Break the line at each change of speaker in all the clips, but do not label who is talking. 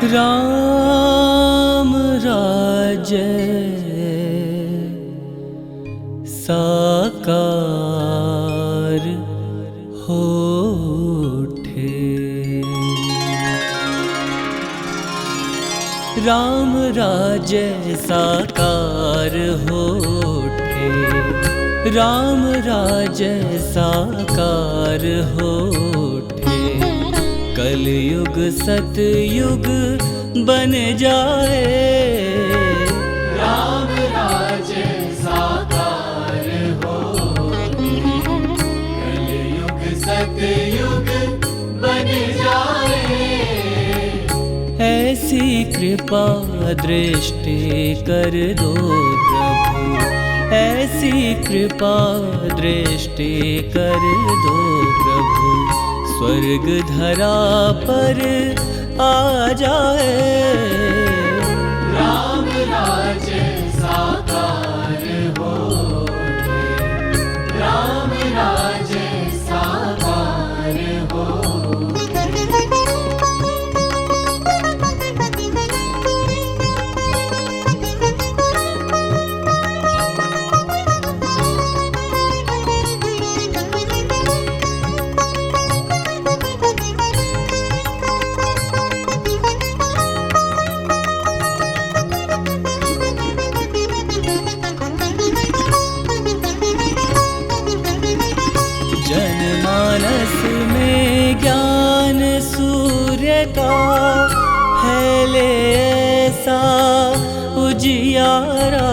राम राज्य साकार होठे। राम राज्य साकार होठे। राम राज्य साकार होठे। कलयुग सतयुग बन जाए।
राम राज्य साकार होठे। कलयुग सतयुग बन जाए।
ऐसी कृपा दृष्टि कर दो प्रभु। ऐसी कृपा दृष्टि कर दो प्रभु। स्वर्ग धरा पर आ जाए।
राम राज्य साकार होठे। राम राज्य साकार होठे।
जनमानस में ज्ञान सूर्य का फैले ऐसा उजियारा।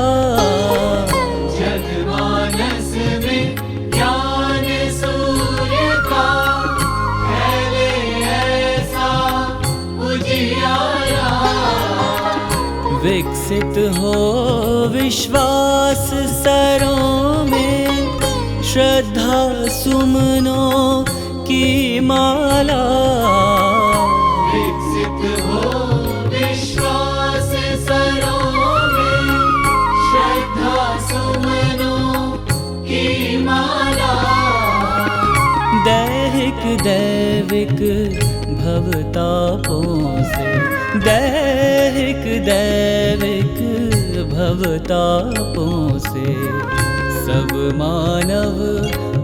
जनमानस में ज्ञान सूर्य का फैले ऐसा उजियारा।
विकसित हो विश्वास सरों में। श्रद्धा सुमनों की माला।
विकसित हो विश्वास सरों में। श्रद्धा सुमनों की माला।
दैहिक दैविक भवतापों से। दैहिक दैविक भवतापों से सब मानव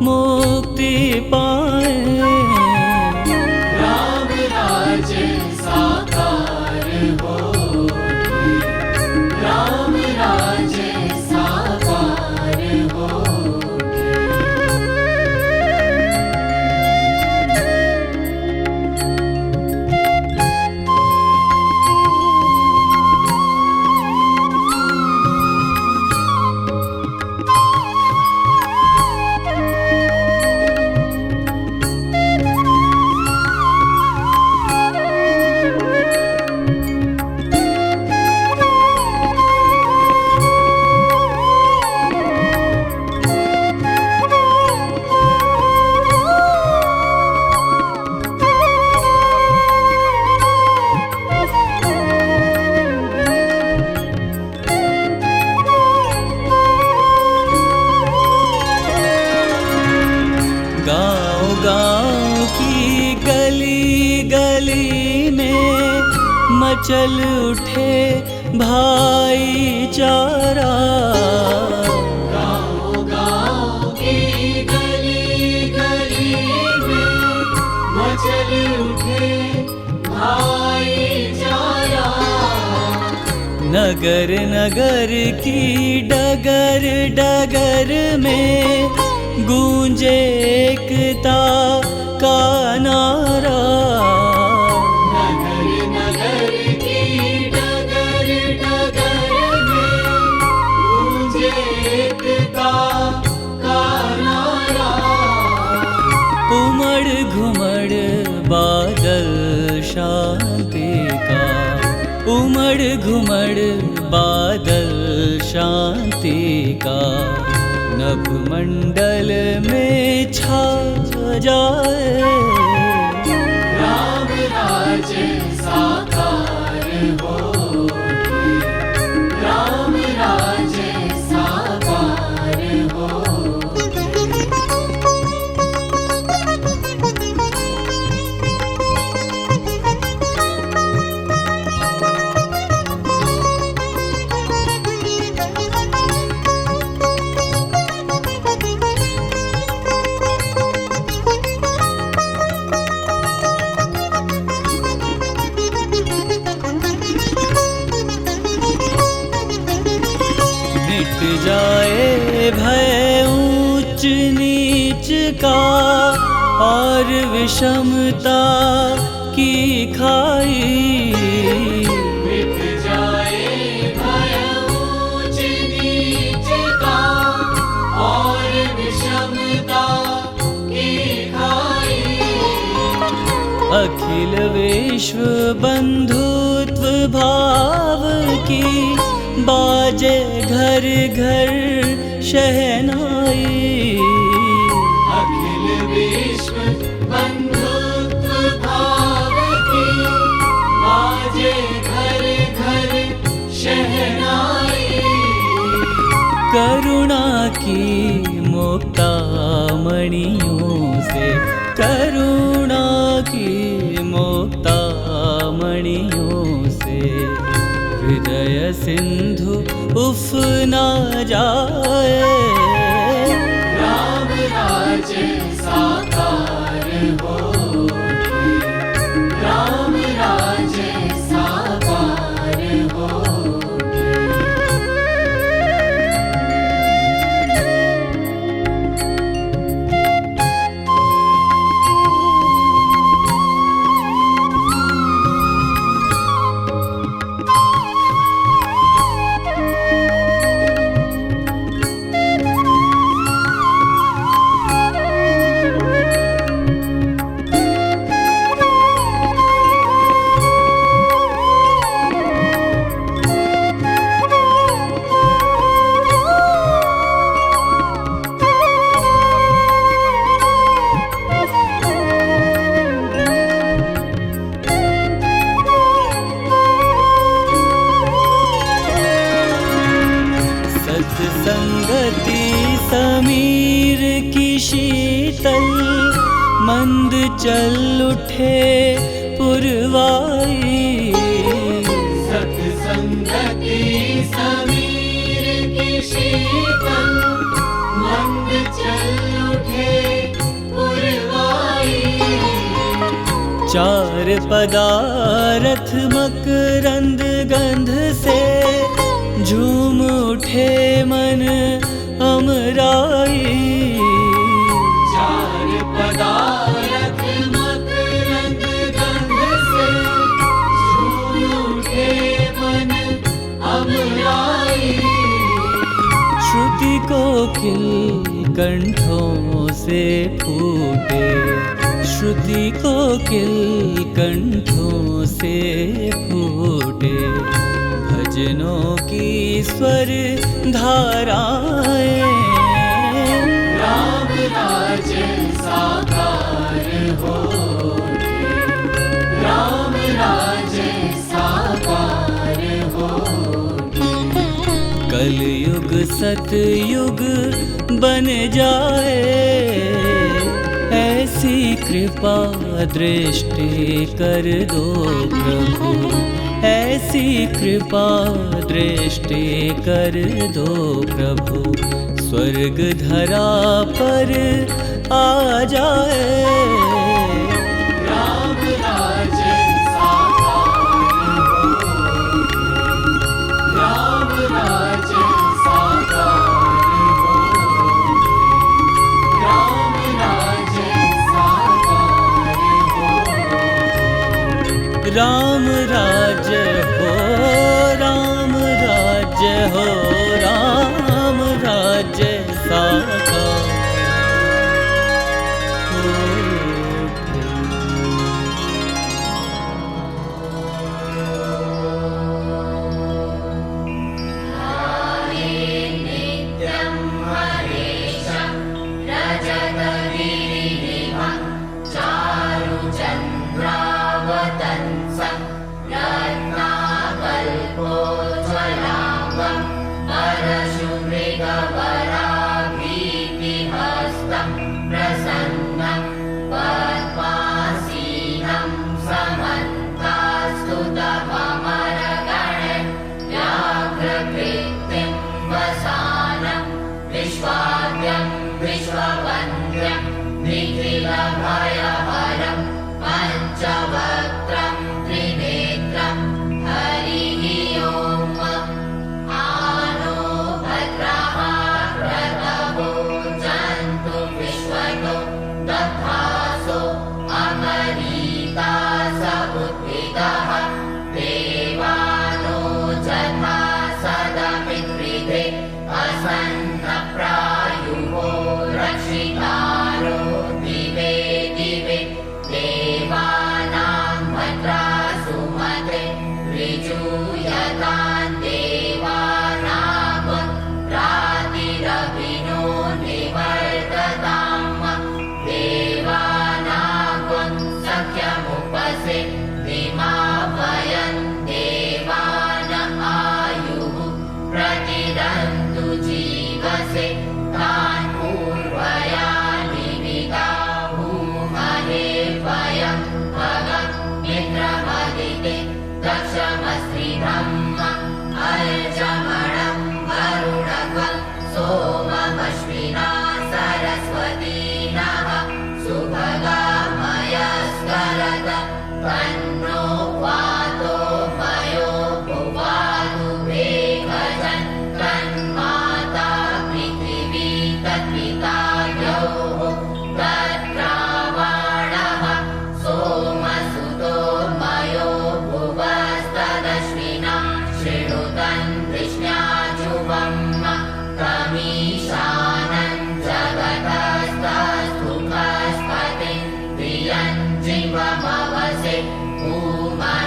मुक्ति पाए।
राम राज्य साकार होठे। राम राज्य साकार होठे।
गाँव की गली गली में मचल उठे भाईचारा।
गाँव गाँव की गली गली में मचल उठे भाईचारा।
नगर नगर की डगर डगर में गूंजे एकता का नारा।
नगर नगर की डगर डगर में गूंजे एकता का नारा।
उमड़ घुमड़ बादल शांति का। उमड़ घुमड़ बादल शांति का। नभ मंडल में छा जाए।
राम राज्य साकार होठे। राम राज्य साकार होठे।
भय ऊंच नीच का और विषमता की खाई।
मिट जाए भय ऊंच नीच का और विषमता की खाई।
अखिल विश्व बंधुत्व भाव की बाजे घर घर शहनाई।
अखिल विश्व बंधुत्व भाव की बाजे घर घर शहनाई।
करुणा की मुक्तामणियों से, करुणा की मुक्तामणियों से हृदय सिंधु उफ ना जाए।
राम राज्य साकार होके, राम राज्य साकार होके।
संगति समीर की शीतल मंद चल उठे पुरवाई।
सत्संगति समीर की शीतल मंद चल उठे पुरवाई।
चार पदारथ मकरंद गंध से झूम उठे मन अमराई।
चार पदारथ मकरंद गंध से झूम उठे मन अमराई।
श्रुति कोकिल कंठों से फूटे, श्रुति कोकिल कंठों से फूटे भजनों की स्वर धाराएं।
राम राज्य साकार होके, राम राज्य साकार होके।
कलयुग सतयुग बन जाए, ऐसी कृपा दृष्टि कर दो प्रभु, ऐसी कृपा दृष्टि कर दो प्रभु। स्वर्ग धरा पर आ जाए।
राम राज्य साकार होके, राम राज्य साकार होके, राम राज्य साकार होके।
राम राज्य हो, राम राज्य हो, राम राज्य साकार हो।
नित्यं हरेशं रजतगिरिनिभं चारुचन्द्रावतंसं रत्नाकल्पोज्ज्वलाभं परशुमृगवराभीतिहस्तं प्रसन्नं पद्मासीनं समन्तास्तुतमरगणं व्याघ्रकृत्तिं वसानं विश्वाद्यं विश्ववन्द्यं निखिलभयहरं पञ्चवक्त्रं त्रिनेत्रं हरिः ओम्। आनो भद्रः प्रदा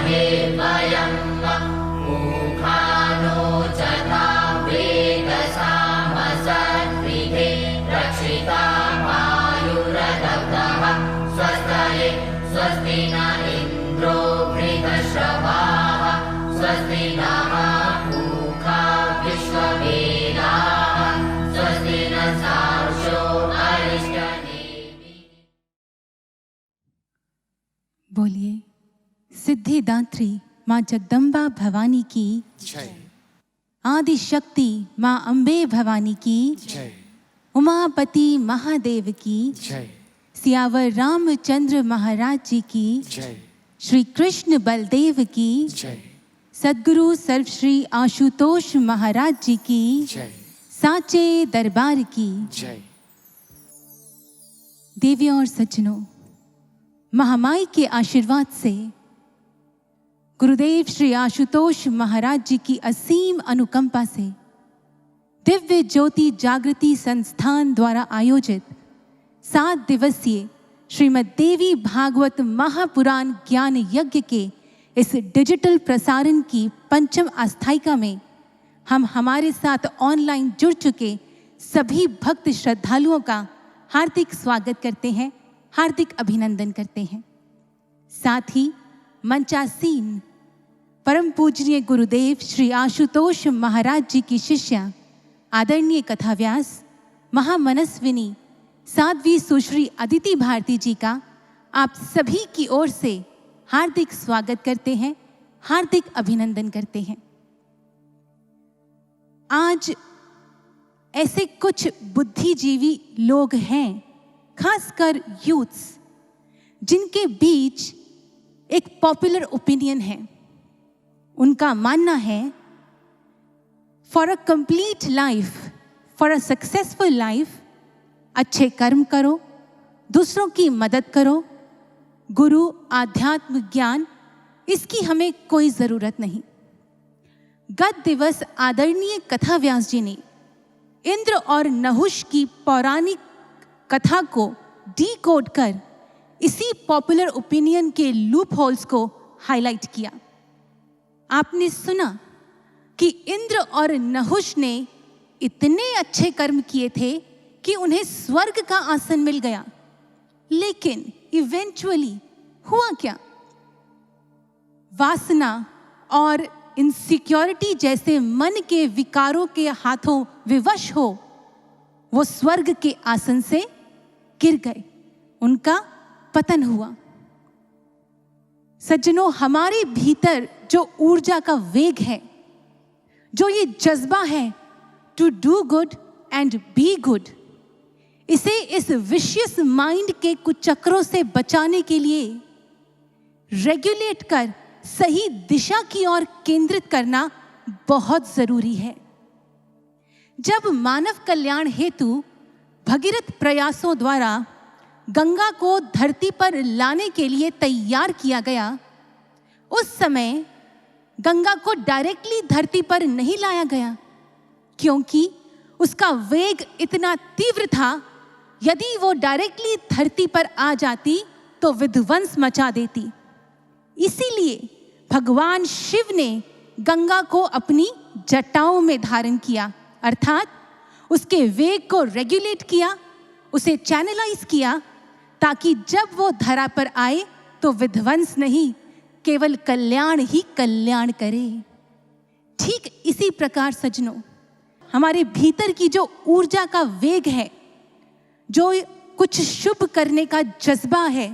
मे वयं मुखानो जथा वेदसामसद्विधे रक्षिता वायुरदब्धः स्वस्तये स्वस्ति न इन्द्रो बृहश्रवाः स्वस्ति नः पूषा विश्ववेदाः स्वस्ति न सार्क्ष्यो अरिष्टनेमिः।
बोलिए सिद्धिदात्री माँ जगदम्बा भवानी की
जय।
आदि शक्ति माँ अम्बे भवानी की
जय।
उमापति महादेव की
जय।
सियावर रामचंद्र महाराज जी की
जय।
श्री कृष्ण बलदेव की
जय।
सद्गुरु सर्वश्री आशुतोष महाराज जी की
जय।
साचे दरबार की
जय।
देवियों और सज्जनों, महामाई के आशीर्वाद से गुरुदेव श्री आशुतोष महाराज जी की असीम अनुकंपा से दिव्य ज्योति जागृति संस्थान द्वारा आयोजित 7 दिवसीय श्रीमद् देवी भागवत महापुराण ज्ञान यज्ञ के इस डिजिटल प्रसारण की 5वीं आस्थायिका में हम हमारे साथ ऑनलाइन जुड़ चुके सभी भक्त श्रद्धालुओं का हार्दिक स्वागत करते हैं, हार्दिक अभिनंदन करते हैं। साथ ही मंचासीन परम पूजनीय गुरुदेव श्री आशुतोष महाराज जी की शिष्या आदरणीय कथाव्यास महामनस्विनी साध्वी सुश्री अदिति भारती जी का आप सभी की ओर से हार्दिक स्वागत करते हैं, हार्दिक अभिनंदन करते हैं। आज ऐसे कुछ बुद्धिजीवी लोग हैं, खासकर यूथ्स, जिनके बीच एक पॉपुलर ओपिनियन है। उनका मानना है for a complete life, for a successful life, अच्छे कर्म करो, दूसरों की मदद करो, गुरु आध्यात्म ज्ञान इसकी हमें कोई ज़रूरत नहीं। गत दिवस आदरणीय कथाव्यास जी ने इंद्र और नहुष की पौराणिक कथा को डीकोड कर इसी पॉपुलर ओपिनियन के लूप होल्स को हाईलाइट किया। आपने सुना कि इंद्र और नहुष ने इतने अच्छे कर्म किए थे कि उन्हें स्वर्ग का आसन मिल गया, लेकिन इवेंचुअली हुआ क्या? वासना और इनसिक्योरिटी जैसे मन के विकारों के हाथों विवश हो वो स्वर्ग के आसन से गिर गए, उनका पतन हुआ। सज्जनों, हमारे भीतर जो ऊर्जा का वेग है, जो ये जज्बा है to do good and be good, इसे इस विशियस माइंड के कुछ चक्रों से बचाने के लिए रेगुलेट कर सही दिशा की ओर केंद्रित करना बहुत जरूरी है। जब मानव कल्याण हेतु भगीरथ प्रयासों द्वारा गंगा को धरती पर लाने के लिए तैयार किया गया, उस समय गंगा को डायरेक्टली धरती पर नहीं लाया गया, क्योंकि उसका वेग इतना तीव्र था। यदि वो डायरेक्टली धरती पर आ जाती तो विध्वंस मचा देती। इसीलिए भगवान शिव ने गंगा को अपनी जटाओं में धारण किया, अर्थात उसके वेग को रेगुलेट किया, उसे चैनलाइज किया, ताकि जब वो धरा पर आए तो विध्वंस नहीं, केवल कल्याण ही कल्याण करे। ठीक इसी प्रकार सज्जनों, हमारे भीतर की जो ऊर्जा का वेग है, जो कुछ शुभ करने का जज्बा है,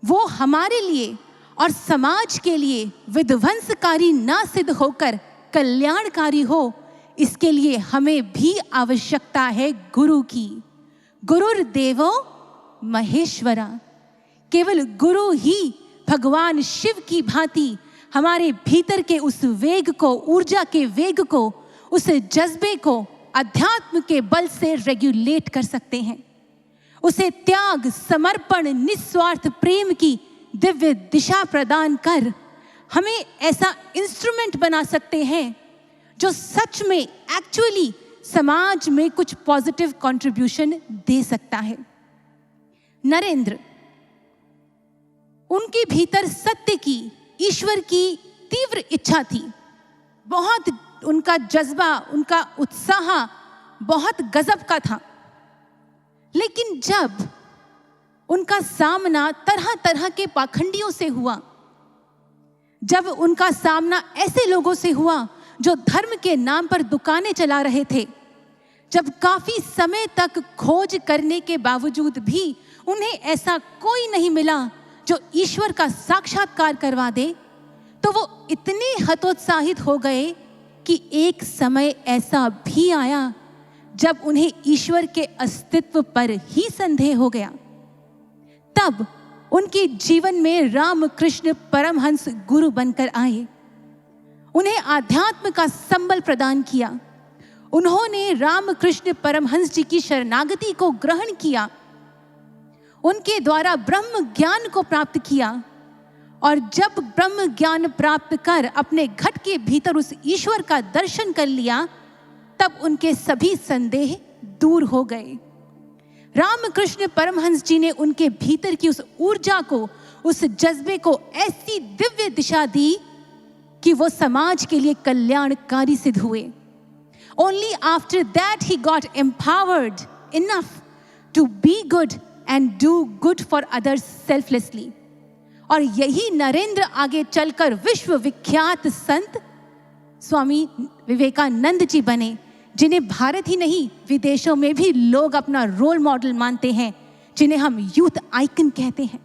वो हमारे लिए और समाज के लिए विध्वंसकारी ना सिद्ध होकर कल्याणकारी हो, इसके लिए हमें भी आवश्यकता है गुरु की। गुरुर्देवो महेश्वरा। केवल गुरु ही भगवान शिव की भांति हमारे भीतर के उस वेग को, ऊर्जा के वेग को, उस जज्बे को अध्यात्म के बल से रेगुलेट कर सकते हैं। उसे त्याग, समर्पण, निस्वार्थ प्रेम की दिव्य दिशा प्रदान कर हमें ऐसा इंस्ट्रूमेंट बना सकते हैं जो सच में एक्चुअली समाज में कुछ पॉजिटिव कंट्रीब्यूशन दे सकता है। नरेंद्र, उनके भीतर सत्य की ईश्वर की तीव्र इच्छा थी, बहुत उनका जज्बा, उनका उत्साह बहुत गजब का था। लेकिन जब उनका सामना तरह तरह के पाखंडियों से हुआ, जब उनका सामना ऐसे लोगों से हुआ जो धर्म के नाम पर दुकानें चला रहे थे, जब काफी समय तक खोज करने के बावजूद भी उन्हें ऐसा कोई नहीं मिला जो ईश्वर का साक्षात्कार करवा दे, तो वो इतने हतोत्साहित हो गए कि एक समय ऐसा भी आया जब उन्हें ईश्वर के अस्तित्व पर ही संदेह हो गया। तब उनके जीवन में रामकृष्ण परमहंस गुरु बनकर आए, उन्हें आध्यात्म का संबल प्रदान किया। उन्होंने रामकृष्ण परमहंस जी की शरणागति को ग्रहण किया, उनके द्वारा ब्रह्म ज्ञान को प्राप्त किया, और जब ब्रह्म ज्ञान प्राप्त कर अपने घट के भीतर उस ईश्वर का दर्शन कर लिया, तब उनके सभी संदेह दूर हो गए। रामकृष्ण परमहंस जी ने उनके भीतर की उस ऊर्जा को, उस जज्बे को ऐसी दिव्य दिशा दी कि वो समाज के लिए कल्याणकारी सिद्ध हुए। Only after that he got empowered enough to be good and do good for others selflessly. और यही नरेंद्र आगे चलकर विश्व विख्यात संत स्वामी विवेकानंद जी बने, जिन्हें भारत ही नहीं विदेशों में भी लोग अपना रोल मॉडल मानते हैं, जिन्हें हम यूथ आइकन कहते हैं।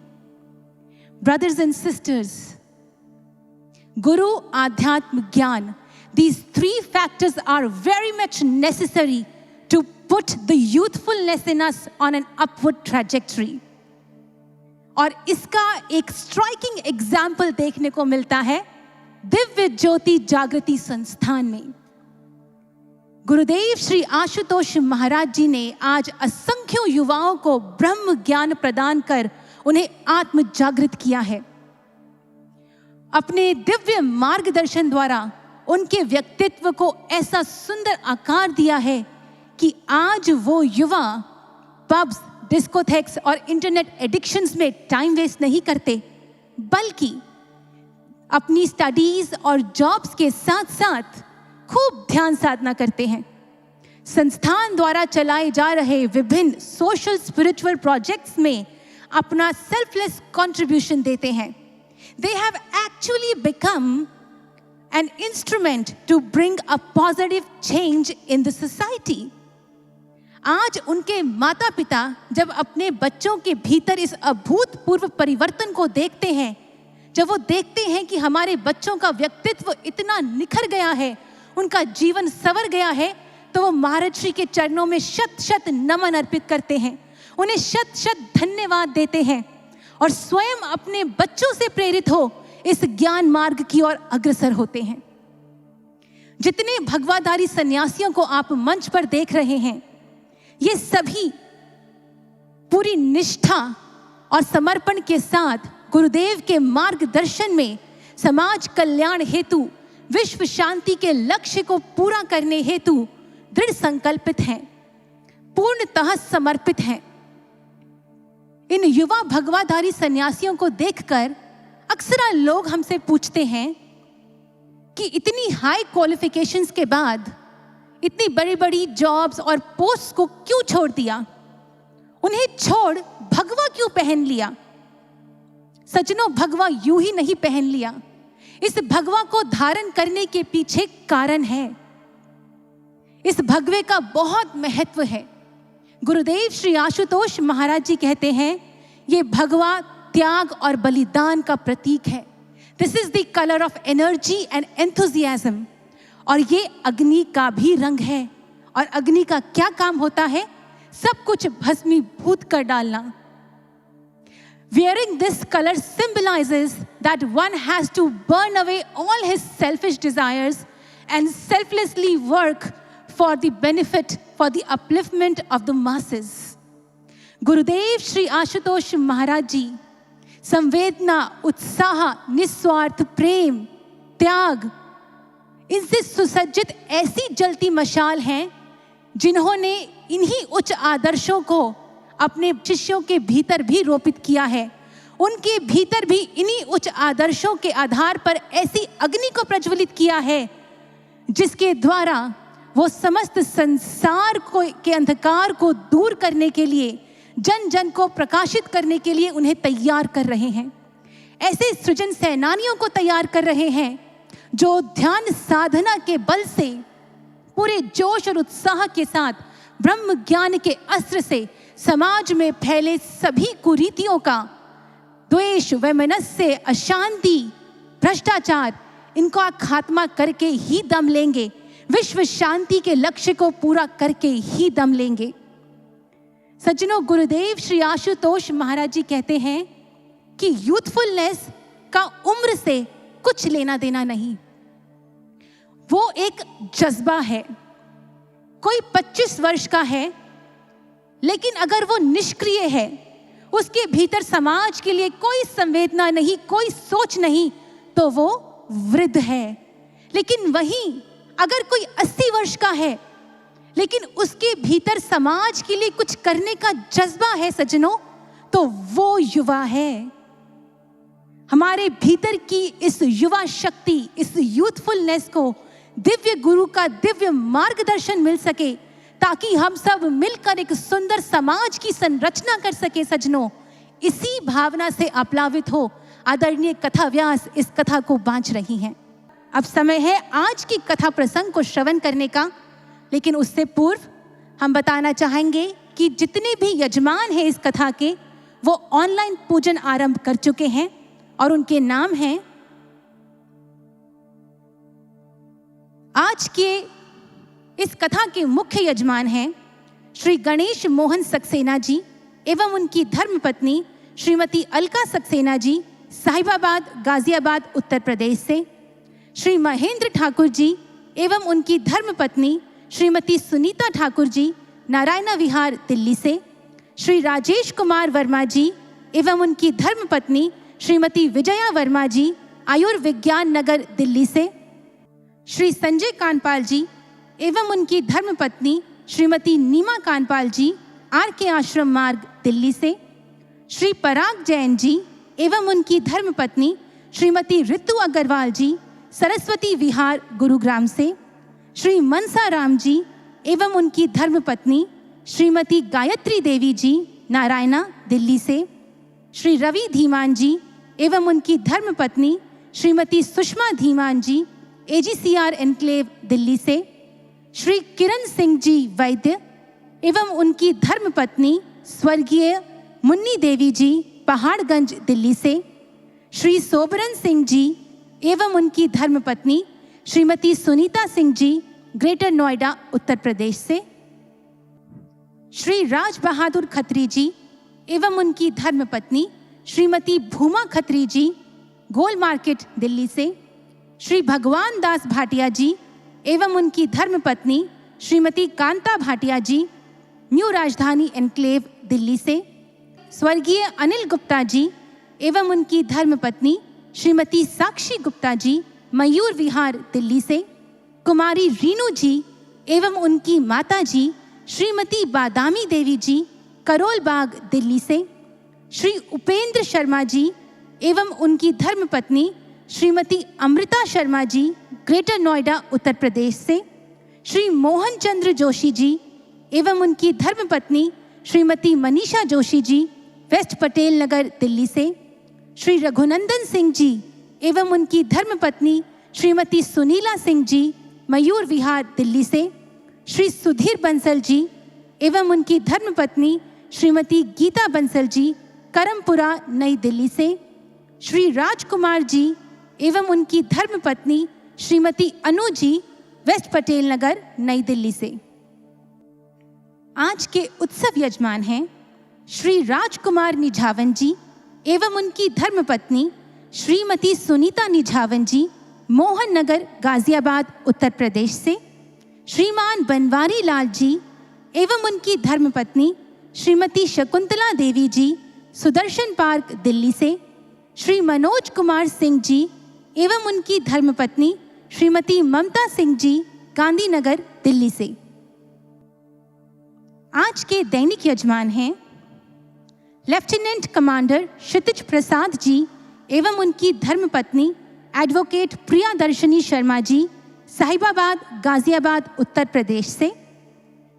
ब्रदर्स एंड सिस्टर्स, गुरु, आध्यात्म, ज्ञान, these three factors are very much necessary to put the youthfulness in us on an upward trajectory. और इसका एक स्ट्राइकिंग एग्जाम्पल देखने को मिलता है दिव्य ज्योति जागृति संस्थान में। गुरुदेव श्री आशुतोष महाराज जी ने आज असंख्यों युवाओं को ब्रह्म ज्ञान प्रदान कर उन्हें आत्म जागृत किया है। अपने दिव्य मार्गदर्शन द्वारा उनके व्यक्तित्व को ऐसा सुंदर आकार दिया है कि आज वो युवा पब्स, डिस्कोथेक्स और इंटरनेट एडिक्शंस में टाइम वेस्ट नहीं करते, बल्कि अपनी स्टडीज और जॉब्स के साथ साथ खूब ध्यान साधना करते हैं। संस्थान द्वारा चलाए जा रहे विभिन्न सोशल स्पिरिचुअल प्रोजेक्ट्स में अपना सेल्फलेस कंट्रीब्यूशन देते हैं। They have actually become an instrument to bring a positive change in the society. आज उनके माता पिता जब अपने बच्चों के भीतर इस अभूतपूर्व परिवर्तन को देखते हैं, जब वो देखते हैं कि हमारे बच्चों का व्यक्तित्व इतना निखर गया है, उनका जीवन संवर गया है, तो वो महाराज श्री के चरणों में शत शत नमन अर्पित करते हैं, उन्हें शत शत धन्यवाद देते हैं और स्वयं अपने बच्चों से प्रेरित हो इस ज्ञान मार्ग की ओर अग्रसर होते हैं। जितने भगवाधारी सन्यासियों को आप मंच पर देख रहे हैं, ये सभी पूरी निष्ठा और समर्पण के साथ गुरुदेव के मार्गदर्शन में समाज कल्याण हेतु, विश्व शांति के लक्ष्य को पूरा करने हेतु दृढ़ संकल्पित हैं, पूर्णतः समर्पित हैं। इन युवा भगवाधारी सन्यासियों को देखकर अक्सर लोग हमसे पूछते हैं कि इतनी हाई क्वालिफिकेशंस के बाद इतनी बड़ी बड़ी जॉब्स और पोस्ट को क्यों छोड़ दिया, उन्हें छोड़ भगवा क्यों पहन लिया। सज्जनों, भगवा यूं ही नहीं पहन लिया, इस भगवा को धारण करने के पीछे कारण है। इस भगवे का बहुत महत्व है। गुरुदेव श्री आशुतोष महाराज जी कहते हैं, ये भगवा त्याग और बलिदान का प्रतीक है। This is the colour of energy and enthusiasm. और ये अग्नि का भी रंग है। और अग्नि का क्या काम होता है? सब कुछ भस्मीभूत कर डालना। Wearing this color symbolizes that one has to burn away all his selfish desires and selflessly work for the benefit, for the upliftment of the masses. गुरुदेव श्री आशुतोष महाराज जी संवेदना, उत्साह, निस्वार्थ प्रेम, त्याग, इनसे सुसज्जित ऐसी जलती मशाल हैं जिन्होंने इन्हीं उच्च आदर्शों को अपने शिष्यों के भीतर भी रोपित किया है। उनके भीतर भी इन्हीं उच्च आदर्शों के आधार पर ऐसी अग्नि को प्रज्वलित किया है जिसके द्वारा वो समस्त संसार को के अंधकार को दूर करने के लिए, जन जन को प्रकाशित करने के लिए उन्हें तैयार कर रहे हैं। ऐसे सृजन सेनानियों को तैयार कर रहे हैं जो ध्यान साधना के बल से पूरे जोश और उत्साह के साथ ब्रह्म ज्ञान के अस्त्र से समाज में फैले सभी कुरीतियों का, द्वेष, वैमनस्य, अशांति, भ्रष्टाचार, इनका खात्मा करके ही दम लेंगे। विश्व शांति के लक्ष्य को पूरा करके ही दम लेंगे। सज्जनों, गुरुदेव श्री आशुतोष महाराज जी कहते हैं कि यूथफुलनेस का उम्र से कुछ लेना देना नहीं, वो एक जज्बा है। कोई 25 वर्ष का है लेकिन अगर वो निष्क्रिय है, उसके भीतर समाज के लिए कोई संवेदना नहीं, कोई सोच नहीं, तो वो वृद्ध है। लेकिन वहीं अगर कोई 80 वर्ष का है लेकिन उसके भीतर समाज के लिए कुछ करने का जज्बा है सज्जनों, तो वो युवा है। हमारे भीतर की इस युवा शक्ति, इस यूथफुलनेस को दिव्य गुरु का दिव्य मार्गदर्शन मिल सके ताकि हम सब मिलकर एक सुंदर समाज की संरचना कर सके। सज्जनों, इसी भावना से आप्लावित हो आदरणीय कथा व्यास इस कथा को बांच रही हैं। अब समय है आज की कथा प्रसंग को श्रवण करने का, लेकिन उससे पूर्व हम बताना चाहेंगे कि जितने भी यजमान हैं इस कथा के, वो ऑनलाइन पूजन आरंभ कर चुके हैं और उनके नाम हैं, आज के इस कथा के मुख्य यजमान हैं श्री गणेश मोहन सक्सेना जी एवं उनकी धर्मपत्नी श्रीमती अलका सक्सेना जी, साहिबाबाद, गाजियाबाद, उत्तर प्रदेश से। श्री महेंद्र ठाकुर जी एवं उनकी धर्मपत्नी श्रीमती सुनीता ठाकुर जी, नारायणा विहार, दिल्ली से। श्री राजेश कुमार वर्मा जी एवं उनकी धर्मपत्नी श्रीमती विजया वर्मा जी, आयुर्विज्ञान नगर, दिल्ली से। श्री संजय कानपाल जी एवं उनकी धर्मपत्नी श्रीमती नीमा कानपाल जी, आर के आश्रम मार्ग, दिल्ली से। श्री पराग जैन जी एवं उनकी धर्मपत्नी श्रीमती ऋतु अग्रवाल जी, सरस्वती विहार, गुरुग्राम से। श्री मनसा राम जी एवं उनकी धर्मपत्नी श्रीमती गायत्री देवी जी, नारायणा, दिल्ली से। श्री रवि धीमान जी एवं उनकी धर्मपत्नी श्रीमती सुषमा धीमान जी, AGCR एनक्लेव, दिल्ली से। श्री किरण सिंह जी वैद्य एवं उनकी धर्मपत्नी स्वर्गीय मुन्नी देवी जी, पहाड़गंज, दिल्ली से। श्री सोबरन सिंह जी एवं उनकी धर्मपत्नी श्रीमती सुनीता सिंह जी, ग्रेटर नोएडा, उत्तर प्रदेश से। श्री राज बहादुर खत्री जी एवं उनकी धर्मपत्नी श्रीमती भूमा खत्री जी, गोल मार्केट, दिल्ली से। श्री भगवान दास भाटिया जी एवं उनकी धर्मपत्नी श्रीमती कांता भाटिया जी, न्यू राजधानी एनक्लेव, दिल्ली से। स्वर्गीय अनिल गुप्ता जी एवं उनकी धर्मपत्नी श्रीमती साक्षी गुप्ता जी, मयूर विहार, दिल्ली से। कुमारी रीनू जी एवं उनकी माता जी श्रीमती बादामी देवी जी, करोल बाग, दिल्ली से। श्री उपेंद्र शर्मा जी एवं उनकी धर्मपत्नी श्रीमती अमृता शर्मा जी, ग्रेटर नोएडा, उत्तर प्रदेश से। श्री मोहन चंद्र जोशी जी एवं उनकी धर्मपत्नी श्रीमती मनीषा जोशी जी, वेस्ट पटेल नगर, दिल्ली से। श्री रघुनंदन सिंह जी एवं उनकी धर्मपत्नी श्रीमती सुनीला सिंह जी, मयूर विहार, दिल्ली से। श्री सुधीर बंसल जी एवं उनकी धर्मपत्नी श्रीमती गीता बंसल जी, करमपुरा, नई दिल्ली से। श्री राजकुमार जी एवं उनकी धर्मपत्नी श्रीमती अनु जी, वेस्ट पटेल नगर, नई दिल्ली से। आज के उत्सव यजमान हैं श्री राजकुमार निझावन जी एवं उनकी धर्मपत्नी श्रीमती सुनीता निझावन जी, मोहन नगर, गाजियाबाद, उत्तर प्रदेश से। श्रीमान बनवारी लाल जी एवं उनकी धर्मपत्नी श्रीमती शकुंतला देवी जी, सुदर्शन पार्क, दिल्ली से। श्री मनोज कुमार सिंह जी एवं उनकी धर्मपत्नी श्रीमती ममता सिंह जी, गांधीनगर, दिल्ली से। आज के दैनिक यजमान हैं लेफ्टिनेंट कमांडर क्षितिज प्रसाद जी एवं उनकी धर्मपत्नी एडवोकेट प्रियादर्शनी शर्मा जी, साहिबाबाद, गाजियाबाद, उत्तर प्रदेश से।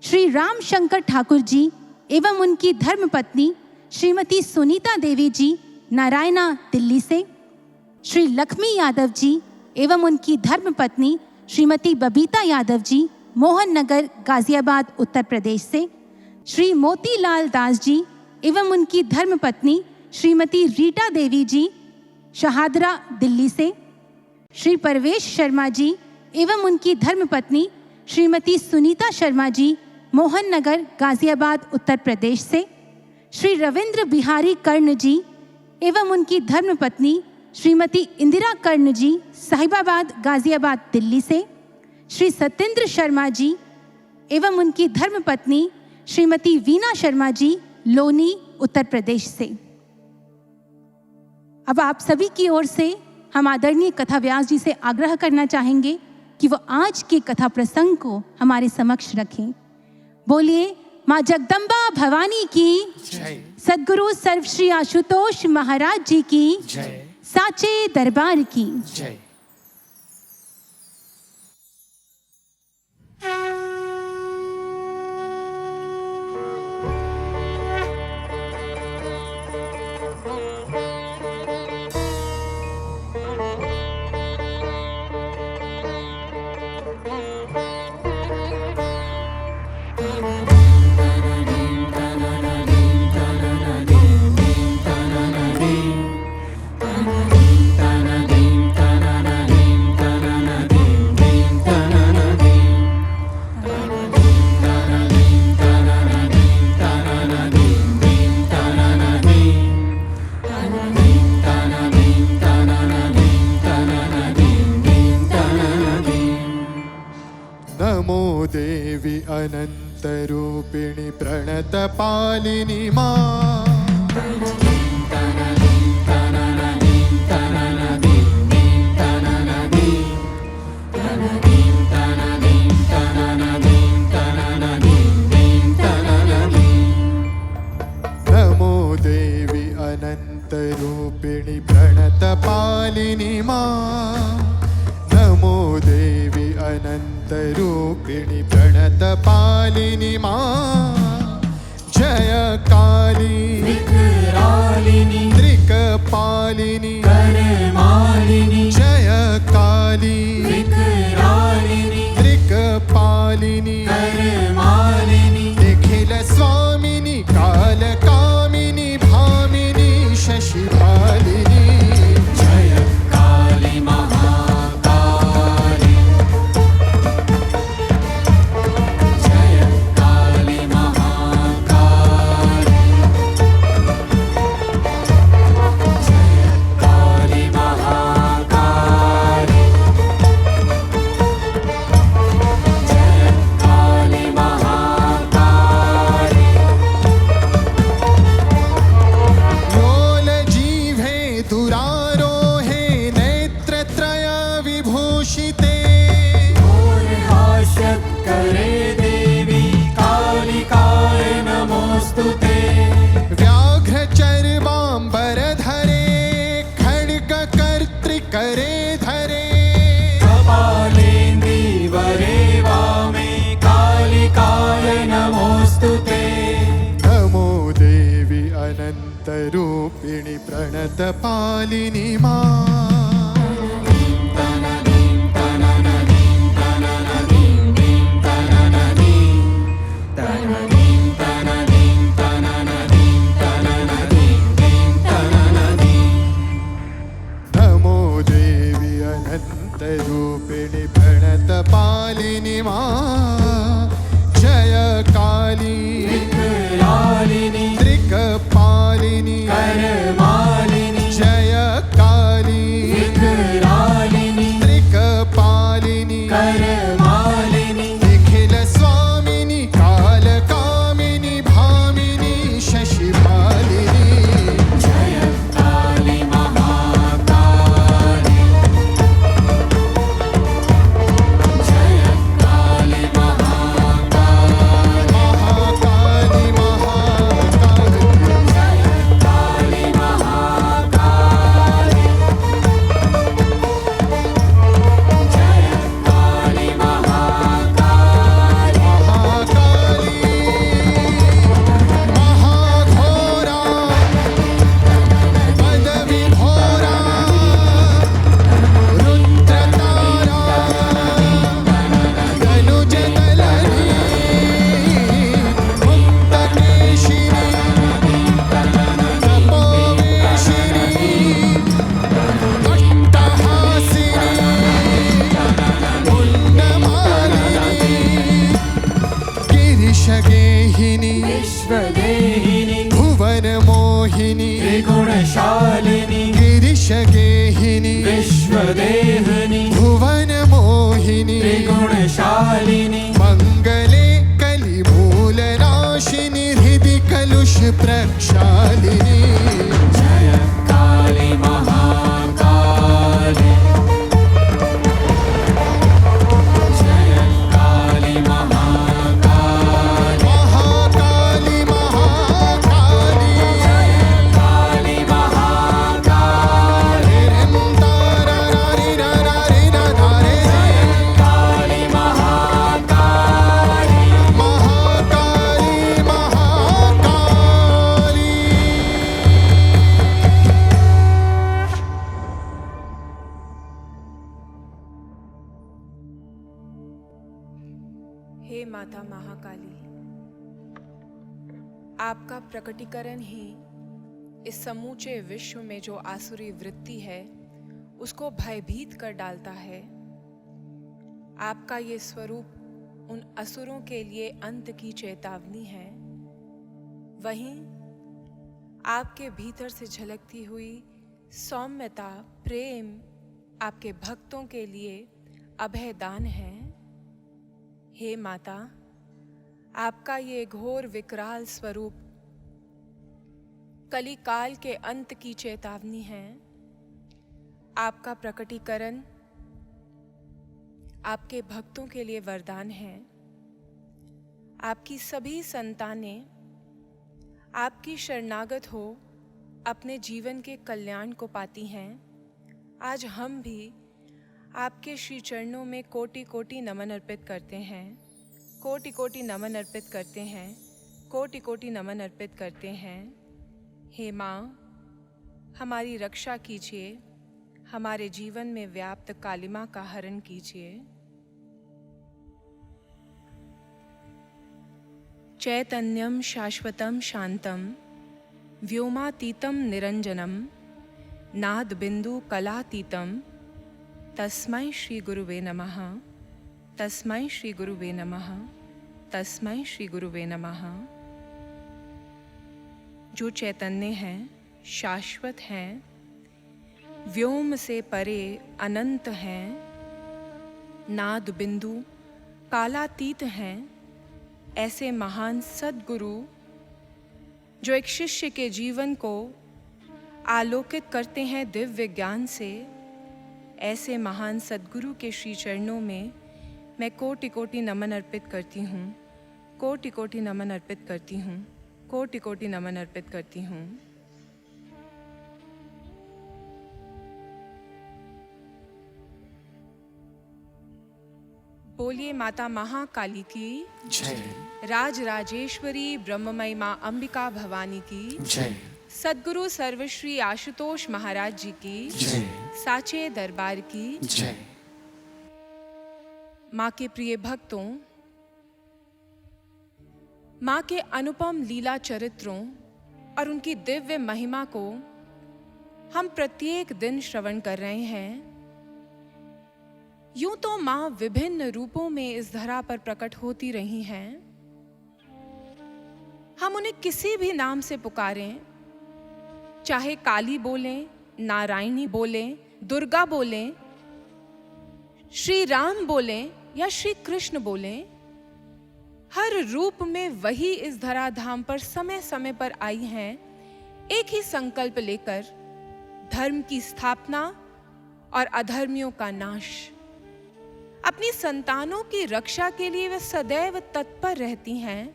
श्री राम शंकर ठाकुर जी एवं उनकी धर्मपत्नी श्रीमती सुनीता देवी जी, नारायणा, दिल्ली से। श्री लक्ष्मी यादव जी एवं उनकी धर्मपत्नी श्रीमती बबीता यादव जी, मोहन नगर, गाजियाबाद, उत्तर प्रदेश से। श्री मोतीलाल दास जी एवं उनकी धर्मपत्नी श्रीमती रीटा देवी जी, शहादरा, दिल्ली से। श्री परवेश शर्मा जी एवं उनकी धर्मपत्नी श्रीमती सुनीता शर्मा जी, मोहन नगर, गाजियाबाद, उत्तर प्रदेश से। श्री रविंद्र बिहारी कर्ण जी एवं उनकी धर्मपत्नी श्रीमती इंदिरा कर्ण जी, साहिबाबाद, गाजियाबाद, दिल्ली से। श्री सत्येंद्र शर्मा जी एवं उनकी धर्मपत्नी श्रीमती वीना शर्मा जी, लोनी, उत्तर प्रदेश से। अब आप सभी की ओर से हम आदरणीय कथा व्यास जी से आग्रह करना चाहेंगे कि वो आज के कथा प्रसंग को हमारे समक्ष रखें। बोलिए माँ जगदम्बा भवानी की
जय।
सद्गुरु सर्व श्री आशुतोष महाराज जी की
जय।
साचे दरबार की
जय।
नमो देवी अनन्तरूपिणि प्रणतपालिनि मां। नमो देवी अनन्तरूपिणि प्रणतपालिनि मां। नमो देवी अनन्तरूपिणि प्रणतपालिनि मां। जय काली
विकरालिनी
त्रिकपालिनि
करमालिनी
जय काली
विकरालिनी
त्रिकपालिनि
करमालिनी
निखिल स्वामिनि कालकामिनि भामिनि शशिभालिनि
जय काली महाकाली जय काली महाकाली जय काली महाकाली जय काली महाकाली
लोल जीवे दुरारोहे नेत्रत्रय विभूषिते
हास्यत् करे देवी कालिकाय नमोस्तुते
व्याघ्रचर्माम्बरधरे खड्गकर्त्रिकरे धरे
कपालेन्दीवरे वामे कालिकाय नमोस्तुते
नमो देवी अनन्तरूपिणि प्रणतपालिनि मां। नमो देवी अनन्तरूपिणि प्रणतपालिनि मां। जय काली
विकरालिनी
त्रिकपालिनि
करमालिनी
जय काली
विकरालिनी
त्रिकपालिनि
करमालिनी
निखिल स्वामिनि कालकामिनि भामिनि शशिभालिनि
जय काली महाकाली जय काली महाकाली
महाकाली महाकाली
जय
मोहिनी
विश्वदेहिनी
भुवन मोहिनी
त्रिगुणशालिनी
मंगले कलिमूलनाशिनी हृदि कलुष प्रक्षालिनी
जय काली महाकाली जय काली महाकाली
महाकाली महाकाली
काली महाकाली
रिम तारा री रा रा रे रा धा रे
काली महाकाली
महाकाली महाकाली।
हे माता महाकाली, आपका प्रकटीकरण ही इस समूचे विश्व में जो आसुरी वृत्ति है उसको भयभीत कर डालता है। आपका ये स्वरूप उन असुरों के लिए अंत की चेतावनी है। वहीं आपके भीतर से झलकती हुई सौम्यता, प्रेम आपके भक्तों के लिए अभयदान है। हे माता, आपका ये घोर विकराल स्वरूप कलिकाल के अंत की चेतावनी है। आपका प्रकटीकरण आपके भक्तों के लिए वरदान है। आपकी सभी संतानें आपकी शरणागत हो अपने जीवन के कल्याण को पाती हैं। आज हम भी आपके श्री चरणों में कोटि कोटि नमन अर्पित करते हैं, कोटि कोटि नमन अर्पित करते हैं, कोटि कोटि नमन अर्पित करते हैं। हे माँ, हमारी रक्षा कीजिए, हमारे जीवन में व्याप्त कालिमा का हरण कीजिए। चैतन्यम शाश्वतम शांतम व्योमातीतम निरंजनम नाद बिंदु कलातीतम तस्मै श्री गुरुवे नमः, तस्मै श्री गुरुवे नमः, तस्मै श्री गुरुवे नमः। जो चैतन्य हैं, शाश्वत हैं, व्योम से परे अनंत हैं, नाद बिंदु कालातीत हैं, ऐसे महान सद्गुरु जो एक शिष्य के जीवन को आलोकित करते हैं दिव्य ज्ञान से, ऐसे महान सद्गुरु के श्री चरणों में मैं कोटि कोटि नमन अर्पित करती हूँ, कोटि कोटि नमन अर्पित करती हूँ, कोटि कोटि नमन अर्पित करती हूँ। बोलिए माता महाकाली की
जय
राज राजेश्वरी ब्रह्ममयी माँ अंबिका भवानी की
जय
सद्गुरु सर्वश्री आशुतोष महाराज जी की
जय
साचे दरबार की
जय।
माँ के प्रिय भक्तों, माँ के अनुपम लीला चरित्रों और उनकी दिव्य महिमा को हम प्रत्येक दिन श्रवण कर रहे हैं। यूं तो माँ विभिन्न रूपों में इस धरा पर प्रकट होती रही हैं। हम उन्हें किसी भी नाम से पुकारें, चाहे काली बोलें, नारायणी बोलें, दुर्गा बोलें, श्री राम बोलें या श्री कृष्ण बोलें, हर रूप में वही इस धराधाम पर समय समय पर आई हैं, एक ही संकल्प लेकर, धर्म की स्थापना और अधर्मियों का नाश। अपनी संतानों की रक्षा के लिए वे सदैव तत्पर रहती हैं।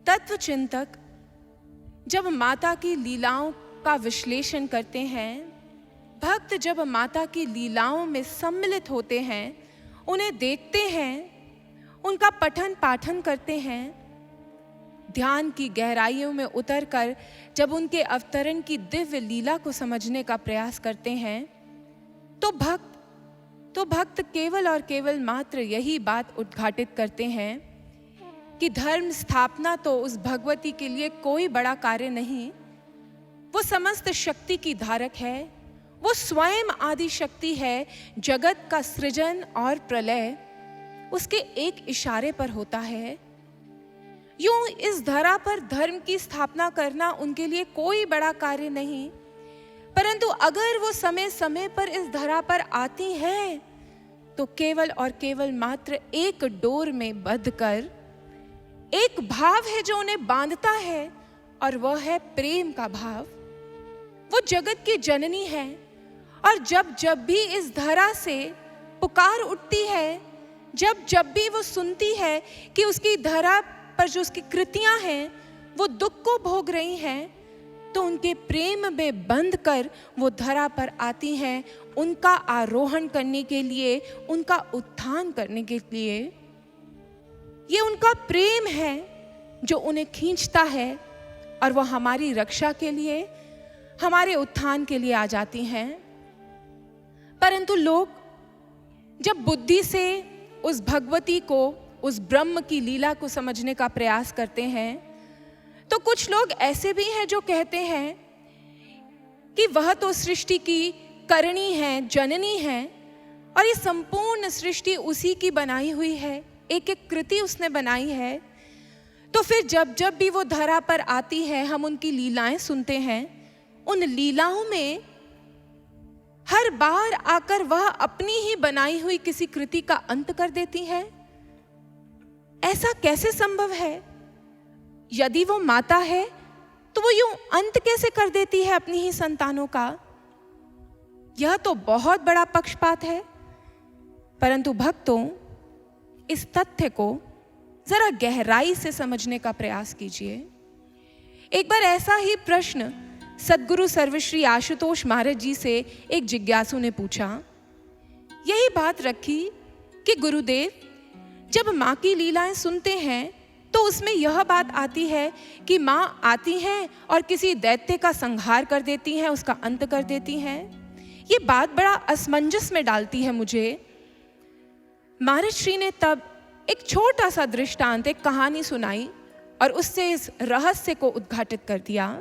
तत्व चिंतक जब माता की लीलाओं का विश्लेषण करते हैं, भक्त जब माता की लीलाओं में सम्मिलित होते हैं, उन्हें देखते हैं, उनका पठन पाठन करते हैं, ध्यान की गहराइयों में उतरकर जब उनके अवतरण की दिव्य लीला को समझने का प्रयास करते हैं, तो भक्त केवल और केवल मात्र यही बात उद्घाटित करते हैं कि धर्म स्थापना तो उस भगवती के लिए कोई बड़ा कार्य नहीं, वो समस्त शक्ति की धारक है, वो स्वयं आदि शक्ति है। जगत का सृजन और प्रलय उसके एक इशारे पर होता है। यूं इस धरा पर धर्म की स्थापना करना उनके लिए कोई बड़ा कार्य नहीं, परंतु अगर वो समय समय पर इस धरा पर आती हैं तो केवल और केवल मात्र एक डोर में बंधकर एक भाव है जो उन्हें बांधता है, और वह है प्रेम का भाव। वो जगत की जननी है, और जब जब भी इस धरा से पुकार उठती है, जब जब भी वो सुनती है कि उसकी धरा पर जो उसकी कृतियां हैं वो दुख को भोग रही हैं, तो उनके प्रेम में बंध कर वो धरा पर आती हैं, उनका आरोहण करने के लिए, उनका उत्थान करने के लिए। ये उनका प्रेम है जो उन्हें खींचता है, और वो हमारी रक्षा के लिए, हमारे उत्थान के लिए आ जाती हैं। परंतु लोग जब बुद्धि से उस भगवती को, उस ब्रह्म की लीला को समझने का प्रयास करते हैं, तो कुछ लोग ऐसे भी हैं जो कहते हैं कि वह तो सृष्टि की करणी है, जननी है, और ये संपूर्ण सृष्टि उसी की बनाई हुई है, एक एक कृति उसने बनाई है। तो फिर जब जब भी वो धरा पर आती है, हम उनकी लीलाएं सुनते हैं, उन लीलाओं में हर बार आकर वह अपनी ही बनाई हुई किसी कृति का अंत कर देती है। ऐसा कैसे संभव है? यदि वो माता है तो वो यूं अंत कैसे कर देती है अपनी ही संतानों का? यह तो बहुत बड़ा पक्षपात है। परंतु भक्तों, इस तथ्य को जरा गहराई से समझने का प्रयास कीजिए। एक बार ऐसा ही प्रश्न सद्गुरु सर्वश्री आशुतोष महाराज जी से एक जिज्ञासु ने पूछा। यही बात रखी कि गुरुदेव, जब माँ की लीलाएं सुनते हैं तो उसमें यह बात आती है कि माँ आती हैं और किसी दैत्य का संहार कर देती हैं, उसका अंत कर देती हैं। ये बात बड़ा असमंजस में डालती है मुझे। महाराज श्री ने तब एक छोटा सा दृष्टांत, एक कहानी सुनाई और उससे इस रहस्य को उद्घाटित कर दिया।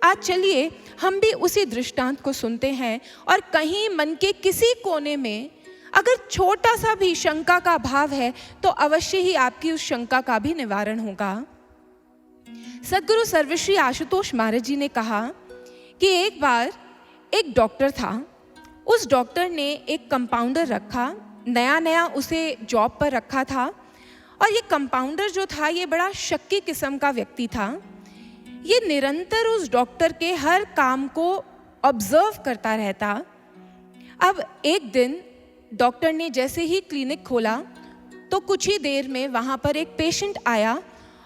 आज चलिए हम भी उसी दृष्टांत को सुनते हैं, और कहीं मन के किसी कोने में अगर छोटा सा भी शंका का भाव है तो अवश्य ही आपकी उस शंका का भी निवारण होगा। सद्गुरु सर्वश्री आशुतोष महाराज जी ने कहा कि एक बार एक डॉक्टर था। उस डॉक्टर ने एक कंपाउंडर रखा, नया नया उसे जॉब पर रखा था, और ये कंपाउंडर जो था ये बड़ा शक्की किस्म का व्यक्ति था। ये निरंतर उस डॉक्टर के हर काम को ऑब्जर्व करता रहता। अब एक दिन डॉक्टर ने जैसे ही क्लिनिक खोला तो कुछ ही देर में वहाँ पर एक पेशेंट आया,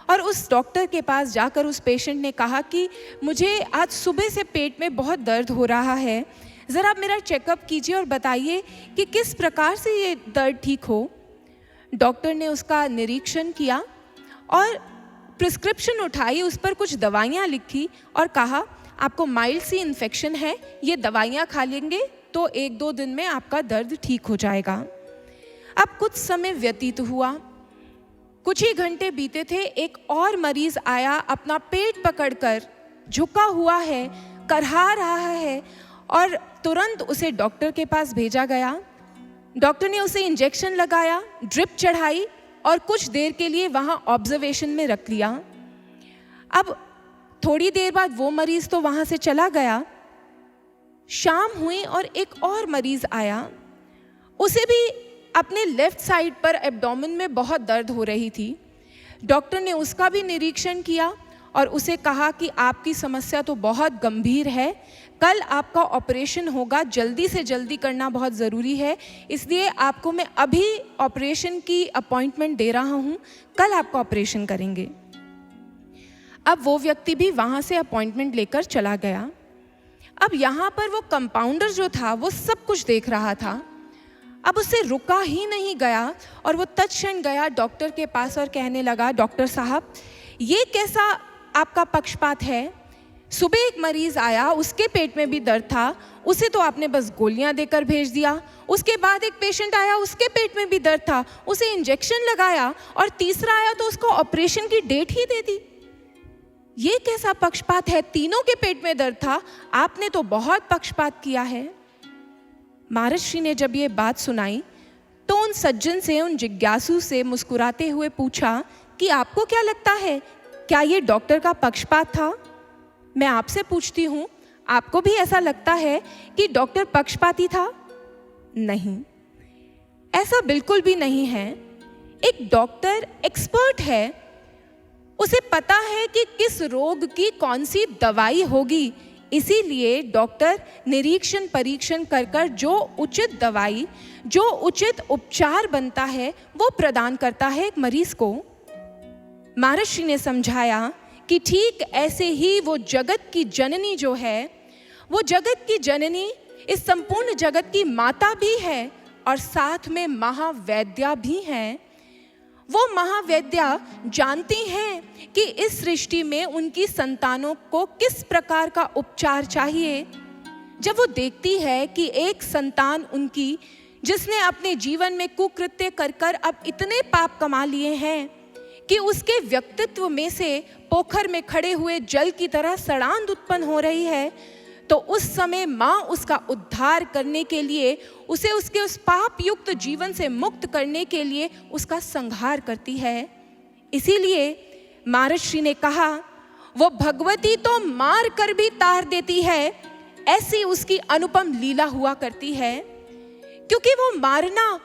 और उस डॉक्टर के पास जाकर उस पेशेंट ने कहा कि मुझे आज सुबह से पेट में बहुत दर्द हो रहा है, ज़रा आप मेरा चेकअप कीजिए और बताइए कि किस प्रकार से ये दर्द ठीक हो। डॉक्टर ने उसका निरीक्षण किया और प्रिस्क्रिप्शन उठाई, उस पर कुछ दवाइयाँ लिखी और कहा आपको माइल्ड सी इन्फेक्शन है, ये दवाइयाँ खा लेंगे तो 1-2 दिन में आपका दर्द ठीक हो जाएगा। अब कुछ समय व्यतीत हुआ, कुछ ही घंटे बीते थे, एक और मरीज आया, अपना पेट पकड़कर झुका हुआ है, करहा रहा है, और तुरंत उसे डॉक्टर के पास भेजा गया। डॉक्टर ने उसे इंजेक्शन लगाया, ड्रिप चढ़ाई और कुछ देर के लिए वहाँ ऑब्जर्वेशन में रख लिया। अब थोड़ी देर बाद वो मरीज तो वहाँ से चला गया। शाम हुई और एक और मरीज आया, उसे भी अपने लेफ्ट साइड पर एब्डोमेन में बहुत दर्द हो रही थी। डॉक्टर ने उसका भी निरीक्षण किया और उसे कहा कि आपकी समस्या तो बहुत गंभीर है, कल आपका ऑपरेशन होगा, जल्दी से जल्दी करना बहुत ज़रूरी है, इसलिए आपको मैं अभी ऑपरेशन की अपॉइंटमेंट दे रहा हूँ, कल आपका ऑपरेशन करेंगे। अब वो व्यक्ति भी वहाँ से अपॉइंटमेंट लेकर चला गया। अब यहाँ पर वो कंपाउंडर जो था वो सब कुछ देख रहा था। अब उससे रुका ही नहीं गया और वो तत्क्षण गया डॉक्टर के पास और कहने लगा, डॉक्टर साहब ये कैसा आपका पक्षपात है? सुबह एक मरीज आया, उसके पेट में भी दर्द था, उसे तो आपने बस गोलियां देकर भेज दिया। उसके बाद एक पेशेंट आया, उसके पेट में भी दर्द था, उसे इंजेक्शन लगाया, और तीसरा आया तो उसको ऑपरेशन की डेट ही दे दी। ये कैसा पक्षपात है? तीनों के पेट में दर्द था, आपने तो बहुत पक्षपात किया है। महाराज श्री ने जब ये बात सुनाई तो उन सज्जन से, उन जिज्ञासु से मुस्कुराते हुए पूछा कि आपको क्या लगता है, क्या ये डॉक्टर का पक्षपात था? मैं आपसे पूछती हूँ, आपको भी ऐसा लगता है कि डॉक्टर पक्षपाती था? नहीं, ऐसा बिल्कुल भी नहीं है। एक डॉक्टर एक्सपर्ट है, उसे पता है कि किस रोग की कौन सी दवाई होगी, इसीलिए डॉक्टर निरीक्षण परीक्षण कर कर जो उचित दवाई, जो उचित उपचार बनता है वो प्रदान करता है एक मरीज को। महर्षि ने समझाया कि ठीक ऐसे ही वो जगत की जननी जो है, वो जगत की जननी इस संपूर्ण जगत की माता भी है और साथ में महावैद्या भी हैं। वो महावैद्या जानती हैं कि इस सृष्टि में उनकी संतानों को किस प्रकार का उपचार चाहिए। जब वो देखती है कि एक संतान उनकी, जिसने अपने जीवन में कुकृत्य कर कर अब इतने पाप कमा लिए हैं कि उसके व्यक्तित्व में से पोखर में खड़े हुए जल की तरह सड़ांध उत्पन्न हो रही है, तो उस समय माँ उसका उद्धार करने के लिए, उसे उसके उस पाप युक्त जीवन से मुक्त करने के लिए उसका संहार करती है। इसीलिए महर्षि ने कहा, वो भगवती तो मार कर भी तार देती है, ऐसी उसकी अनुपम लीला हुआ करती है। क्योंकि वो मारना,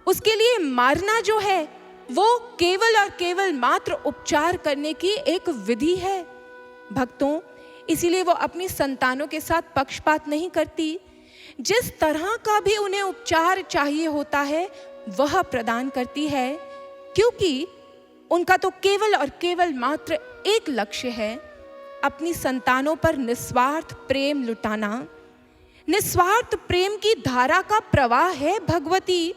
उसके लिए मारना जो है वो केवल और केवल मात्र उपचार करने की एक विधि है। भक्तों, इसीलिए वो अपनी संतानों के साथ पक्षपात नहीं करती। जिस तरह का भी उन्हें उपचार चाहिए होता है वह प्रदान करती है, क्योंकि उनका तो केवल और केवल मात्र एक लक्ष्य है, अपनी संतानों पर निस्वार्थ प्रेम लुटाना। निस्वार्थ प्रेम की धारा का प्रवाह है भगवती,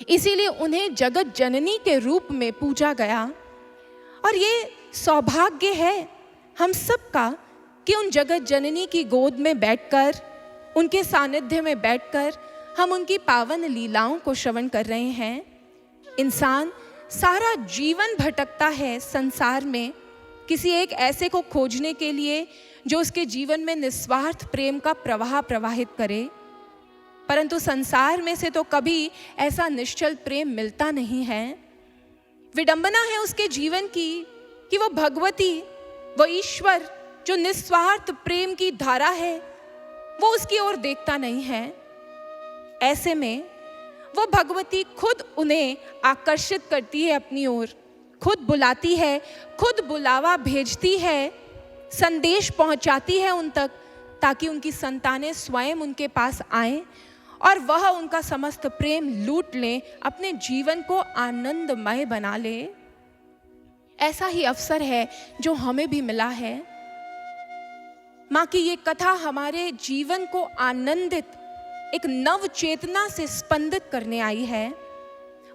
इसीलिए उन्हें जगत जननी के रूप में पूजा गया। और ये सौभाग्य है हम सबका कि उन जगत जननी की गोद में बैठकर, उनके सानिध्य में बैठकर हम उनकी पावन लीलाओं को श्रवण कर रहे हैं। इंसान सारा जीवन भटकता है संसार में किसी एक ऐसे को खोजने के लिए जो उसके जीवन में निस्वार्थ प्रेम का प्रवाह प्रवाहित करे, परंतु संसार में से तो कभी ऐसा निश्चल प्रेम मिलता नहीं है। विडंबना है उसके जीवन की कि वो भगवती, वो ईश्वर जो निस्वार्थ प्रेम की धारा है, वो उसकी ओर देखता नहीं है। ऐसे में वो भगवती खुद उन्हें आकर्षित करती है अपनी ओर, खुद बुलाती है, खुद बुलावा भेजती है, संदेश पहुंचाती है उन तक, ताकि उनकी संतानें स्वयं उनके पास आएं और वह उनका समस्त प्रेम लूट लें, अपने जीवन को आनंदमय बना ले। ऐसा ही अवसर है जो हमें भी मिला है। माँ की ये कथा हमारे जीवन को आनंदित, एक नव चेतना से स्पंदित करने आई है।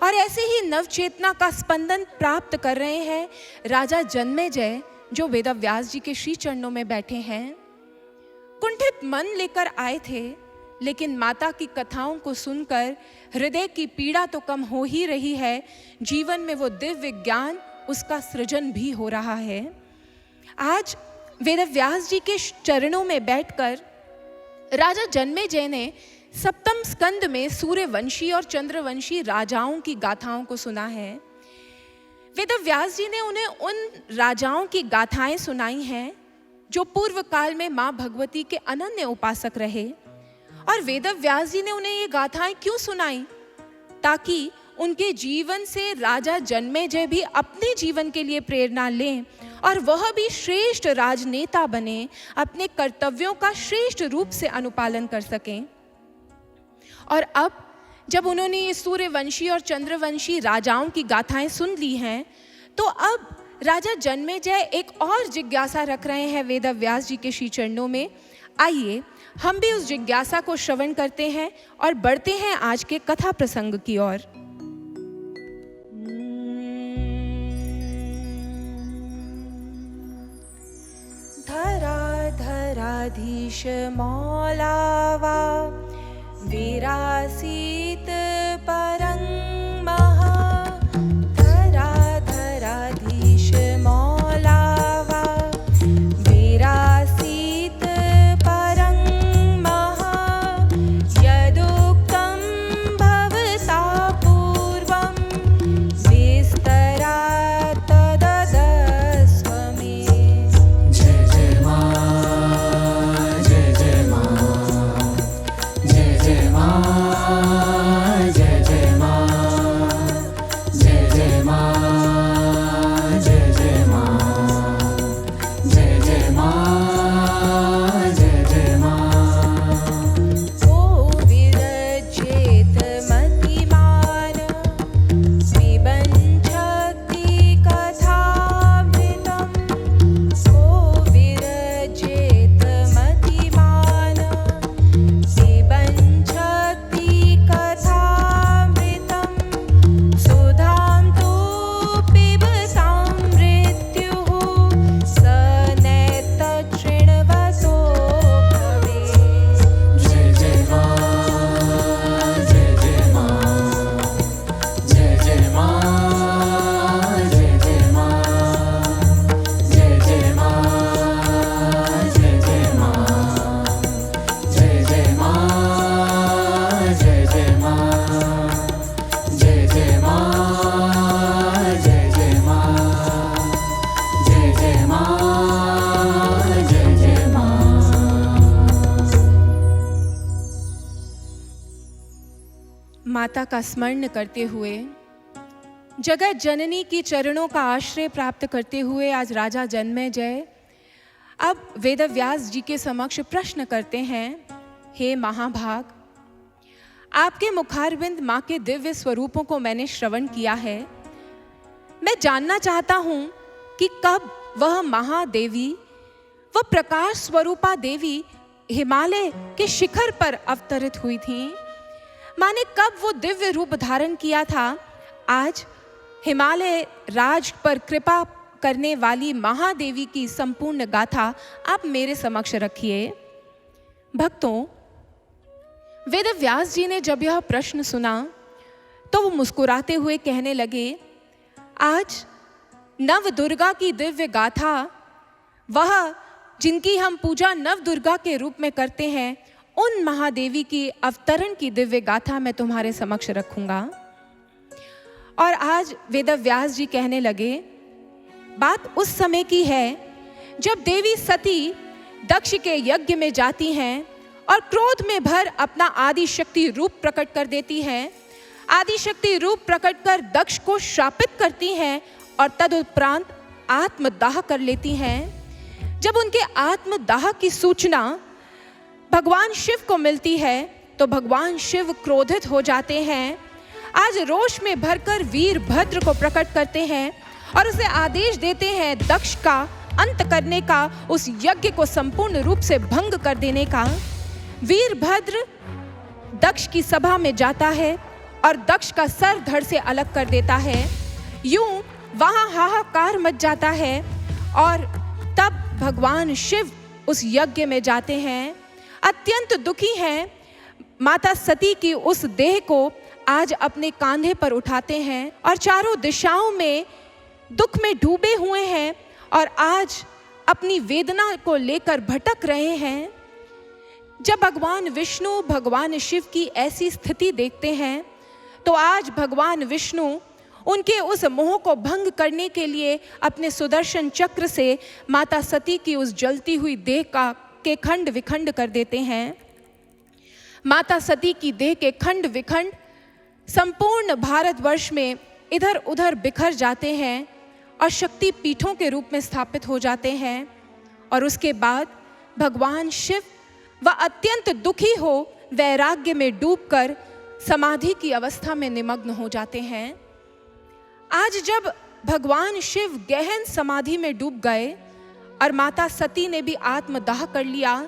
और ऐसे ही नव चेतना का स्पंदन प्राप्त कर रहे हैं राजा जन्मेजय, जो वेदव्यास जी के श्री चरणों में बैठे हैं। कुंठित मन लेकर आए थे, लेकिन माता की कथाओं को सुनकर हृदय की पीड़ा तो कम हो ही रही है, जीवन में वो दिव्य ज्ञान, उसका सृजन भी हो रहा है। आज वेदव्यास जी के चरणों में बैठकर राजा जन्मेजय ने सप्तम स्कंद में सूर्यवंशी और चंद्रवंशी राजाओं की गाथाओं को सुना है। वेदव्यास जी ने उन्हें उन राजाओं की गाथाएं सुनाई हैं जो पूर्व काल में माँ भगवती के अनन्य उपासक रहे। और वेदव्यास जी ने उन्हें ये गाथाएं क्यों सुनाई? ताकि उनके जीवन से राजा जन्मेजय भी अपने जीवन के लिए प्रेरणा लें और वह भी श्रेष्ठ राजनेता बने, अपने कर्तव्यों का श्रेष्ठ रूप से अनुपालन कर सकें। और अब जब उन्होंने ये सूर्यवंशी और चंद्रवंशी राजाओं की गाथाएं सुन ली हैं, तो अब राजा जन्मेजय एक और जिज्ञासा रख रहे हैं वेदव्यास जी के श्री चरणों में। आइए हम भी उस जिज्ञासा को श्रवण करते हैं और बढ़ते हैं आज के कथा प्रसंग की ओर।
धरा धराधीश मौलावा विरासीत परं महा। धरा धराधीश मौलावा विरासीत परं महा। यदुक्तं भवता पूर्वं विस्तरात् तदस्व मे।
जय जय माँ,
माता का स्मरण करते हुए, जगत जननी की चरणों का आश्रय प्राप्त करते हुए आज राजा जन्मेजय अब वेदव्यास जी के समक्ष प्रश्न करते हैं, हे महाभाग, आपके मुखारविंद माँ के दिव्य स्वरूपों को मैंने श्रवण किया है। मैं जानना चाहता हूँ कि कब वह महादेवी, वह प्रकाश स्वरूपा देवी हिमालय के शिखर पर अवतरित हुई थी। माँ ने कब वो दिव्य रूप धारण किया था। आज हिमालय राज पर कृपा करने वाली महादेवी की संपूर्ण गाथा आप मेरे समक्ष रखिए। भक्तों, वेदव्यास जी ने जब यह प्रश्न सुना तो वो मुस्कुराते हुए कहने लगे, आज नव दुर्गा की दिव्य गाथा, वह जिनकी हम पूजा नव दुर्गा के रूप में करते हैं, उन महादेवी की अवतरण की दिव्य गाथा मैं तुम्हारे समक्ष रखूंगा। और आज वेदव्यास जी कहने लगे, बात उस समय की है जब देवी सती दक्ष के यज्ञ में जाती हैं और क्रोध में भर अपना आदि शक्ति रूप प्रकट कर देती हैं। आदि शक्ति रूप प्रकट कर दक्ष को श्रापित करती हैं और तदुपरांत आत्मदाह कर लेती हैं। जब उनके आत्मदाह की सूचना भगवान शिव को मिलती है तो भगवान शिव क्रोधित हो जाते हैं। आज रोष में भरकर वीरभद्र को प्रकट करते हैं और उसे आदेश देते हैं दक्ष का अंत करने का, उस यज्ञ को संपूर्ण रूप से भंग कर देने का। वीरभद्र दक्ष की सभा में जाता है और दक्ष का सर धड़ से अलग कर देता है। यूं वहां हाहाकार मच जाता है और तब भगवान शिव उस यज्ञ में जाते हैं। अत्यंत दुखी हैं, माता सती की उस देह को आज अपने कांधे पर उठाते हैं और चारों दिशाओं में दुख में डूबे हुए हैं और आज अपनी वेदना को लेकर भटक रहे हैं। जब भगवान विष्णु भगवान शिव की ऐसी स्थिति देखते हैं तो आज भगवान विष्णु उनके उस मोह को भंग करने के लिए अपने सुदर्शन चक्र से माता सती की उस जलती हुई देह के खंड विखंड कर देते हैं। माता सती की देह के खंड विखंड संपूर्ण भारतवर्ष में इधर उधर बिखर जाते हैं और शक्ति पीठों के रूप में स्थापित हो जाते हैं। और उसके बाद भगवान शिव वह अत्यंत दुखी हो वैराग्य में डूबकर समाधि की अवस्था में निमग्न हो जाते हैं। आज जब भगवान शिव गहन समाधि में डूब गए और माता सती ने भी आत्मदाह कर लिया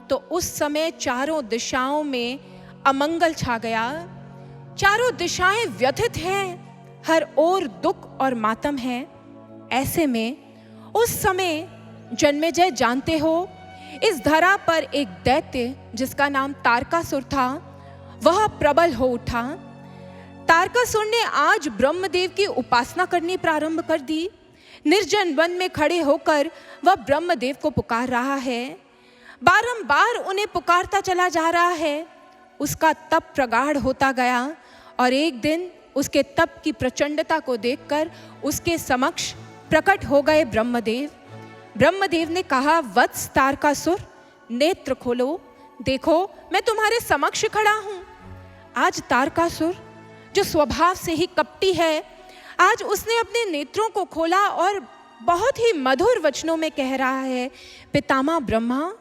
तो उस समय चारों दिशाओं में अमंगल छा गया। चारों दिशाएं व्यथित हैं, हर ओर दुख और मातम है। ऐसे में उस समय जन्मेजय जानते हो, इस धरा पर एक दैत्य जिसका नाम तारकासुर था वह प्रबल हो उठा। तारकासुर ने आज ब्रह्मदेव की उपासना करनी प्रारंभ कर दी। निर्जन वन में खड़े होकर वह ब्रह्मदेव को पुकार रहा है, बारंबार उन्हें पुकारता चला जा रहा है। उसका तप प्रगाढ़ होता गया और एक दिन उसके तप की प्रचंडता को देखकर उसके समक्ष प्रकट हो गए ब्रह्मदेव। ब्रह्मदेव ने कहा, वत्स तारकासुर, नेत्र खोलो, देखो मैं तुम्हारे समक्ष खड़ा हूं। आज तारकासुर जो स्वभाव से ही कपटी है, आज उसने अपने नेत्रों को खोला और बहुत ही मधुर वचनों में कह रहा है, पितामह ब्रह्मा,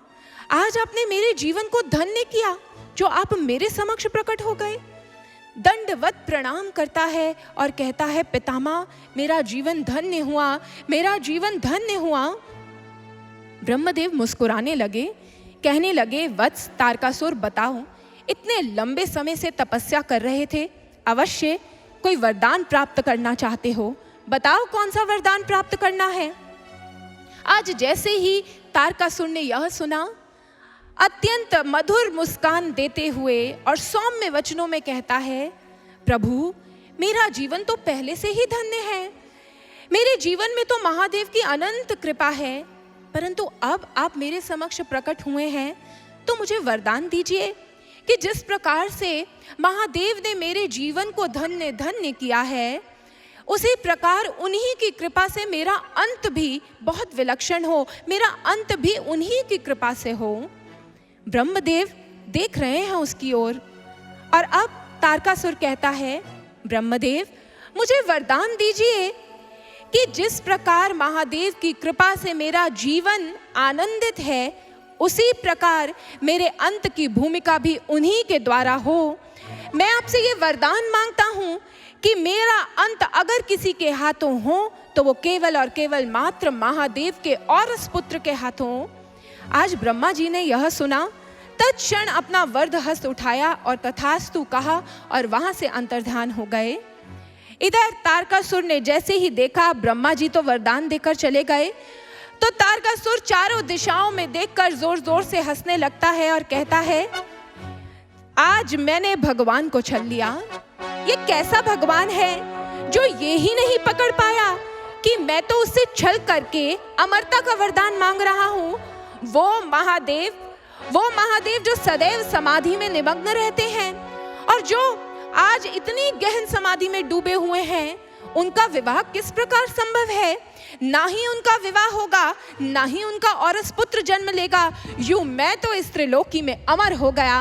आज आपने मेरे जीवन को धन्य किया जो आप मेरे समक्ष प्रकट हो गए। दंडवत प्रणाम करता है और कहता है, पितामह मेरा जीवन धन्य हुआ, मेरा जीवन धन्य हुआ। ब्रह्मदेव मुस्कुराने लगे, कहने लगे, वत्स तारकासुर, बताओ, इतने लंबे समय से तपस्या कर रहे थे, अवश्य कोई वरदान प्राप्त करना चाहते हो, बताओ कौन सा वरदान प्राप्त करना है। आज जैसे ही तारकासुर ने यह सुना, अत्यंत मधुर मुस्कान देते हुए और सौम्य वचनों में कहता है, प्रभु मेरा जीवन तो पहले से ही धन्य है, मेरे जीवन में तो महादेव की अनंत कृपा है, परंतु अब आप मेरे समक्ष प्रकट हुए हैं तो मुझे वरदान दीजिए कि जिस प्रकार से महादेव ने मेरे जीवन को धन्य धन्य किया है, उसी प्रकार उन्हीं की कृपा से मेरा अंत भी बहुत विलक्षण हो, मेरा अंत भी उन्हीं की कृपा से हो। ब्रह्मदेव देख रहे हैं उसकी ओर और अब तारकासुर कहता है, ब्रह्मदेव मुझे वरदान दीजिए कि जिस प्रकार महादेव की कृपा से मेरा जीवन आनंदित है, उसी प्रकार मेरे अंत की भूमिका भी उन्हीं के द्वारा हो। मैं आपसे ये वरदान मांगता हूँ कि मेरा अंत अगर किसी के हाथों हो तो वो केवल और केवल मात्र महादेव के औरस पुत्र के हाथों। आज ब्रह्मा जी ने यह सुना, तत्क्षण अपना वरद हस्त उठाया और तथास्तु कहा और वहां से अंतर्ध्यान हो गए। इधर तारकासुर ने जैसे ही देखा ब्रह्मा जी तो वरदान देकर चले गए, तो तारकासुर चारों दिशाओं में देखकर जोर जोर से हंसने लगता है और कहता है, आज मैंने भगवान को छल लिया। ये कैसा भगवान है जो ये ही नहीं पकड़ पाया कि मैं तो उससे छल करके अमरता का वरदान मांग रहा हूँ। वो महादेव जो सदैव समाधि में निमग्न रहते हैं और जो आज इतनी गहन समाधि में डूबे हुए हैं, उनका विवाह किस प्रकार संभव है? ना ही उनका विवाह होगा, ना ही उनका औरस पुत्र जन्म लेगा। यूं मैं तो इस त्रिलोकी में अमर हो गया।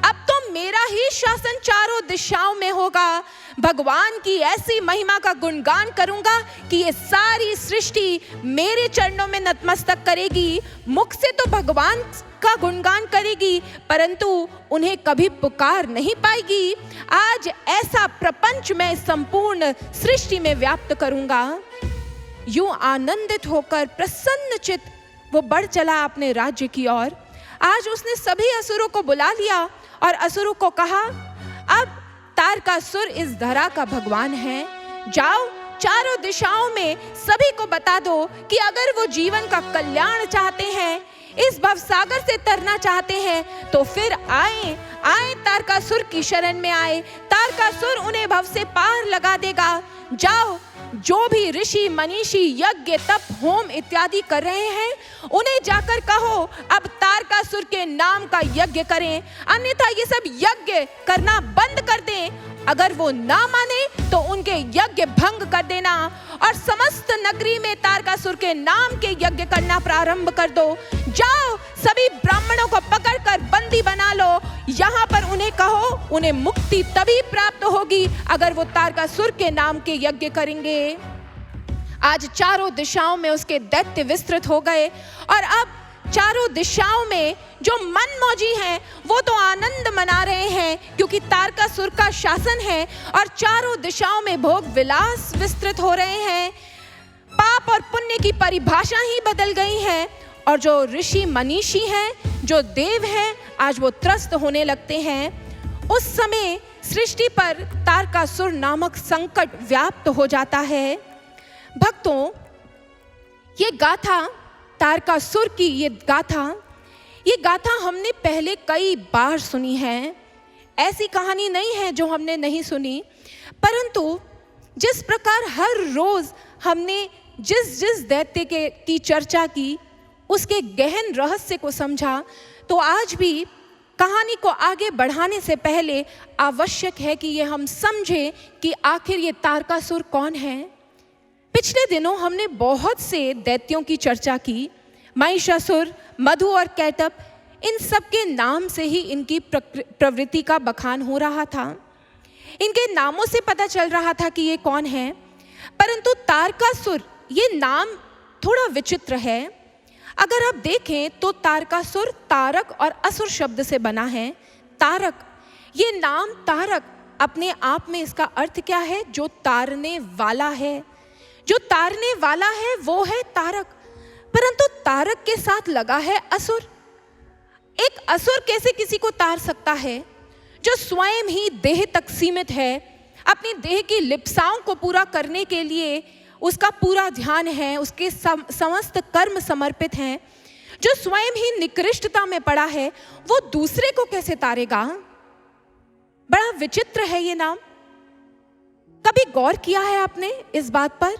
अब तो मेरा ही शासन चारों दिशाओं में होगा। भगवान की ऐसी महिमा का गुणगान करूंगा कि ये सारी सृष्टि मेरे चरणों में नतमस्तक करेगी। मुख से तो भगवान का गुणगान करेगी, परंतु उन्हें कभी पुकार नहीं पाएगी। आज ऐसा प्रपंच मैं संपूर्ण सृष्टि में व्याप्त करूंगा। यूं आनंदित होकर प्रसन्न चित्त वो बढ़ चला अपने राज्य की ओर। आज उसने सभी असुरों को बुला लिया और असुरों को कहा, अब तारकासुर इस धरा का भगवान है। जाओ चारों दिशाओं में सभी को बता दो कि अगर वो जीवन का कल्याण चाहते हैं, इस भवसागर से तरना चाहते हैं, तो फिर आए तारकासुर की शरण में आए। तारकासुर उन्हें भव से पार लगा देगा। जाओ, जो भी ऋषि मनीषी यज्ञ तप होम इत्यादि कर रहे हैं, उन्हें जाकर कहो अब तारकासुर के नाम का यज्ञ करें, अन्यथा ये सब यज्ञ करना बंद कर दें। अगर वो ना माने तो उनके यज्ञ भंग कर देना और समस्त नगरी में तारकासुर के नाम के यज्ञ करना प्रारंभ कर दो। जाओ, सभी ब्राह्मणों को पकड़कर बंदी बना लो। यहाँ पर उन्हें कहो, उन्हें मुक्ति तभी प्राप्त होगी अगर वो तारकासुर के नाम के यज्ञ करेंगे। आज चारों दिशाओं में उसके दैत्य विस्तृत हो गए और अब चारों दिशाओं में जो मनमौजी हैं वो तो आनंद मना रहे हैं, क्योंकि तारकासुर का शासन है और चारों दिशाओं में भोग विलास विस्तृत हो रहे हैं। पाप और पुण्य की परिभाषा ही बदल गई है और जो ऋषि मनीषी हैं, जो देव हैं, आज वो त्रस्त होने लगते हैं। उस समय सृष्टि पर तारकासुर नामक संकट व्याप्त हो जाता है। भक्तों, ये गाथा तारकासुर की ये गाथा हमने पहले कई बार सुनी है। ऐसी कहानी नहीं है जो हमने नहीं सुनी, परंतु जिस प्रकार हर रोज हमने जिस दैत्य की चर्चा की, उसके गहन रहस्य को समझा, तो आज भी कहानी को आगे बढ़ाने से पहले आवश्यक है कि ये हम समझें कि आखिर ये तारकासुर कौन है। पिछले दिनों हमने बहुत से दैत्यों की चर्चा की। महिषासुर, मधु और कैटभ, इन सब के नाम से ही इनकी प्रवृत्ति का बखान हो रहा था। इनके नामों से पता चल रहा था कि ये कौन है। परंतु तारकासुर, ये नाम थोड़ा विचित्र है। अगर आप देखें तो तारकासुर तारक और असुर शब्द से बना है। तारक, ये नाम तारक अपने आप में इसका अर्थ क्या है? जो तारने वाला है। जो तारने वाला है वो है तारक, परंतु तारक के साथ लगा है असुर। एक असुर कैसे किसी को तार सकता है? जो स्वयं ही देह तक सीमित है, अपनी देह की लिप्साओं को पूरा करने के लिए उसका पूरा ध्यान है, उसके समस्त कर्म समर्पित हैं, जो स्वयं ही निकृष्टता में पड़ा है, वो दूसरे को कैसे तारेगा? बड़ा विचित्र है ये नाम। कभी गौर किया है आपने इस बात पर?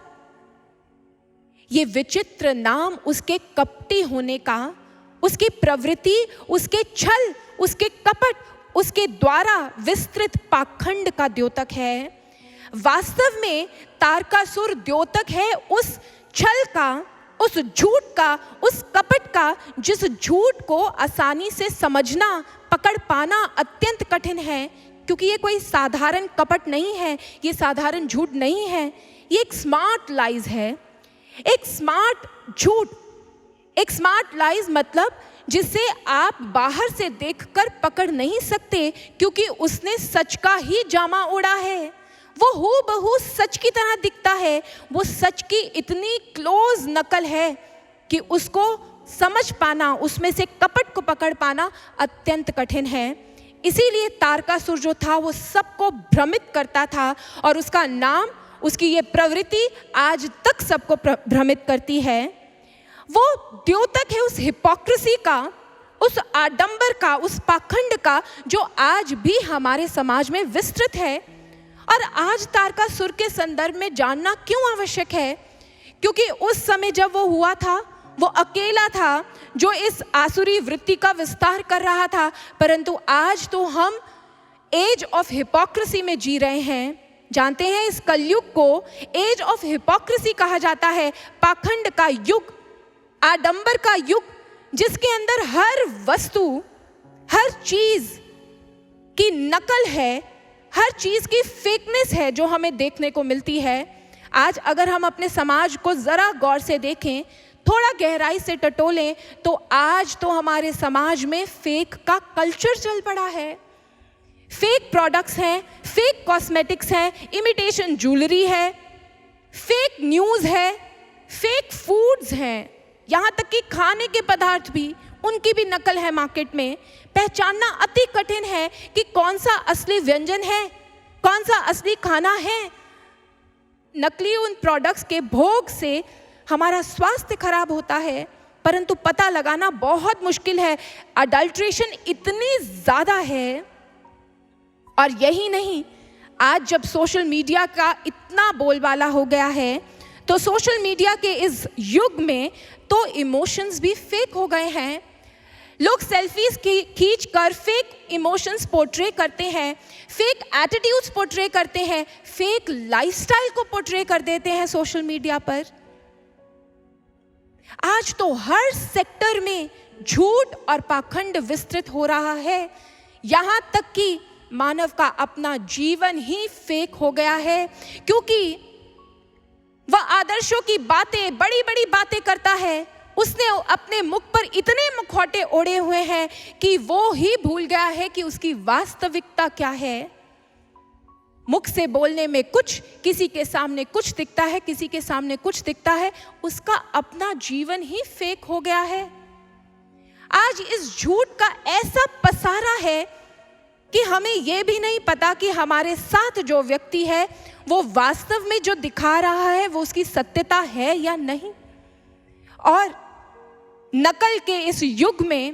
ये विचित्र नाम उसके कपटी होने का, उसकी प्रवृत्ति, उसके छल, उसके कपट, उसके द्वारा विस्तृत पाखंड का द्योतक है। वास्तव में तारकासुर द्योतक है उस छल का, उस झूठ का, उस कपट का, जिस झूठ को आसानी से समझना, पकड़ पाना अत्यंत कठिन है, क्योंकि ये कोई साधारण कपट नहीं है, ये साधारण झूठ नहीं है, ये एक स्मार्ट लाइज है, एक स्मार्ट झूठ। एक स्मार्ट लाइज मतलब जिसे आप बाहर से देखकर पकड़ नहीं सकते, क्योंकि उसने सच का ही जामा ओढ़ा है। वो हूबहू सच की तरह दिखता है, वो सच की इतनी क्लोज नकल है कि उसको समझ पाना, उसमें से कपट को पकड़ पाना अत्यंत कठिन है। इसीलिए तारकासुर जो था वो सबको भ्रमित करता था, और उसका नाम, उसकी ये प्रवृत्ति आज तक सबको भ्रमित करती है। वो द्योतक है उस हिपोक्रेसी का, उस आडंबर का, उस पाखंड का, जो आज भी हमारे समाज में विस्तृत है। और आज तारकासुर के संदर्भ में जानना क्यों आवश्यक है? क्योंकि उस समय जब वो हुआ था, वो अकेला था जो इस आसुरी वृत्ति का विस्तार कर रहा था। परंतु आज तो हम एज ऑफ हिपोक्रेसी में जी रहे हैं। जानते हैं इस कलयुग को एज ऑफ हिपोक्रेसी कहा जाता है, पाखंड का युग, आडंबर का युग, जिसके अंदर हर वस्तु, हर चीज की नकल है, हर चीज की फेकनेस है जो हमें देखने को मिलती है। आज अगर हम अपने समाज को जरा गौर से देखें, थोड़ा गहराई से टटोलें, तो आज तो हमारे समाज में फेक का कल्चर चल पड़ा है। फेक प्रोडक्ट्स हैं, फेक कॉस्मेटिक्स हैं, इमिटेशन ज्वेलरी है, फेक न्यूज़ है, फेक फूड्स हैं, यहाँ तक कि खाने के पदार्थ भी, उनकी भी नकल है मार्केट में। पहचानना अति कठिन है कि कौन सा असली व्यंजन है, कौन सा असली खाना है। नकली उन प्रोडक्ट्स के भोग से हमारा स्वास्थ्य खराब होता है, परंतु पता लगाना बहुत मुश्किल है। अडल्ट्रेशन इतनी ज़्यादा है। और यही नहीं, आज जब सोशल मीडिया का इतना बोलबाला हो गया है, तो सोशल मीडिया के इस युग में तो इमोशंस भी फेक हो गए हैं। लोग सेल्फीज खींच कर फेक इमोशंस पोर्ट्रे करते हैं, फेक एटीट्यूड्स पोर्ट्रे करते हैं, फेक लाइफस्टाइल को पोर्ट्रे कर देते हैं सोशल मीडिया पर। आज तो हर सेक्टर में झूठ और पाखंड विस्तृत हो रहा है, यहां तक कि मानव का अपना जीवन ही फेक हो गया है, क्योंकि वह आदर्शों की बातें, बड़ी बड़ी बातें करता है। उसने अपने मुख पर इतने मुखौटे ओढ़े हुए हैं कि वो ही भूल गया है कि उसकी वास्तविकता क्या है। मुख से बोलने में कुछ, किसी के सामने कुछ दिखता है, किसी के सामने कुछ दिखता है, उसका अपना जीवन ही फेक हो गया है। आज इस झूठ का ऐसा पसारा है कि हमें यह भी नहीं पता कि हमारे साथ जो व्यक्ति है वो वास्तव में जो दिखा रहा है वो उसकी सत्यता है या नहीं। और नकल के इस युग में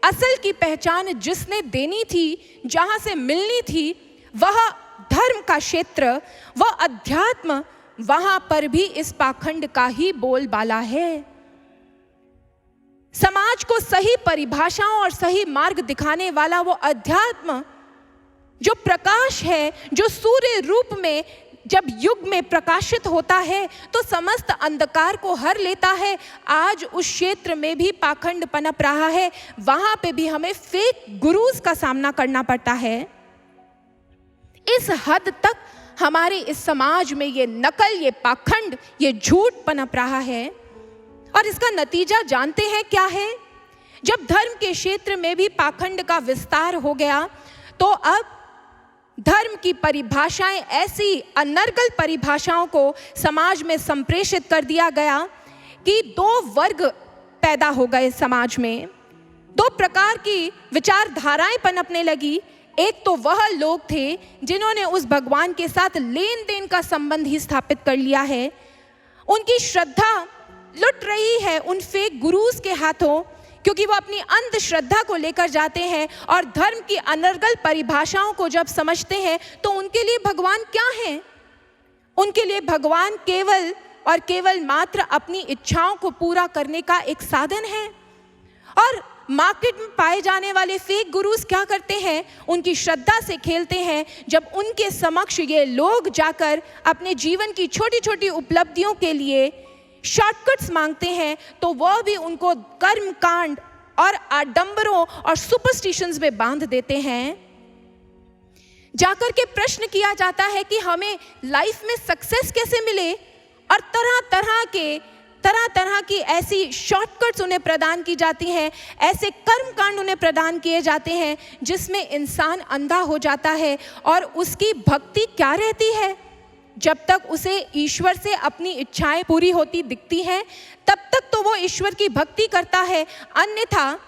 असल की पहचान जिसने देनी थी, जहां से मिलनी थी, वह धर्म का क्षेत्र, वह अध्यात्म, वहां पर भी इस पाखंड का ही बोलबाला है। समाज को सही परिभाषाओं और सही मार्ग दिखाने वाला वो अध्यात्म जो प्रकाश है, जो सूर्य रूप में जब युग में प्रकाशित होता है तो समस्त अंधकार को हर लेता है, आज उस क्षेत्र में भी पाखंड पनप रहा है। वहां पे भी हमें फेक गुरुज का सामना करना पड़ता है। इस हद तक हमारे इस समाज में ये नकल, ये पाखंड, ये झूठ पनप रहा है। और इसका नतीजा जानते हैं क्या है? जब धर्म के क्षेत्र में भी पाखंड का विस्तार हो गया, तो अब धर्म की परिभाषाएं, ऐसी अनर्गल परिभाषाओं को समाज में संप्रेषित कर दिया गया कि दो वर्ग पैदा हो गए समाज में। दो प्रकार की विचारधाराएं पनपने लगी। एक तो वह लोग थे जिन्होंने उस भगवान के साथ लेन देन का संबंध ही स्थापित कर लिया है। उनकी श्रद्धा लुट रही है उन फेक गुरुज के हाथों, क्योंकि वो अपनी अंधश्रद्धा को लेकर जाते हैं और धर्म की अनर्गल परिभाषाओं को जब समझते हैं तो उनके लिए भगवान क्या है? उनके लिए भगवान केवल और केवल मात्र अपनी इच्छाओं को पूरा करने का एक साधन है। और मार्केट में पाए जाने वाले फेक गुरुज क्या करते हैं? उनकी श्रद्धा से खेलते हैं। जब उनके समक्ष ये लोग जाकर अपने जीवन की छोटी छोटी उपलब्धियों के लिए शॉर्टकट्स मांगते हैं, तो वह भी उनको कर्म कांड और आडंबरों और सुपरस्टिशंस में बांध देते हैं। जाकर के प्रश्न किया जाता है कि हमें लाइफ में सक्सेस कैसे मिले, और तरह तरह की ऐसी शॉर्टकट्स उन्हें प्रदान की जाती हैं, ऐसे कर्मकांड उन्हें प्रदान किए जाते हैं जिसमें इंसान अंधा हो जाता है। और उसकी भक्ति क्या रहती है? जब तक उसे ईश्वर से अपनी इच्छाएं पूरी होती दिखती हैं तब तक तो वो ईश्वर की भक्ति करता है, अन्यथा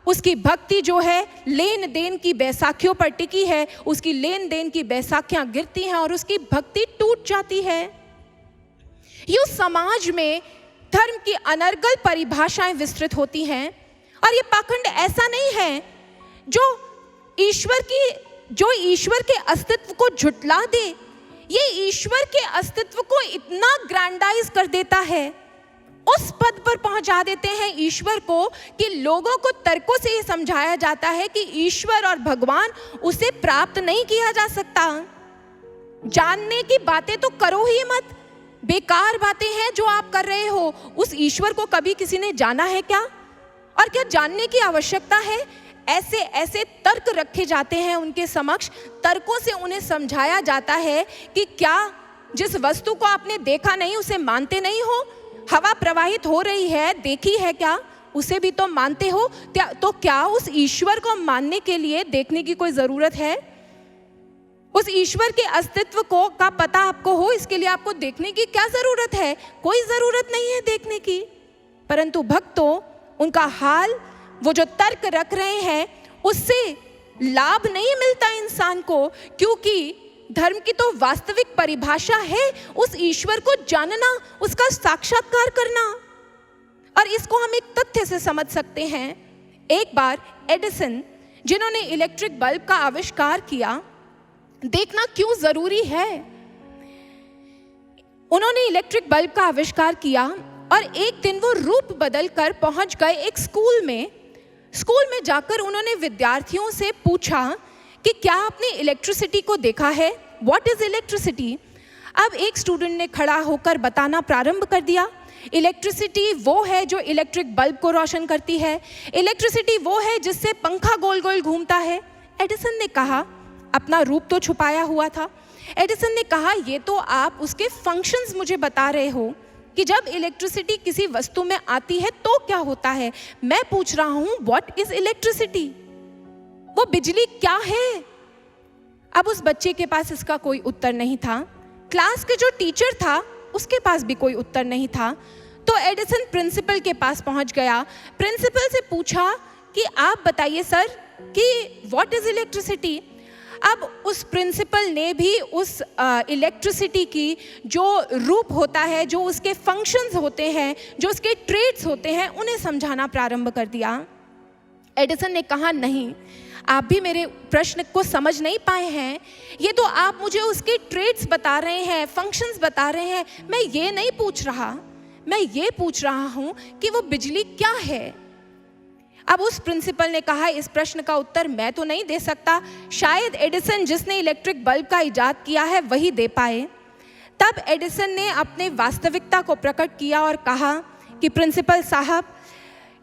उसकी भक्ति जो है लेन देन की बैसाखियों पर टिकी है, उसकी लेन देन की बैसाखियां गिरती हैं और उसकी भक्ति टूट जाती है। यूं समाज में धर्म की अनर्गल परिभाषाएं विस्तृत होती हैं, और ये पाखंड ऐसा नहीं है जो ईश्वर के अस्तित्व को झुटला दे, ये ईश्वर के अस्तित्व को इतना ग्रैंडाइज कर देता है, उस पद पर पहुंचा देते हैं ईश्वर को कि लोगों को तर्कों से ये समझाया जाता है कि ईश्वर और भगवान उसे प्राप्त नहीं किया जा सकता। जानने की बातें तो करो ही मत, बेकार बातें हैं जो आप कर रहे हो। उस ईश्वर को कभी किसी ने जाना है क्या? और क्या जानने की आवश्यकता है? ऐसे ऐसे तर्क रखे जाते हैं उनके समक्ष, तर्कों से उन्हें समझाया जाता है कि क्या जिस वस्तु को आपने देखा नहीं उसे मानते नहीं हो? हवा प्रवाहित हो रही है, देखी है क्या? उसे भी तो मानते हो। तो क्या उस ईश्वर को मानने के लिए देखने की कोई जरूरत है? उस ईश्वर के अस्तित्व को का पता आपको हो, इसके लिए आपको देखने की क्या जरूरत है? कोई जरूरत नहीं है देखने की। परंतु भक्तों, उनका हाल, वो जो तर्क रख रहे हैं, उससे लाभ नहीं मिलता इंसान को, क्योंकि धर्म की तो वास्तविक परिभाषा है उस ईश्वर को जानना, उसका साक्षात्कार करना। और इसको हम एक तथ्य से समझ सकते हैं। एक बार एडिसन, जिन्होंने इलेक्ट्रिक बल्ब का आविष्कार किया, देखना क्यों जरूरी है, उन्होंने इलेक्ट्रिक बल्ब का आविष्कार किया और एक दिन वो रूप बदल कर पहुंच गए एक स्कूल में जाकर उन्होंने विद्यार्थियों से पूछा कि क्या आपने इलेक्ट्रिसिटी को देखा है? What is electricity? अब एक स्टूडेंट ने खड़ा होकर बताना प्रारंभ कर दिया, इलेक्ट्रिसिटी वो है जो इलेक्ट्रिक बल्ब को रोशन करती है, इलेक्ट्रिसिटी वो है जिससे पंखा गोल गोल घूमता है। एडिसन ने कहा, अपना रूप तो छुपाया हुआ था, एडिसन ने कहा, ये तो आप उसके फंक्शंस मुझे बता रहे हो कि जब इलेक्ट्रिसिटी किसी वस्तु में आती है तो क्या होता है। मैं पूछ रहा हूं, व्हाट इज इलेक्ट्रिसिटी? वो बिजली क्या है? अब उस बच्चे के पास इसका कोई उत्तर नहीं था। क्लास के जो टीचर था उसके पास भी कोई उत्तर नहीं था। तो एडिसन प्रिंसिपल के पास पहुंच गया, प्रिंसिपल से पूछा कि आप बताइए सर कि व्हाट इज इलेक्ट्रिसिटी। अब उस प्रिंसिपल ने भी उस इलेक्ट्रिसिटी की जो रूप होता है, जो उसके फंक्शंस होते हैं, जो उसके ट्रेड्स होते हैं, उन्हें समझाना प्रारंभ कर दिया। एडिसन ने कहा, नहीं, आप भी मेरे प्रश्न को समझ नहीं पाए हैं। ये तो आप मुझे उसके ट्रेड्स बता रहे हैं, फंक्शंस बता रहे हैं। मैं ये नहीं पूछ रहा, मैं ये पूछ रहा हूं कि वो बिजली क्या है। अब उस प्रिंसिपल ने कहा, इस प्रश्न का उत्तर मैं तो नहीं दे सकता, शायद एडिसन जिसने इलेक्ट्रिक बल्ब का इजाद किया है वही दे पाए। तब एडिसन ने अपने वास्तविकता को प्रकट किया और कहा कि प्रिंसिपल साहब,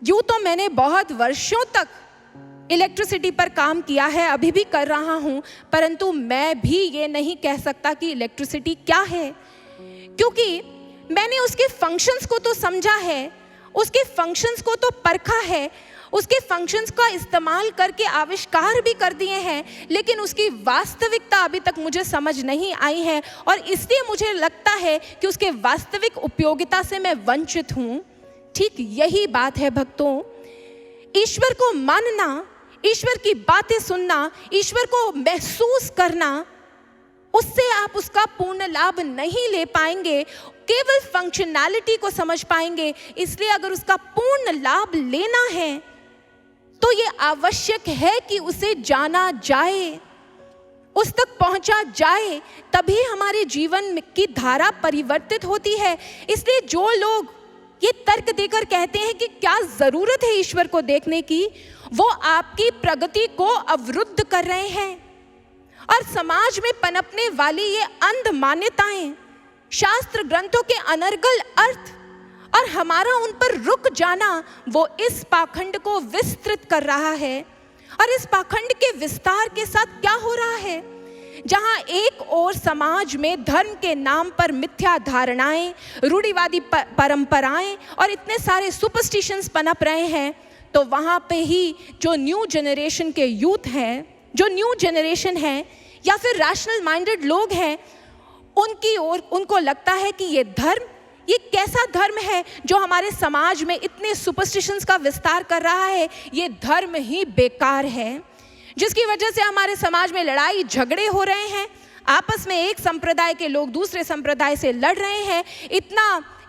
यूं तो मैंने बहुत वर्षों तक इलेक्ट्रिसिटी पर काम किया है, अभी भी कर रहा हूं, परंतु मैं भी ये नहीं कह सकता कि इलेक्ट्रिसिटी क्या है, क्योंकि मैंने उसके फंक्शंस को तो समझा है, उसके फंक्शंस को तो परखा है, उसके फंक्शंस का इस्तेमाल करके आविष्कार भी कर दिए हैं, लेकिन उसकी वास्तविकता अभी तक मुझे समझ नहीं आई है, और इसलिए मुझे लगता है कि उसके वास्तविक उपयोगिता से मैं वंचित हूं। ठीक यही बात है भक्तों, ईश्वर को मानना, ईश्वर की बातें सुनना, ईश्वर को महसूस करना, उससे आप उसका पूर्ण लाभ नहीं ले पाएंगे, केवल फंक्शनैलिटी को समझ पाएंगे। इसलिए अगर उसका पूर्ण लाभ लेना है तो ये आवश्यक है कि उसे जाना जाए, उस तक पहुंचा जाए, तभी हमारे जीवन की धारा परिवर्तित होती है। इसलिए जो लोग ये तर्क देकर कहते हैं कि क्या जरूरत है ईश्वर को देखने की, वो आपकी प्रगति को अवरुद्ध कर रहे हैं। और समाज में पनपने वाली ये अंध मान्यताएं, शास्त्र ग्रंथों के अनर्गल अर्थ और हमारा उन पर रुक जाना, वो इस पाखंड को विस्तृत कर रहा है। और इस पाखंड के विस्तार के साथ क्या हो रहा है, जहां एक और समाज में धर्म के नाम पर मिथ्या धारणाएं, रूढ़िवादी परंपराएं और इतने सारे सुपरस्टिशंस पनप रहे हैं, तो वहां पे ही जो न्यू जनरेशन के यूथ हैं, जो न्यू जनरेशन है या फिर रैशनल माइंडेड लोग हैं, उनकी ओर उनको लगता है कि ये धर्म, ये कैसा धर्म है जो हमारे समाज में इतने सुपरस्टिशंस का विस्तार कर रहा है, ये धर्म ही बेकार है, जिसकी वजह से हमारे समाज में लड़ाई झगड़े हो रहे हैं, आपस में एक संप्रदाय के लोग दूसरे संप्रदाय से लड़ रहे हैं,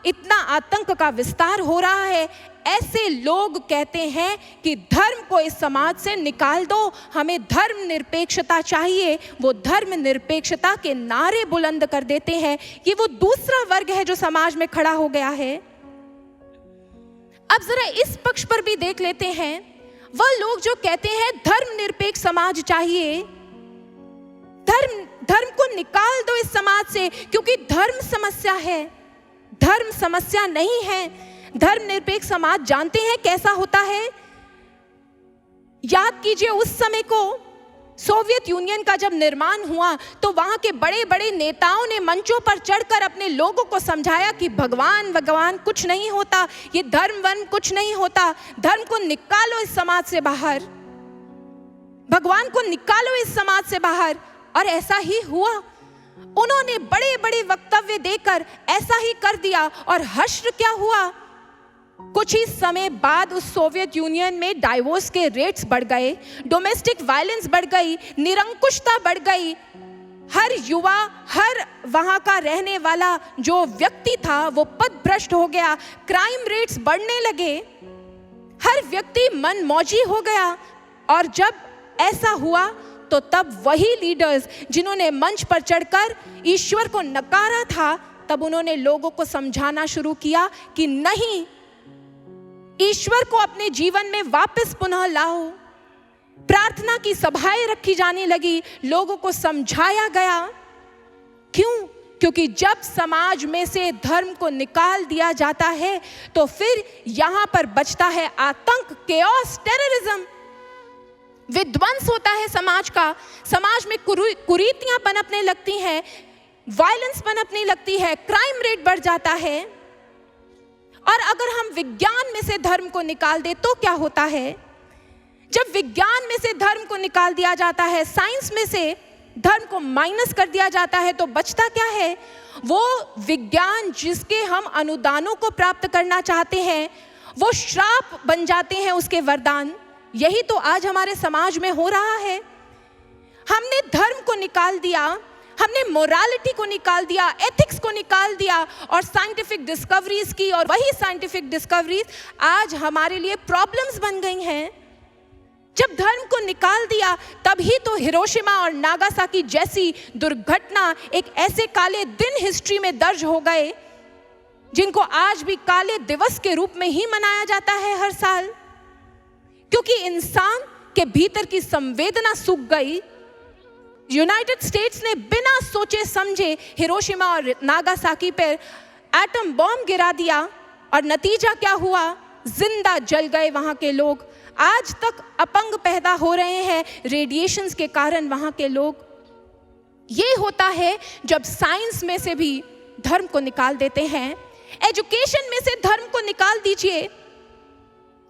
इतना आतंक का विस्तार हो रहा है। ऐसे लोग कहते हैं कि धर्म को इस समाज से निकाल दो, हमें धर्म निरपेक्षता चाहिए। वो धर्म निरपेक्षता के नारे बुलंद कर देते हैं। ये वो दूसरा वर्ग है जो समाज में खड़ा हो गया है। अब जरा इस पक्ष पर भी देख लेते हैं, वह लोग जो कहते हैं धर्म निरपेक्ष समाज चाहिए, धर्म को निकाल दो इस समाज से, क्योंकि धर्म समस्या है, धर्म समस्या नहीं है। धर्म निरपेक्ष समाज जानते हैं कैसा होता है? याद कीजिए उस समय को, सोवियत यूनियन का जब निर्माण हुआ तो वहां के बड़े बड़े नेताओं ने मंचों पर चढ़कर अपने लोगों को समझाया कि भगवान कुछ नहीं होता, ये धर्म वन कुछ नहीं होता, धर्म को निकालो इस समाज से बाहर, भगवान को निकालो इस समाज से बाहर। और ऐसा ही हुआ, उन्होंने बड़े बड़े वक्तव्य देकर ऐसा ही कर दिया। और हश्र क्या हुआ, कुछ ही समय बाद उस सोवियत यूनियन में डाइवोर्स के रेट्स बढ़ गए, डोमेस्टिक वायलेंस बढ़ गई, निरंकुशता बढ़ गई। हर युवा, हर वहां का रहने वाला जो व्यक्ति था वो पथभ्रष्ट हो गया, क्राइम रेट्स बढ़ने लगे, हर व्यक्ति मनमौजी हो गया। और जब ऐसा हुआ तो तब वही लीडर्स जिन्होंने मंच पर चढ़कर ईश्वर को नकारा था, तब उन्होंने लोगों को समझाना शुरू किया कि नहीं, ईश्वर को अपने जीवन में वापस पुनः लाओ। प्रार्थना की सभाएं रखी जाने लगी, लोगों को समझाया गया। क्यों? क्योंकि जब समाज में से धर्म को निकाल दिया जाता है तो फिर यहां पर बचता है आतंक, केओस, टेररिज्म, विध्वंस होता है समाज का। समाज में कुरीतियां पनपने लगती हैं, वायलेंस पनपने लगती है, क्राइम रेट बढ़ जाता है। और अगर हम विज्ञान में से धर्म को निकाल दे तो क्या होता है? जब विज्ञान में से धर्म को निकाल दिया जाता है, साइंस में से धर्म को माइनस कर दिया जाता है, तो बचता क्या है? वो विज्ञान जिसके हम अनुदानों को प्राप्त करना चाहते हैं, वो श्राप बन जाते हैं उसके वरदान। यही तो आज हमारे समाज में हो रहा है। हमने धर्म को निकाल दिया, हमने मोरालिटी को निकाल दिया, एथिक्स को निकाल दिया और साइंटिफिक डिस्कवरीज की, और वही साइंटिफिक डिस्कवरीज आज हमारे लिए प्रॉब्लम्स बन गई हैं। जब धर्म को निकाल दिया तभी तो हिरोशिमा और नागासाकी जैसी दुर्घटना एक ऐसे काले दिन हिस्ट्री में दर्ज हो गए जिनको आज भी काले दिवस के रूप में ही मनाया जाता है हर साल, क्योंकि इंसान के भीतर की संवेदना सूख गई। यूनाइटेड स्टेट्स ने बिना सोचे समझे हिरोशिमा और नागासाकी पर एटम बॉम्ब गिरा दिया और नतीजा क्या हुआ? जिंदा जल गए वहां के लोग। आज तक अपंग पैदा हो रहे हैं रेडिएशंस के कारण वहां के लोग। ये होता है जब साइंस में से भी धर्म को निकाल देते हैं, एजुकेशन में से धर्म को निकाल दीजिए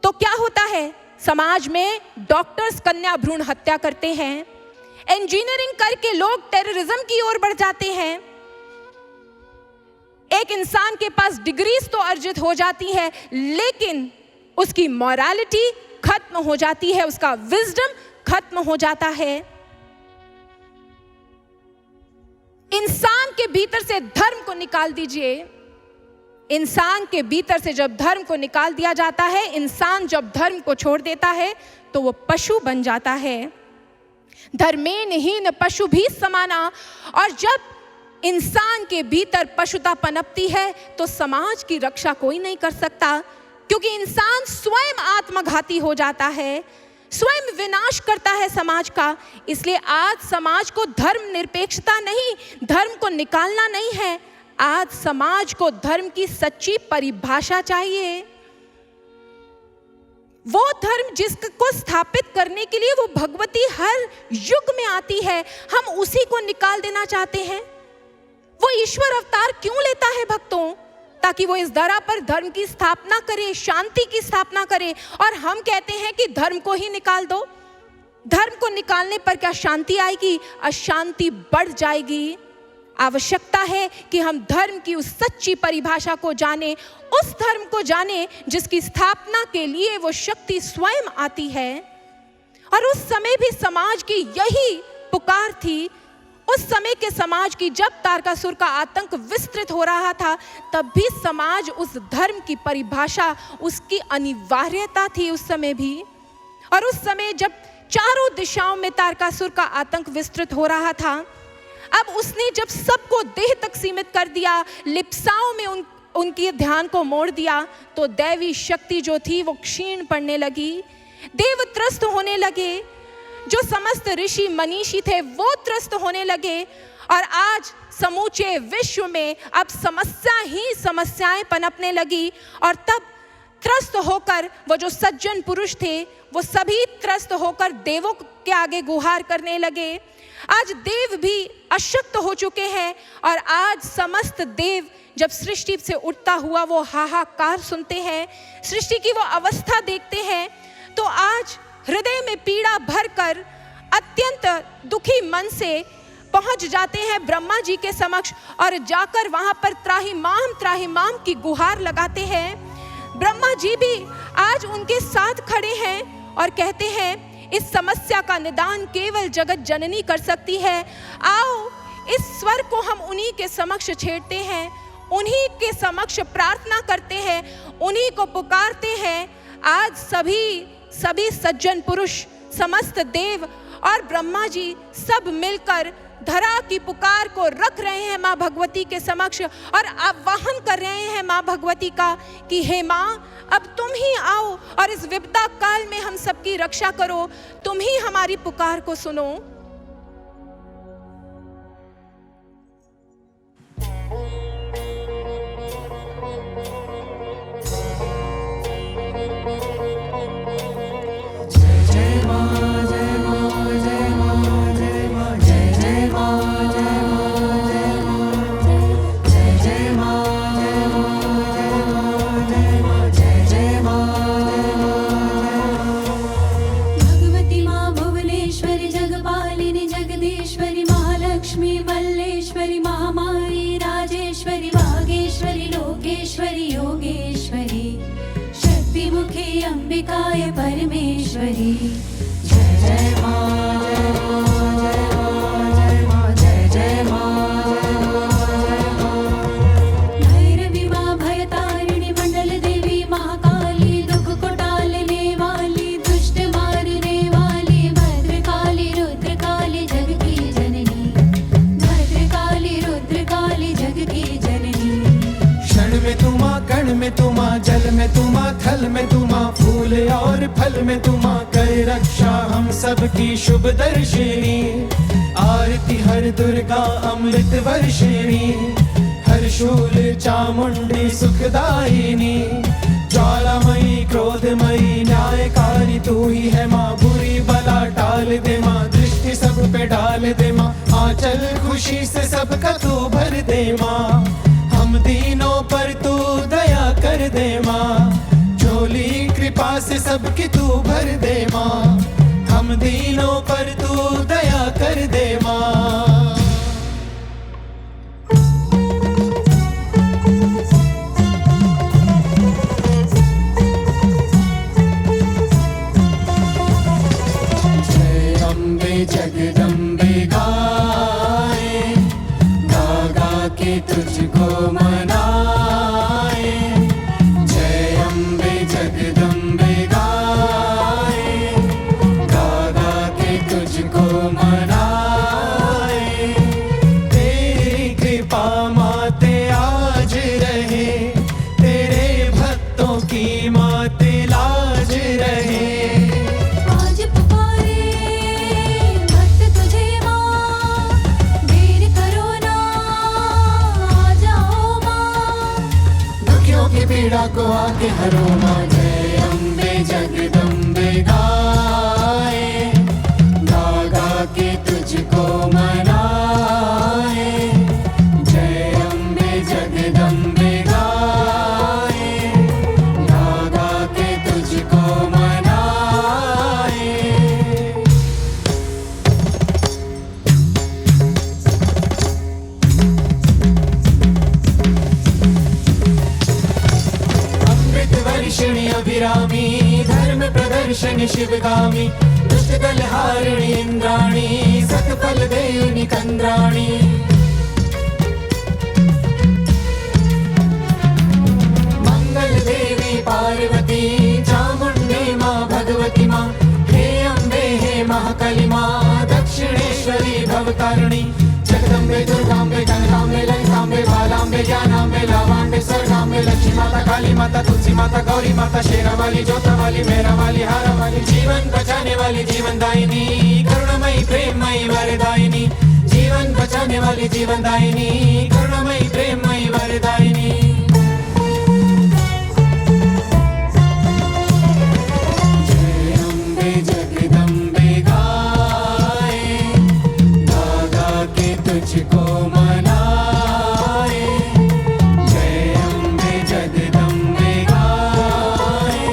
तो क्या होता है? समाज में डॉक्टर्स कन्या भ्रूण हत्या करते हैं, इंजीनियरिंग करके लोग टेररिज्म की ओर बढ़ जाते हैं। एक इंसान के पास डिग्रीज तो अर्जित हो जाती है, लेकिन उसकी मॉरलिटी खत्म हो जाती है, उसका विजडम खत्म हो जाता है। इंसान के भीतर से धर्म को निकाल दीजिए। इंसान के भीतर से जब धर्म को निकाल दिया जाता है, इंसान जब धर्म को छोड़ देता है तो वो पशु बन जाता है। धर्मेणहीन पशु भी समाना। और जब इंसान के भीतर पशुता पनपती है तो समाज की रक्षा कोई नहीं कर सकता, क्योंकि इंसान स्वयं आत्मघाती हो जाता है, स्वयं विनाश करता है समाज का। इसलिए आज समाज को धर्म निरपेक्षता नहीं, धर्म को निकालना नहीं है, आज समाज को धर्म की सच्ची परिभाषा चाहिए। वो धर्म जिसको स्थापित करने के लिए वो भगवती हर युग में आती है, हम उसी को निकाल देना चाहते हैं। वो ईश्वर अवतार क्यों लेता है भक्तों? ताकि वो इस धरा पर धर्म की स्थापना करे, शांति की स्थापना करे। और हम कहते हैं कि धर्म को ही निकाल दो। धर्म को निकालने पर क्या शांति आएगी? अशांति बढ़ जाएगी। आवश्यकता है कि हम धर्म की उस सच्ची परिभाषा को जाने, उस धर्म को जाने जिसकी स्थापना के लिए वो शक्ति स्वयं आती है। और उस समय भी समाज की यही पुकार थी। उस समय के समाज की, जब तारकासुर का आतंक विस्तृत हो रहा था, तब भी समाज उस धर्म की परिभाषा, उसकी अनिवार्यता थी उस समय भी। और उस समय जब चारों दिशाओं में तारकासुर का आतंक विस्तृत हो रहा था, अब उसने जब सबको देह तक सीमित कर दिया, लिप्साओं में उनके ध्यान को मोड़ दिया, तो दैवी शक्ति जो थी वो क्षीण पड़ने लगी। देव त्रस्त होने लगे, जो समस्त ऋषि मनीषी थे वो त्रस्त होने लगे। और आज समूचे विश्व में अब समस्या ही समस्याएं पनपने लगी। और तब त्रस्त होकर वो जो सज्जन पुरुष थे वो सभी त्रस्त होकर देवों के आगे गुहार करने लगे। आज देव भी अशक्त हो चुके हैं। और आज समस्त देव जब सृष्टि से उठता हुआ वो हाहाकार सुनते हैं, सृष्टि की वो अवस्था देखते हैं, तो आज हृदय में पीड़ा भरकर अत्यंत दुखी मन से पहुंच जाते हैं ब्रह्मा जी के समक्ष। और जाकर वहां पर त्राहिमाम की गुहार लगाते हैं। ब्रह्मा जी भी आज उनके साथ खड़े हैं और कहते हैं, इस समस्या का निदान केवल जगत जननी कर सकती है। आओ इस स्वर को हम उन्हीं के समक्ष छेड़ते हैं, उन्हीं के समक्ष प्रार्थना करते हैं, उन्हीं को पुकारते हैं। आज सभी सज्जन पुरुष, समस्त देव और ब्रह्मा जी सब मिलकर धरा की पुकार को रख रहे हैं माँ भगवती के समक्ष और आह्वान कर रहे हैं माँ भगवती का कि हे माँ, अब तुम ही आओ और इस विपदा काल में हम सबकी रक्षा करो, तुम ही हमारी पुकार को सुनो।
अंबिकाय परमेश्वरी। जय जय माँ, जय माँ, जय माँ, जय जय माँ, जय माँ। भैरवी माँ भयतारिणी, मंडल देवी महाकाली, दुख को टालने वाली, दुष्ट मारने वाली, भद्रकाली रुद्रकाली जग की जननी, भद्रकाली रुद्रकाली जग की जननी।
क्षण में तुमा, कण में तुमा, जल में तुमा, थल में तुमा, फूल और फल में तुमा, कर रक्षा हम सबकी शुभ दर्शिनी। आरती हर दुर्गा अमृत वर्षिणी, हर शूल चामुंडी सुखदायिनी। ज्वालामयी क्रोधमयी न्यायकारी तू ही है माँ, बुरी बला टाल दे माँ, दृष्टि सब पे डाल दे माँ, आंचल खुशी से सबका तू भर दे माँ। हम दीनों पर तू दया कर दे माँ, झोली कृपा से सबकी तू भर दे माँ। हम दीनों पर तू दया कर दे माँ। जय अम्बे जगदम्बे गाए, गा गा के तुझको मनाए। जय अम्बे जगदम्बे गाए, गा गा के तुझको मनाए। तेरी कृपा माते आज रहे, तेरे भक्तों की माते लाज रहे।
आज पुकारे भक्त तुझे माँ, देर करो ना, आ जाओ माँ।
दुखियों की पीड़ा को आके हरो माँ। जय अम्बे जगदम्बे तुझको मनाए, जय अम्बे जगदम्बे गाए, गा गा के तुझको मनाए। अमृत वर्षिणि अभिरामी, धर्म प्रदर्शनि शिवगामी, दुष्ट दलहारिणि इंद्राणी, सत्फल देयुनि कंद्राणी। मंगल देवी पार्वती, चामुंडे माँ भगवती माँ, हे अम्बे हे महाकाली माँ, दक्षिणेश्वरी भवतारिणी, जगदम्बे दुर्गाम्बे कनकाम्बे ललिताम्बे बालाम्बे ज्ञानाम्बे लावाम्बे स्वर्गाम्बे लक्ष्मी माता काली माता तुलसी माता गौरी माता शेरा वाली जोता वाली मेरा वाली हारा वाली, जीवन बचाने वाली जीवन दायिनी, करुणामयी प्रेममयी वरदायिनी, जीवन बचाने वाली जीवन दायिनी, करुणामयी प्रेममयी वरदायिनी। जय अम्बे जगदम्बे गाए, गा गा के तुझको मनाए, जय अम्बे जगदम्बे गाए,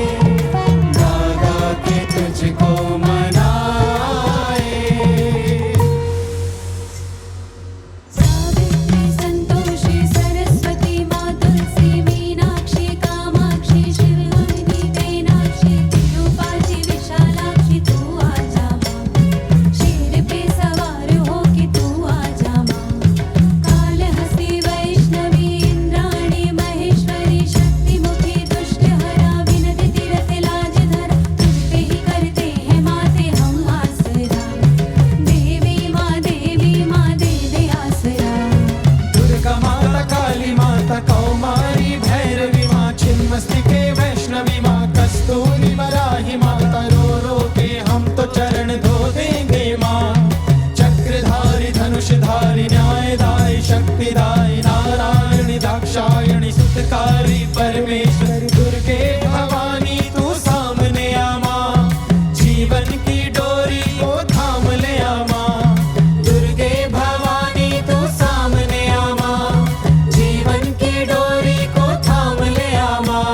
गा गा के तुझको मनाए।
सावित्री संतोषी सरस्वती माँ तुलसी मीनाक्षी कामाक्षी शिवगामिनी मीनाक्षी तिरुपाची विशालाक्षी तू आजा माँ, शेर पे सवार हो के तू आजा माँ, कालहस्ती वैष्णवी इंद्राणी महेश्वरी शक्तिमुखी दुष्टहरा विनती तीरथ लाज धरा, तुझ पे ही करते हैं माते हम आसरा, देवी माँ दे दे आसरा।
दुर्गा माता काली माता कौमारी भैरवी माँ, छिन्नमस्तिके वैष्णवी माँ, कस्तूरी वराही माता, रो रो के हम तो चरण धो देंगे माँ, चक्रधारी धनुषधारी न्यायदायी शक्तिदायी नारायणी दाक्षायणी सुतकारी परमेश्वरी, दुर्गे भवानी तू सामने आ माँ, जीवन की डोरी को थाम ले आ माँ, दुर्गे भवानी तू सामने आ माँ, जीवन की डोरी को थाम ले आ माँ।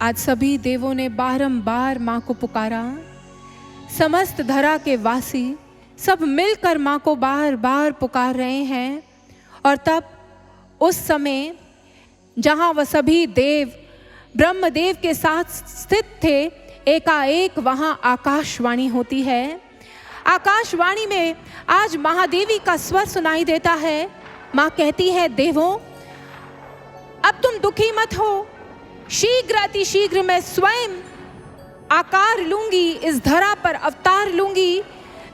आज सभी देवों ने बारंबार माँ को पुकारा। समस्त धरा के वासी सब मिलकर माँ को बार बार पुकार रहे हैं। और तब उस समय जहाँ वह सभी देव ब्रह्मदेव के साथ स्थित थे, एकाएक वहाँ आकाशवाणी होती है। आकाशवाणी में आज महादेवी का स्वर सुनाई देता है। माँ कहती है, देवों अब तुम दुखी मत हो, शीघ्र अतिशीघ्र मैं स्वयं आकार लूंगी, इस धरा पर अवतार लूंगी।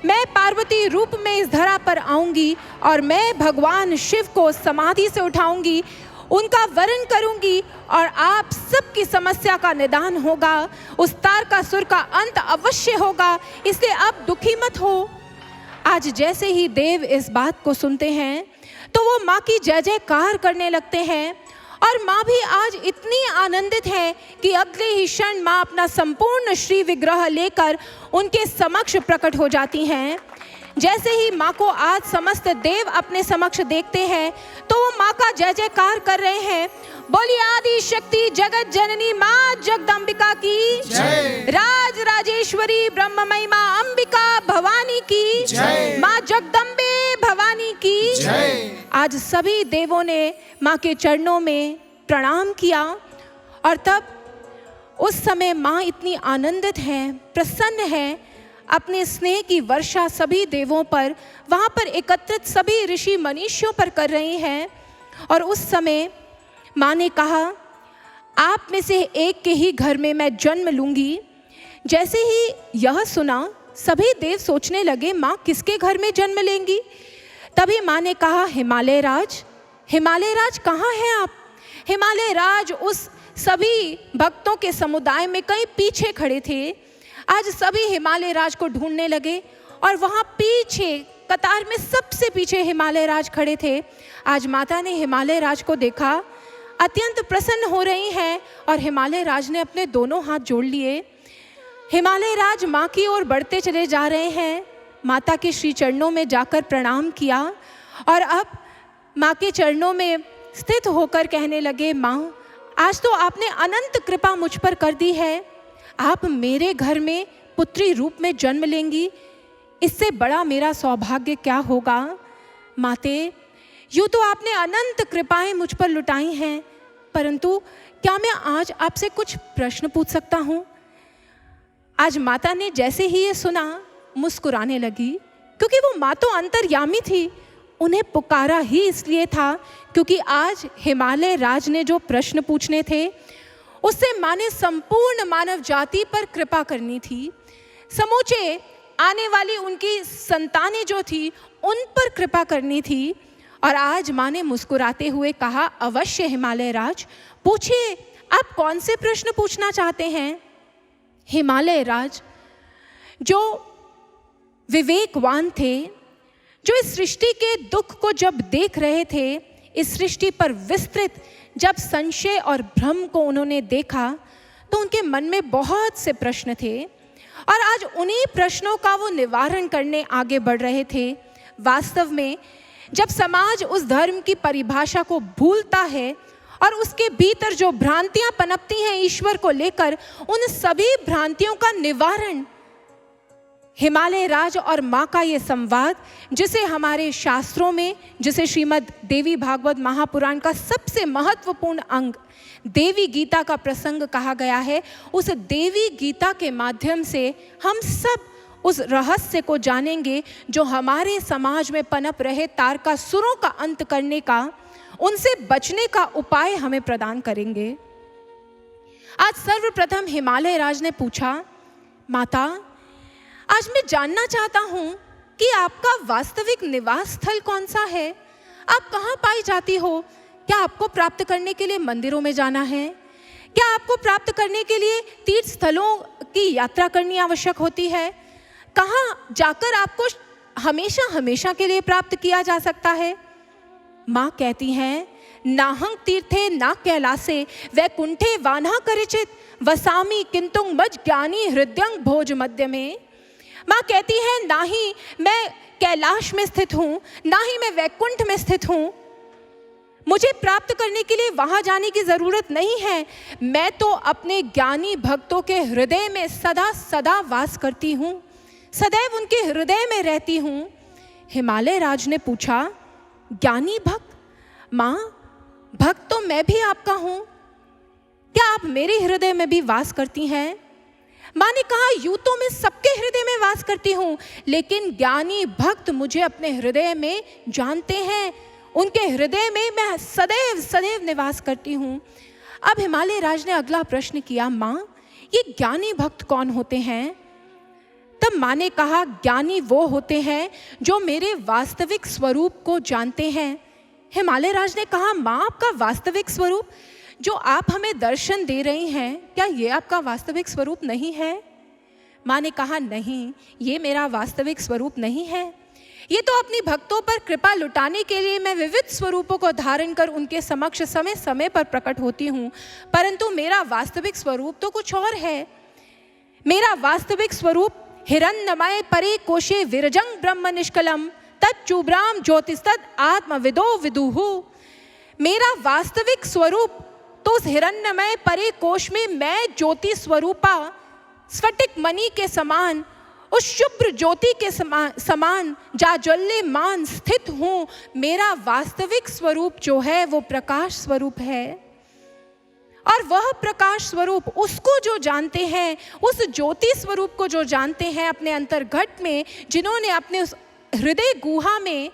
मैं पार्वती रूप में इस धरा पर आऊंगी और मैं भगवान शिव को समाधि से उठाऊंगी, उनका वरण करूंगी और आप सबकी समस्या का निदान होगा, उस तारकासुर का अंत अवश्य होगा, इसलिए अब दुखी मत हो। आज जैसे ही देव इस बात को सुनते हैं तो वो माँ की जय जयकार करने लगते हैं। और माँ भी आज इतनी आनंदित है कि अगले ही क्षण माँ अपना संपूर्ण श्री विग्रह लेकर उनके समक्ष प्रकट हो जाती हैं। जैसे ही माँ को आज समस्त देव अपने समक्ष देखते हैं तो वो माँ का जय जयकार कर रहे हैं। बोलिए आदि शक्ति जगत जननी माँ जगदम्बिका की
जय।
राज राजेश्वरी ब्रह्ममयी माँ अंबिका भवानी की
जय।
माँ जगदम्बे भवानी की
जय।
आज सभी देवों ने माँ के चरणों में प्रणाम किया। और तब उस समय माँ इतनी आनंदित है, प्रसन्न है, अपने स्नेह की वर्षा सभी देवों पर, वहाँ पर एकत्रित सभी ऋषि मनीषियों पर कर रही हैं। और उस समय माँ ने कहा, आप में से एक के ही घर में मैं जन्म लूंगी। जैसे ही यह सुना, सभी देव सोचने लगे माँ किसके घर में जन्म लेंगी। तभी माँ ने कहा, हिमालय राज। हिमालय राज कहाँ हैं आप? हिमालय राज उस सभी भक्तों के समुदाय में कहीं पीछे खड़े थे। आज सभी हिमालय राज को ढूंढने लगे और वहाँ पीछे कतार में सबसे पीछे हिमालय राज खड़े थे। आज माता ने हिमालय राज को देखा, अत्यंत प्रसन्न हो रही हैं और हिमालय राज ने अपने दोनों हाथ जोड़ लिए। हिमालय राज माँ की ओर बढ़ते चले जा रहे हैं। माता के श्री चरणों में जाकर प्रणाम किया और अब माँ के चरणों में स्थित होकर कहने लगे, माँ आज तो आपने अनंत कृपा मुझ पर कर दी है। आप मेरे घर में पुत्री रूप में जन्म लेंगी, इससे बड़ा मेरा सौभाग्य क्या होगा। माते, यूँ तो आपने अनंत कृपाएं मुझ पर लुटाई हैं, परंतु क्या मैं आज आपसे कुछ प्रश्न पूछ सकता हूँ? आज माता ने जैसे ही ये सुना मुस्कुराने लगी, क्योंकि वो माँ तो अंतर्यामी थी। उन्हें पुकारा ही इसलिए था क्योंकि आज हिमालय राज ने जो प्रश्न पूछने थे उससे माँ ने संपूर्ण मानव जाति पर कृपा करनी थी। समूचे आने वाली उनकी संतानें जो थी उन पर कृपा करनी थी। और आज माँ ने मुस्कुराते हुए कहा, अवश्य हिमालय राज, पूछिए आप कौन से प्रश्न पूछना चाहते हैं। हिमालय राज जो विवेकवान थे, जो इस सृष्टि के दुख को जब देख रहे थे, इस सृष्टि पर विस्तृत जब संशय और भ्रम को उन्होंने देखा, तो उनके मन में बहुत से प्रश्न थे और आज उन्हीं प्रश्नों का वो निवारण करने आगे बढ़ रहे थे। वास्तव में जब समाज उस धर्म की परिभाषा को भूलता है और उसके भीतर जो भ्रांतियां पनपती हैं ईश्वर को लेकर, उन सभी भ्रांतियों का निवारण हिमालय राज और माँ का ये संवाद, जिसे हमारे शास्त्रों में, जिसे श्रीमद् देवी भागवत महापुराण का सबसे महत्वपूर्ण अंग देवी गीता का प्रसंग कहा गया है, उस देवी गीता के माध्यम से हम सब उस रहस्य को जानेंगे जो हमारे समाज में पनप रहे तारकासुरों का अंत करने का, उनसे बचने का उपाय हमें प्रदान करेंगे। आज सर्वप्रथम हिमालय राज ने पूछा, माता आज मैं जानना चाहता हूँ कि आपका वास्तविक निवास स्थल कौन सा है। आप कहाँ पाई जाती हो? क्या आपको प्राप्त करने के लिए मंदिरों में जाना है? क्या आपको प्राप्त करने के लिए तीर्थ स्थलों की यात्रा करनी आवश्यक होती है? कहाँ जाकर आपको हमेशा हमेशा के लिए प्राप्त किया जा सकता है? माँ कहती हैं, नाहं तीर्थे ना कैलासे वैकुंठे वान्हा करिचित वसामी किंतु मज ज्ञानी हृदयं भोज मध्य में। माँ कहती है, ना ही मैं कैलाश में स्थित हूँ, ना ही मैं वैकुंठ में स्थित हूँ। मुझे प्राप्त करने के लिए वहाँ जाने की ज़रूरत नहीं है। मैं तो अपने ज्ञानी भक्तों के हृदय में सदा सदा वास करती हूँ, सदैव उनके हृदय में रहती हूँ। हिमालय राज ने पूछा, ज्ञानी भक्त? माँ, भक्त तो मैं भी आपका हूँ, क्या आप मेरे हृदय में भी वास करती हैं? माँ ने कहा, यूँ तो मैं सबके हृदय में वास करती हूँ, लेकिन ज्ञानी भक्त मुझे अपने हृदय में जानते हैं, उनके हृदय में मैं सदैव सदैव निवास करती हूँ। अब हिमालय राज ने अगला प्रश्न किया, माँ ये ज्ञानी भक्त कौन होते हैं? तब माँ ने कहा, ज्ञानी वो होते हैं जो मेरे वास्तविक स्वरूप को जानते हैं। हिमालय राज ने कहा, माँ आपका वास्तविक स्वरूप जो आप हमें दर्शन दे रही हैं, क्या ये आपका वास्तविक स्वरूप नहीं है? माँ ने कहा, नहीं, ये मेरा वास्तविक स्वरूप नहीं है। ये तो अपनी भक्तों पर कृपा लुटाने के लिए मैं विविध स्वरूपों को धारण कर उनके समक्ष समय समय पर प्रकट होती हूँ, परंतु मेरा वास्तविक स्वरूप तो कुछ और है। मेरा वास्तविक स्वरूप हिरण्यमय परे कोशे विरजंग ब्रह्म निष्कलम तच्चुब्राम ज्योतिस्तद आत्मविदो विदुहु। मेरा वास्तविक स्वरूप तो उस हिरण्यमय परे कोश में मैं ज्योति स्वरूपा स्फटिक मणि के समान, उस शुभ्र ज्योति के समान जाज्वल्यमान स्थित हूँ। मेरा वास्तविक स्वरूप जो है वो प्रकाश स्वरूप है, और वह प्रकाश स्वरूप उसको जो जानते हैं, उस ज्योति स्वरूप को जो जानते हैं अपने अंतर्घट में, जिन्होंने अपने उस हृदय गुहा में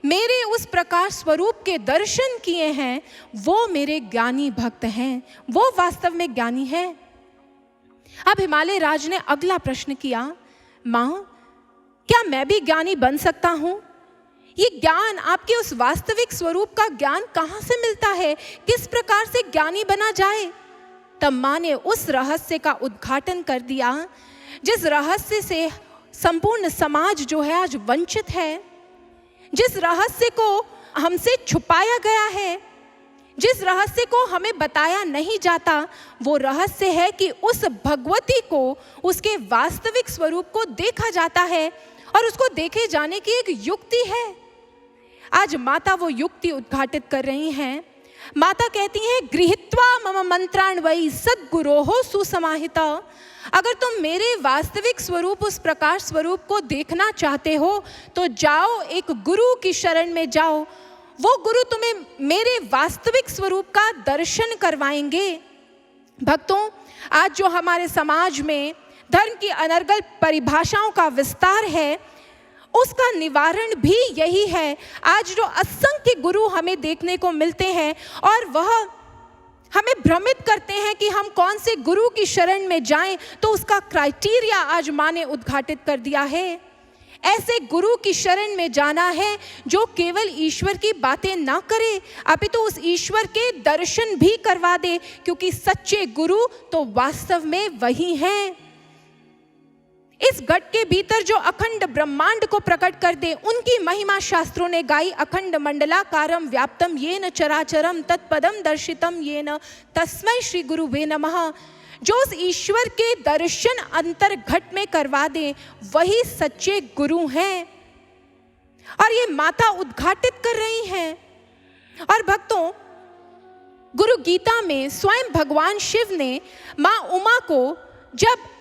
मेरे उस प्रकाश स्वरूप के दर्शन किए हैं, वो मेरे ज्ञानी भक्त हैं, वो वास्तव में ज्ञानी हैं। अब हिमालय राज ने अगला प्रश्न किया, माँ क्या मैं भी ज्ञानी बन सकता हूँ? ये ज्ञान, आपके उस वास्तविक स्वरूप का ज्ञान कहाँ से मिलता है? किस प्रकार से ज्ञानी बना जाए? तब माँ ने उस रहस्य का उद्घाटन कर दिया जिस रहस्य से संपूर्ण समाज जो है आज वंचित है, जिस रहस्य को हमसे छुपाया गया है, जिस रहस्य को हमें बताया नहीं जाता। वो रहस्य है कि उस भगवती को, उसके वास्तविक स्वरूप को देखा जाता है और उसको देखे जाने की एक युक्ति है। आज माता वो युक्ति उद्घाटित कर रही हैं। माता कहती हैं, गृहीत्वा मम मंत्राण वै सद्गुरोः सुसमाहिता। अगर तुम मेरे वास्तविक स्वरूप, उस प्रकाश स्वरूप को देखना चाहते हो तो जाओ, एक गुरु की शरण में जाओ। वो गुरु तुम्हें मेरे वास्तविक स्वरूप का दर्शन करवाएंगे। भक्तों, आज जो हमारे समाज में धर्म की अनर्गल परिभाषाओं का विस्तार है, उसका निवारण भी यही है। आज जो असंख्य गुरु हमें देखने को मिलते हैं और वह हमें भ्रमित करते हैं कि हम कौन से गुरु की शरण में जाएं, तो उसका क्राइटेरिया आज माँ ने उद्घाटित कर दिया है। ऐसे गुरु की शरण में जाना है जो केवल ईश्वर की बातें ना करे, अपितु उस ईश्वर के दर्शन भी करवा दे, क्योंकि सच्चे गुरु तो वास्तव में वही हैं। इस घट के भीतर जो अखंड ब्रह्मांड को प्रकट कर दे, उनकी महिमा शास्त्रों ने गाई। अखंड मंडलाकारं व्याप्तम येन चराचरम तत्पदम दर्शितम येन तस्मै श्री गुरुवे नमः। जो उस ईश्वर के दर्शन अंतर घट में करवा दे, वही सच्चे गुरु हैं। और ये माता उद्घाटित कर रही हैं। और भक्तों, गुरु गीता में स्वयं भगवान शिव ने माँ उमा को जब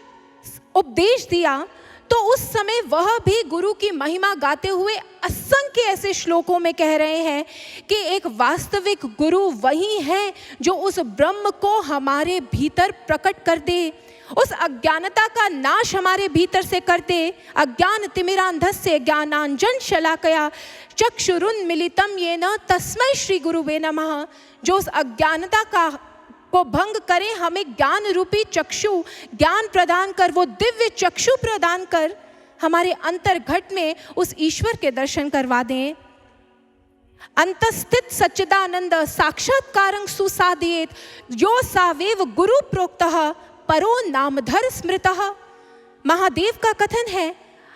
उपदेश दिया, तो उस समय वह भी गुरु की महिमा गाते हुए असंख्य ऐसे श्लोकों में कह रहे हैं कि एक वास्तविक गुरु वही है जो उस ब्रह्म को हमारे भीतर प्रकट कर दे, उस अज्ञानता का नाश हमारे भीतर से कर दे। अज्ञान तिमिरांधस्य ज्ञानांजन शलाकया चक्षुरुन्मीलितं येन तस्मै श्री गुरुवे नमः। जो उस अज्ञानता को भंग करें, हमें ज्ञान रूपी चक्षु ज्ञान प्रदान कर, वो दिव्य चक्षु प्रदान कर हमारे अंतर घट में उस ईश्वर के दर्शन करवा दें। अंतस्थित सच्चिदानंद साक्षात्कारं सुसादयेत् यो सावेव गुरु प्रोक्तः परो नामधर स्मृतः। महादेव का कथन है,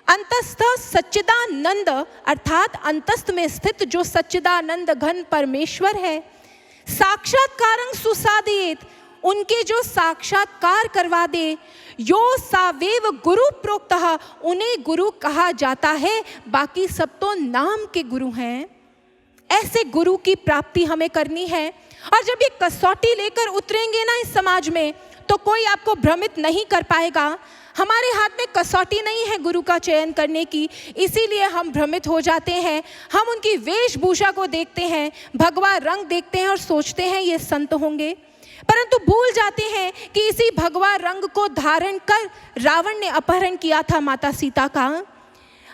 अंतस्थ सच्चिदानंद अर्थात अंतस्थ में स्थित जो सच्चिदानंद घन परमेश्वर है, साक्षात्कारं सुसादयेत्, उनके जो साक्षात्कार करवा दे। यो सावेव गुरु प्रोक्तः, उन्हें गुरु कहा जाता है, बाकी सब तो नाम के गुरु हैं। ऐसे गुरु की प्राप्ति हमें करनी है। और जब ये कसौटी लेकर उतरेंगे ना इस समाज में, तो कोई आपको भ्रमित नहीं कर पाएगा। हमारे हाथ में कसौटी नहीं है गुरु का चयन करने की, इसीलिए हम भ्रमित हो जाते हैं। हम उनकी वेशभूषा को देखते हैं, भगवा रंग देखते हैं और सोचते हैं ये संत होंगे, परंतु भूल जाते हैं कि इसी भगवा रंग को धारण कर रावण ने अपहरण किया था माता सीता का।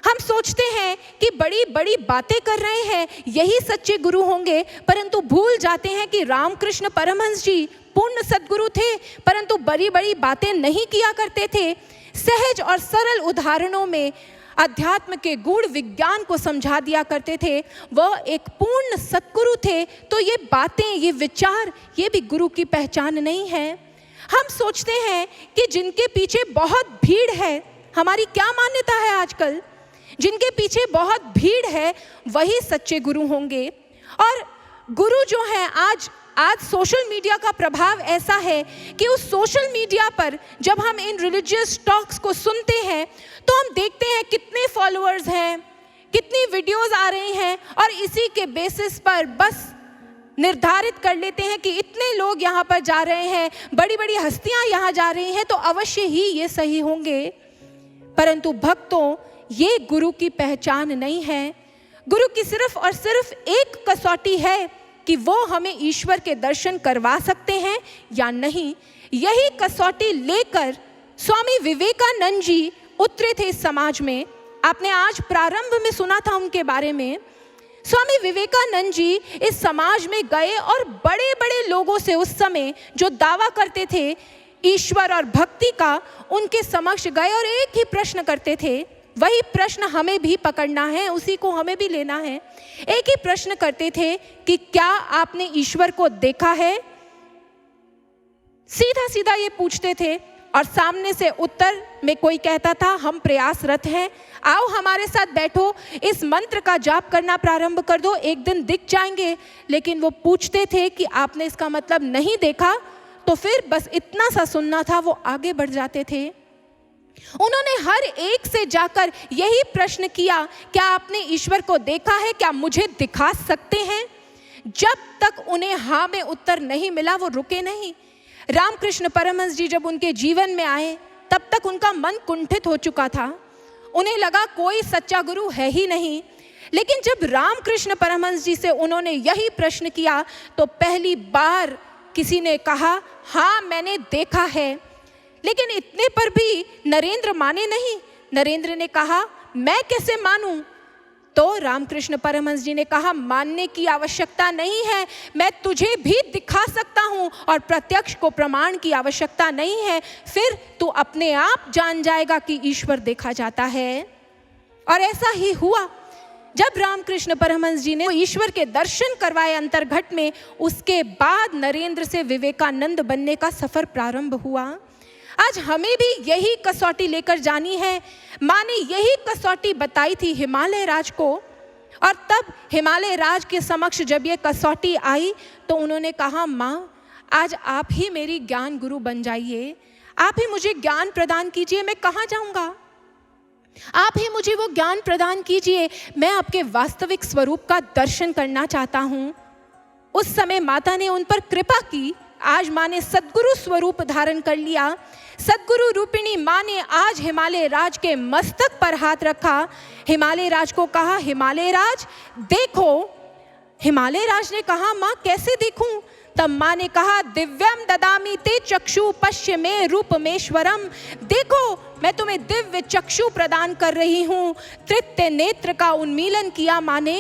हम सोचते हैं कि बड़ी बड़ी बातें कर रहे हैं, यही सच्चे गुरु होंगे, परंतु भूल जाते हैं कि रामकृष्ण परमहंस जी पूर्ण सद्गुरु थे, परंतु बड़ी बड़ी बातें नहीं किया करते थे। सहज और सरल उदाहरणों में अध्यात्म के गूढ़ विज्ञान को समझा दिया करते थे। वह एक पूर्ण सद्गुरु थे। तो ये बातें, ये विचार, ये भी गुरु की पहचान नहीं है। हम सोचते हैं कि जिनके पीछे बहुत भीड़ है, हमारी क्या मान्यता है आजकल, जिनके पीछे बहुत भीड़ है वही सच्चे गुरु होंगे। और गुरु जो है, आज सोशल मीडिया का प्रभाव ऐसा है कि उस सोशल मीडिया पर जब हम इन रिलीजियस टॉक्स को सुनते हैं तो हम देखते हैं कितने फॉलोअर्स हैं, कितनी वीडियोस आ रही हैं, और इसी के बेसिस पर बस निर्धारित कर लेते हैं कि इतने लोग यहाँ पर जा रहे हैं, बड़ी बड़ी हस्तियाँ यहाँ जा रही हैं, तो अवश्य ही ये सही होंगे। परंतु भक्तों, ये गुरु की पहचान नहीं है। गुरु की सिर्फ और सिर्फ एक कसौटी है कि वो हमें ईश्वर के दर्शन करवा सकते हैं या नहीं। यही कसौटी लेकर स्वामी विवेकानंद जी उतरे थे इस समाज में। आपने आज प्रारंभ में सुना था उनके बारे में। स्वामी विवेकानंद जी इस समाज में गए और बड़े बड़े लोगों से उस समय जो दावा करते थे ईश्वर और भक्ति का, उनके समक्ष गए और एक ही प्रश्न करते थे। वही प्रश्न हमें भी पकड़ना है, उसी को हमें भी लेना है। एक ही प्रश्न करते थे कि क्या आपने ईश्वर को देखा है? सीधा सीधा ये पूछते थे और सामने से उत्तर में कोई कहता था हम प्रयासरत हैं, आओ हमारे साथ बैठो, इस मंत्र का जाप करना प्रारंभ कर दो, एक दिन दिख जाएंगे। लेकिन वो पूछते थे कि आपने इसका मतलब नहीं देखा, तो फिर बस इतना सा सुनना था, वो आगे बढ़ जाते थे। उन्होंने हर एक से जाकर यही प्रश्न किया, क्या आपने ईश्वर को देखा है, क्या मुझे दिखा सकते हैं? जब तक उन्हें हाँ में उत्तर नहीं मिला वो रुके नहीं। रामकृष्ण परमहंस जी जब उनके जीवन में आए तब तक उनका मन कुंठित हो चुका था। उन्हें लगा कोई सच्चा गुरु है ही नहीं। लेकिन जब रामकृष्ण परमहंस जी से उन्होंने यही प्रश्न किया तो पहली बार किसी ने कहा हाँ मैंने देखा है। लेकिन इतने पर भी नरेंद्र माने नहीं। नरेंद्र ने कहा मैं कैसे मानूं? तो रामकृष्ण परमहंस जी ने कहा मानने की आवश्यकता नहीं है, मैं तुझे भी दिखा सकता हूं और प्रत्यक्ष को प्रमाण की आवश्यकता नहीं है, फिर तू अपने आप जान जाएगा कि ईश्वर देखा जाता है। और ऐसा ही हुआ। जब रामकृष्ण परमहंस जी ने ईश्वर के दर्शन करवाए अंतर्घट में, उसके बाद नरेंद्र से विवेकानंद बनने का सफर प्रारंभ हुआ। आज हमें भी यही कसौटी लेकर जानी है। माँ ने यही कसौटी बताई थी हिमालय राज को, और तब हिमालय राज के समक्ष जब ये कसौटी आई तो उन्होंने कहा माँ आज आप ही मेरी ज्ञान गुरु बन जाइए, आप ही मुझे ज्ञान प्रदान कीजिए, मैं कहाँ जाऊँगा? आप ही मुझे वो ज्ञान प्रदान कीजिए, मैं आपके वास्तविक स्वरूप का दर्शन करना चाहता हूँ। उस समय माता ने उन पर कृपा की। आज माँ ने सद्गुरु स्वरूप धारण कर लिया। सद्गुरु रूपिणी माँ ने आज हिमालय राज के मस्तक पर हाथ रखा। हिमालय राज को कहा हिमालय राज देखो। हिमालय राज ने कहा माँ कैसे देखूं? तब माँ ने कहा दिव्यम ददामि ते चक्षु पश्य में रूपमेश्वरम। देखो मैं तुम्हें दिव्य चक्षु प्रदान कर रही हूँ। तृतीय नेत्र का उन्मीलन किया माँ ने,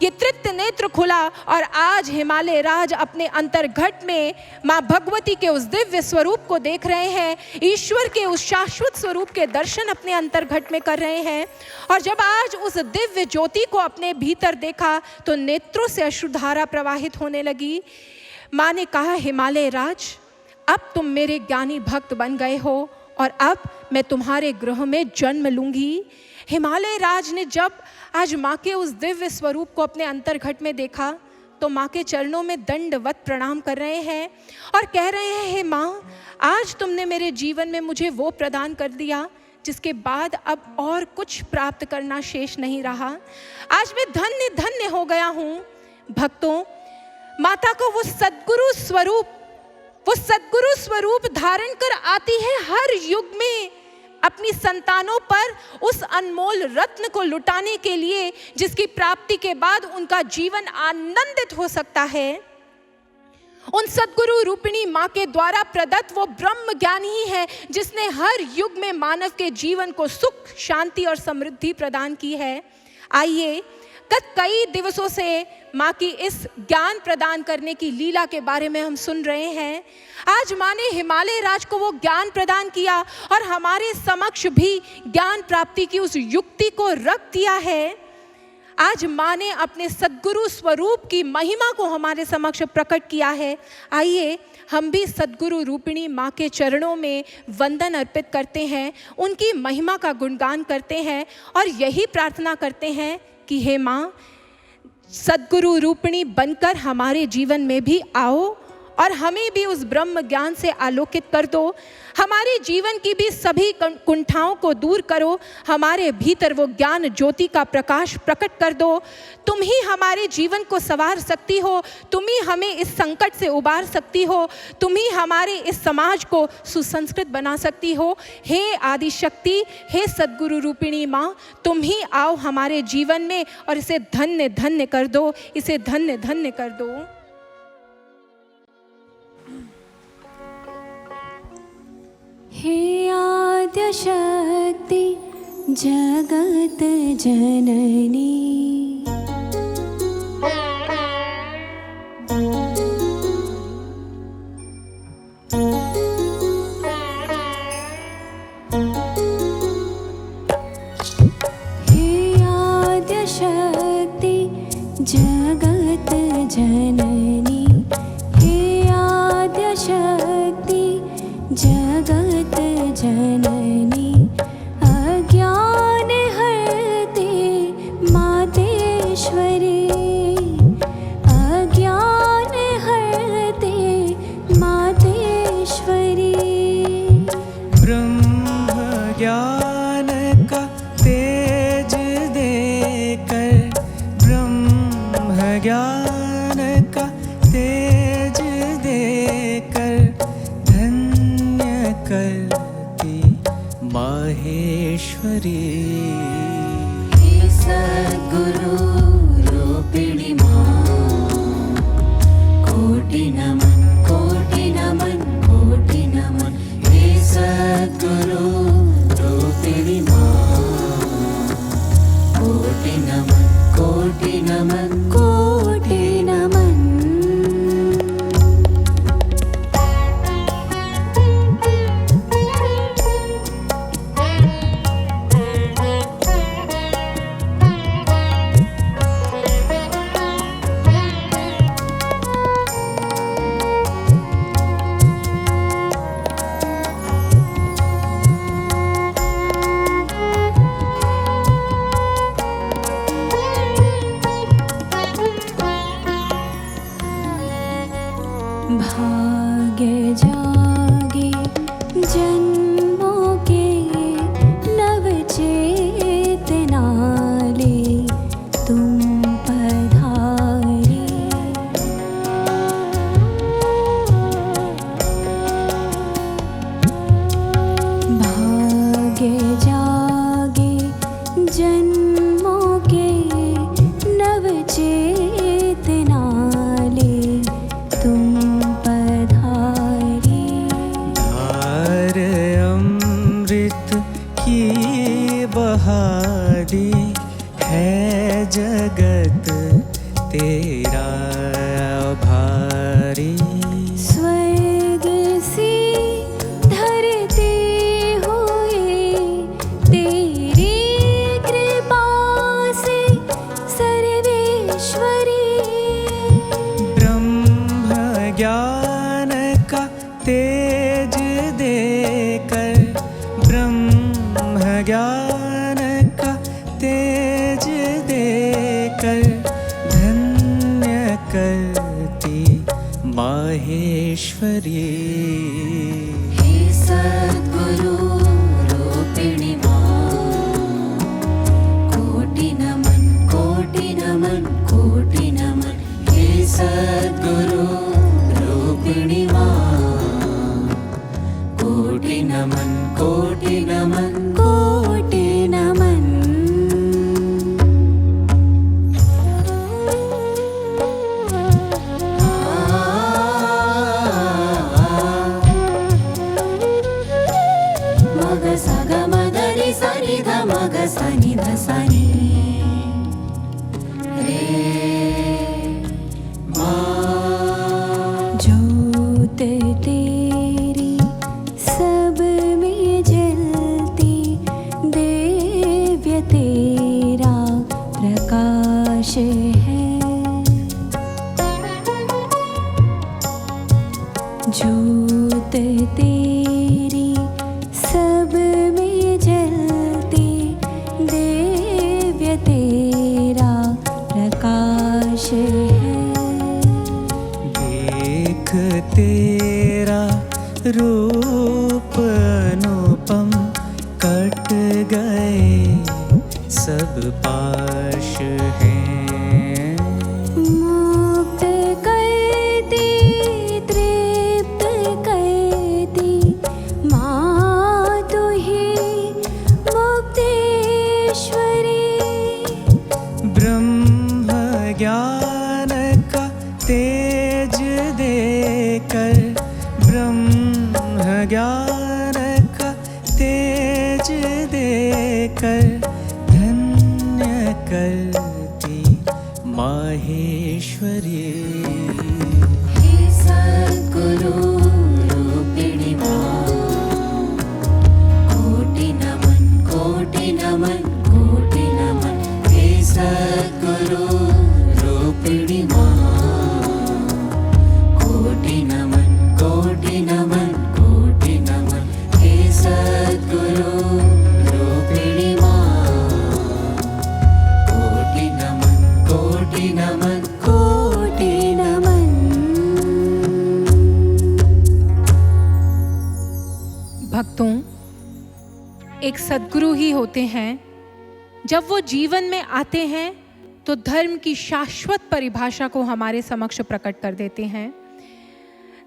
ये तृतीय नेत्र खुला और आज हिमालय राज अपने अंतर्घट में माँ भगवती के उस दिव्य स्वरूप को देख रहे हैं, ईश्वर के उस शाश्वत स्वरूप के दर्शन अपने अंतर्घट में कर रहे हैं। और जब आज उस दिव्य ज्योति को अपने भीतर देखा तो नेत्रों से अश्रुधारा प्रवाहित होने लगी। माँ ने कहा हिमालय राज अब तुम मेरे ज्ञानी भक्त बन गए हो और अब मैं तुम्हारे गृह में जन्म लूंगी। हिमालय राज ने जब आज माँ के उस दिव्य स्वरूप को अपने अंतर्घट में देखा तो माँ के चरणों में दंडवत प्रणाम कर रहे हैं और कह रहे हैं हे माँ आज तुमने मेरे जीवन में मुझे वो प्रदान कर दिया जिसके बाद अब और कुछ प्राप्त करना शेष नहीं रहा। आज मैं धन्य धन्य हो गया हूँ। भक्तों, माता को वो सद्गुरु स्वरूप धारण कर आती है हर युग में अपनी संतानों पर उस अनमोल रत्न को लुटाने के लिए जिसकी प्राप्ति के बाद उनका जीवन आनंदित हो सकता है। उन सद्गुरु रूपिणी माँ के द्वारा प्रदत्त वो ब्रह्म ज्ञान ही है जिसने हर युग में मानव के जीवन को सुख, शांति और समृद्धि प्रदान की है। आइए गत कई दिवसों से माँ की इस ज्ञान प्रदान करने की लीला के बारे में हम सुन रहे हैं। आज माँ ने हिमालय राज को वो ज्ञान प्रदान किया और हमारे समक्ष भी ज्ञान प्राप्ति की उस युक्ति को रख दिया है। आज माँ ने अपने सद्गुरु स्वरूप की महिमा को हमारे समक्ष प्रकट किया है। आइए हम भी सद्गुरु रूपिणी माँ के चरणों में वंदन अर्पित करते हैं, उनकी महिमा का गुणगान करते हैं और यही प्रार्थना करते हैं कि हे माँ सद्गुरु रूपिणी बनकर हमारे जीवन में भी आओ और हमें भी उस ब्रह्म ज्ञान से आलोकित कर दो। हमारे जीवन की भी सभी कुंठाओं को दूर करो, हमारे भीतर वो ज्ञान ज्योति का प्रकाश प्रकट कर दो। तुम ही हमारे जीवन को संवार सकती हो, तुम ही हमें इस संकट से उबार सकती हो, तुम ही हमारे इस समाज को सुसंस्कृत बना सकती हो। हे आदि शक्ति, हे सद्गुरु रूपिणी माँ, तुम ही आओ हमारे जीवन में और इसे धन्य धन्य कर दो, इसे धन्य धन्य कर दो।
हे आद्यशक्ति जगत जननी जगत जननी अज्ञान हरते मातेश्वरी अज्ञान हरते मातेश्वरी
ब्रह्म ज्ञान का तेज देकर ब्रह्म ज्ञान का तेज देकर धन्य करती माहेश्वरी
हे सद्गुरु रूपिणी मां कोटि नमन कोटि नमन कोटि नमन हे सद्गुरु रूपिणी मां कोटि नमन कोटि नमन कोटि नमन भाग्य जागे जन्मों के नव चेतना ले तुम पधारे भाग्य जागे जन्मों के नव चेतना ले तुम पधारे
धार अमृत की बहादी है जगत तेरा भारी
स्वर्ग से धरते हुए तेरी कृपा से सर्वेश्वरी
ब्रह्म ज्ञान का तेज देकर ब्रह्म ज्ञान का तेज देकर धन्य करती माहेश्वरी
हे सद्गुरु रूपिणी मां कोटि नमन कोटि नमन कोटि नमन हे सद्गुरु रूपिणी मां कोटि नमन कोटि नमन कोटि नमन मग सग मदरि सनि ध मग सनि ध सनि रे ज्योत तेरी सब में जलती दिव्य तेरा प्रकाश है ज्योत तेरी सब में जलती दिव्य तेरा प्रकाश है
देख तेरा रूप अनुपम कट गए सब पाश हैं
मुक्त करती तृप्त करती माँ तू ही मुक्तेश्वरी
ब्रह्म ज्ञान का तेज देकर ब्रह्म ज्ञान का तेज देकर धन्य करती माहेश्वरी
हे सद्गुरु रूपिणी मां कोटि नमन कोटि नमन कोटि नमन हे सद्गुरु रूपिणी मां कोटि नमन कोटि नमन कोटि नमन
भक्तों, एक सद्गुरु ही होते हैं जब वो जीवन में आते हैं तो धर्म की शाश्वत परिभाषा को हमारे समक्ष प्रकट कर देते हैं।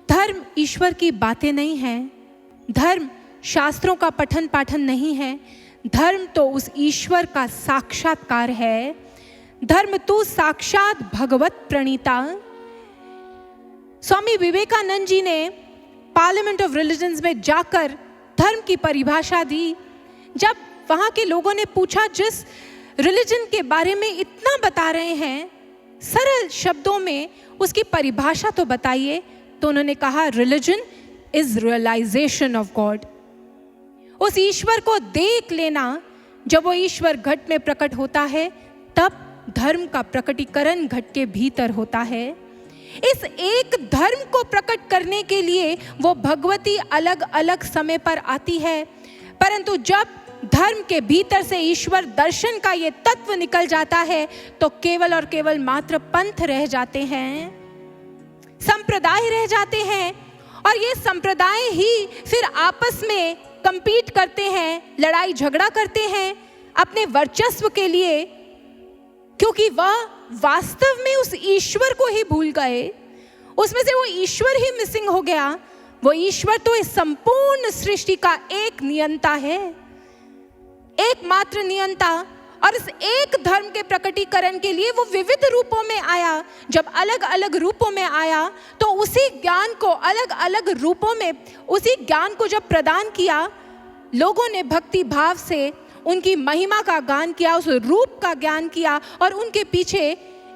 धर्म ईश्वर की बातें नहीं हैं, धर्म शास्त्रों का पठन पाठन नहीं है, धर्म तो उस ईश्वर का साक्षात्कार है। धर्म तो साक्षात भगवत प्रणीता। स्वामी विवेकानंद जी ने पार्लियामेंट ऑफ रिलीजन्स में जाकर धर्म की परिभाषा दी। जब वहां के लोगों ने पूछा, जिस रिलीजन के बारे में इतना बता रहे हैं, सरल शब्दों में उसकी परिभाषा तो बताइए, तो उन्होंने कहा, religion is realisation of God. उस ईश्वर को देख लेना। जब वो ईश्वर घट में प्रकट होता है तब धर्म का प्रकटीकरण घट के भीतर होता है। इस एक धर्म को प्रकट करने के लिए वो भगवती अलग अलग समय पर आती है, परंतु जब धर्म के भीतर से ईश्वर दर्शन का ये तत्व निकल जाता है तो केवल और केवल मात्र पंथ रह जाते हैं, संप्रदाय रह जाते हैं। और ये संप्रदाय ही फिर आपस में कंपीट करते हैं, लड़ाई झगड़ा करते हैं अपने वर्चस्व के लिए, क्योंकि वह वास्तव में उस ईश्वर को ही भूल गए। उसमें से वो ईश्वर ही मिसिंग हो गया। वो ईश्वर तो इस संपूर्ण सृष्टि का एक नियंता है, एकमात्र नियंता। और इस एक धर्म के प्रकटीकरण के लिए वो विविध रूपों में आया। जब अलग अलग रूपों में आया तो उसी ज्ञान को अलग अलग रूपों में, उसी ज्ञान को जब प्रदान किया, लोगों ने भक्ति भाव से उनकी महिमा का गान किया, उस रूप का ज्ञान किया और उनके पीछे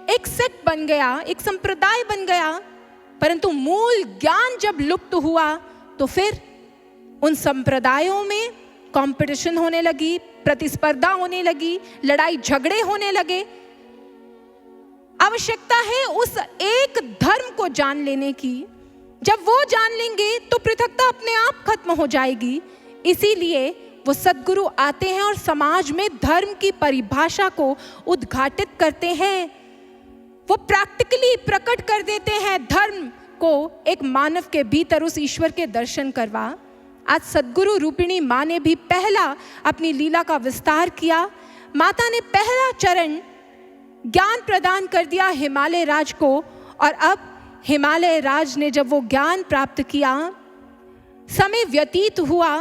एक सेक्ट बन गया, एक संप्रदाय बन गया। परंतु मूल ज्ञान जब लुप्त हुआ तो फिर उन संप्रदायों में कंपटीशन होने लगी, प्रतिस्पर्धा होने लगी, लड़ाई झगड़े होने लगे। आवश्यकता है उस एक धर्म को जान लेने की। जब वो जान लेंगे तो पृथकता अपने आप खत्म हो जाएगी। इसीलिए वो सद्गुरु आते हैं और समाज में धर्म की परिभाषा को उद्घाटित करते हैं। वो प्रैक्टिकली प्रकट कर देते हैं धर्म को एक मानव के भीतर उस ईश्वर के दर्शन करवा। आज सद्गुरु रूपिणी माँ ने भी पहला अपनी लीला का विस्तार किया। माता ने पहला चरण ज्ञान प्रदान कर दिया हिमालय राज को, और अब हिमालय राज ने जब वो ज्ञान प्राप्त किया, समय व्यतीत हुआ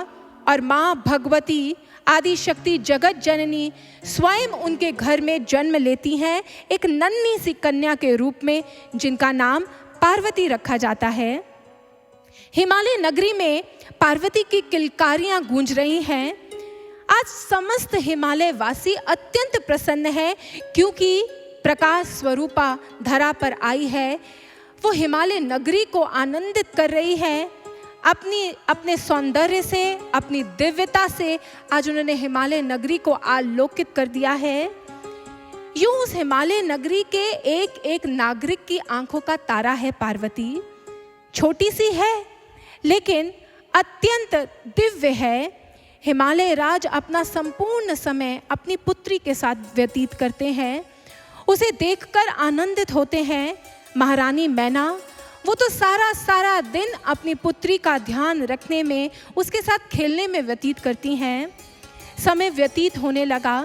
और माँ भगवती आदि शक्ति जगत जननी स्वयं उनके घर में जन्म लेती हैं, एक नन्ही सी कन्या के रूप में, जिनका नाम पार्वती रखा जाता है। हिमालय नगरी में पार्वती की किलकारियां गूंज रही हैं। आज समस्त हिमालय वासी अत्यंत प्रसन्न है, क्योंकि प्रकाश स्वरूपा धरा पर आई है। वो हिमालय नगरी को आनंदित कर रही है अपने सौंदर्य से, अपनी दिव्यता से। आज उन्होंने हिमालय नगरी को आलोकित कर दिया है। यूं उस हिमालय नगरी के एक एक नागरिक की आंखों का तारा है पार्वती। छोटी सी है लेकिन अत्यंत दिव्य है। हिमालय राज अपना संपूर्ण समय अपनी पुत्री के साथ व्यतीत करते हैं, उसे देखकर आनंदित होते हैं। महारानी मैना, वो तो सारा दिन अपनी पुत्री का ध्यान रखने में, उसके साथ खेलने में व्यतीत करती हैं। समय व्यतीत होने लगा,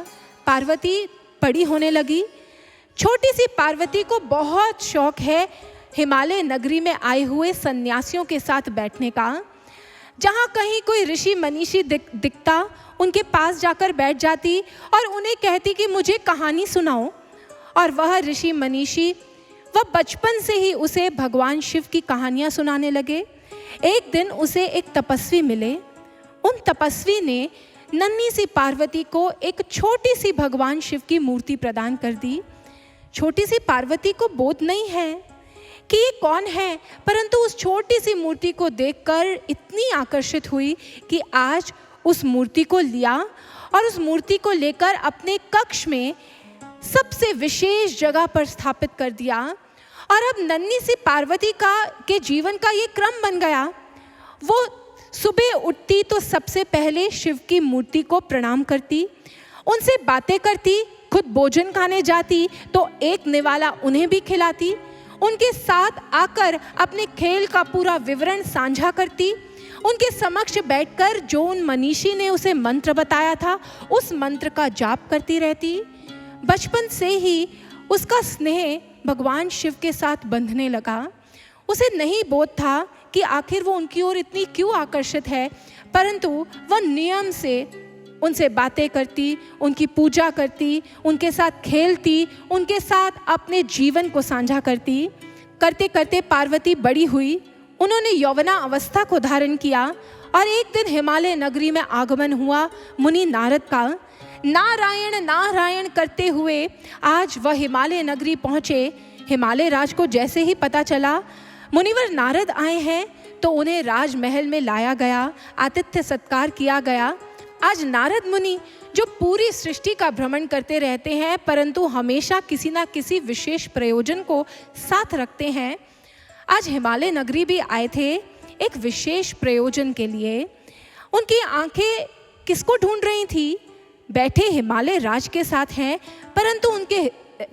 पार्वती बड़ी होने लगी। छोटी सी पार्वती को बहुत शौक है हिमालय नगरी में आए हुए सन्यासियों के साथ बैठने का। जहाँ कहीं कोई ऋषि मनीषी दिखता, उनके पास जाकर बैठ जाती और उन्हें कहती कि मुझे कहानी सुनाओ। और वह ऋषि मनीषी, वह बचपन से ही उसे भगवान शिव की कहानियाँ सुनाने लगे। एक दिन उसे एक तपस्वी मिले। उन तपस्वी ने नन्ही सी पार्वती को एक छोटी सी भगवान शिव की मूर्ति प्रदान कर दी। छोटी सी पार्वती को बोध नहीं है कि ये कौन है, परंतु उस छोटी सी मूर्ति को देखकर इतनी आकर्षित हुई कि आज उस मूर्ति को लिया और उस मूर्ति को लेकर अपने कक्ष में सबसे विशेष जगह पर स्थापित कर दिया। और अब नन्ही सी पार्वती के जीवन का ये क्रम बन गया। वो सुबह उठती तो सबसे पहले शिव की मूर्ति को प्रणाम करती, उनसे बातें करती, खुद भोजन खाने जाती तो एक निवाला उन्हें भी खिलाती, उनके साथ आकर अपने खेल का पूरा विवरण साझा करती उनके समक्ष बैठकर जो उन मनीषी ने उसे मंत्र बताया था उस मंत्र का जाप करती रहती। बचपन से ही उसका स्नेह भगवान शिव के साथ बंधने लगा। उसे नहीं बोध था कि आखिर वो उनकी ओर इतनी क्यों आकर्षित है, परंतु वह नियम से उनसे बातें करती, उनकी पूजा करती, उनके साथ खेलती, उनके साथ अपने जीवन को साझा करती। करते करते पार्वती बड़ी हुई, उन्होंने यौवना अवस्था को धारण किया और एक दिन हिमालय नगरी में आगमन हुआ मुनि नारद का। नारायण नारायण करते हुए आज वह हिमालय नगरी पहुँचे। हिमालय राज को जैसे ही पता चला मुनिवर नारद आए हैं तो उन्हें राजमहल में लाया गया, आतिथ्य सत्कार किया गया। आज नारद मुनि जो पूरी सृष्टि का भ्रमण करते रहते हैं परंतु हमेशा किसी ना किसी विशेष प्रयोजन को साथ रखते हैं, आज हिमालय नगरी भी आए थे एक विशेष प्रयोजन के लिए। उनकी आंखें किसको ढूंढ रही थी? बैठे हिमालय राज के साथ हैं परंतु उनके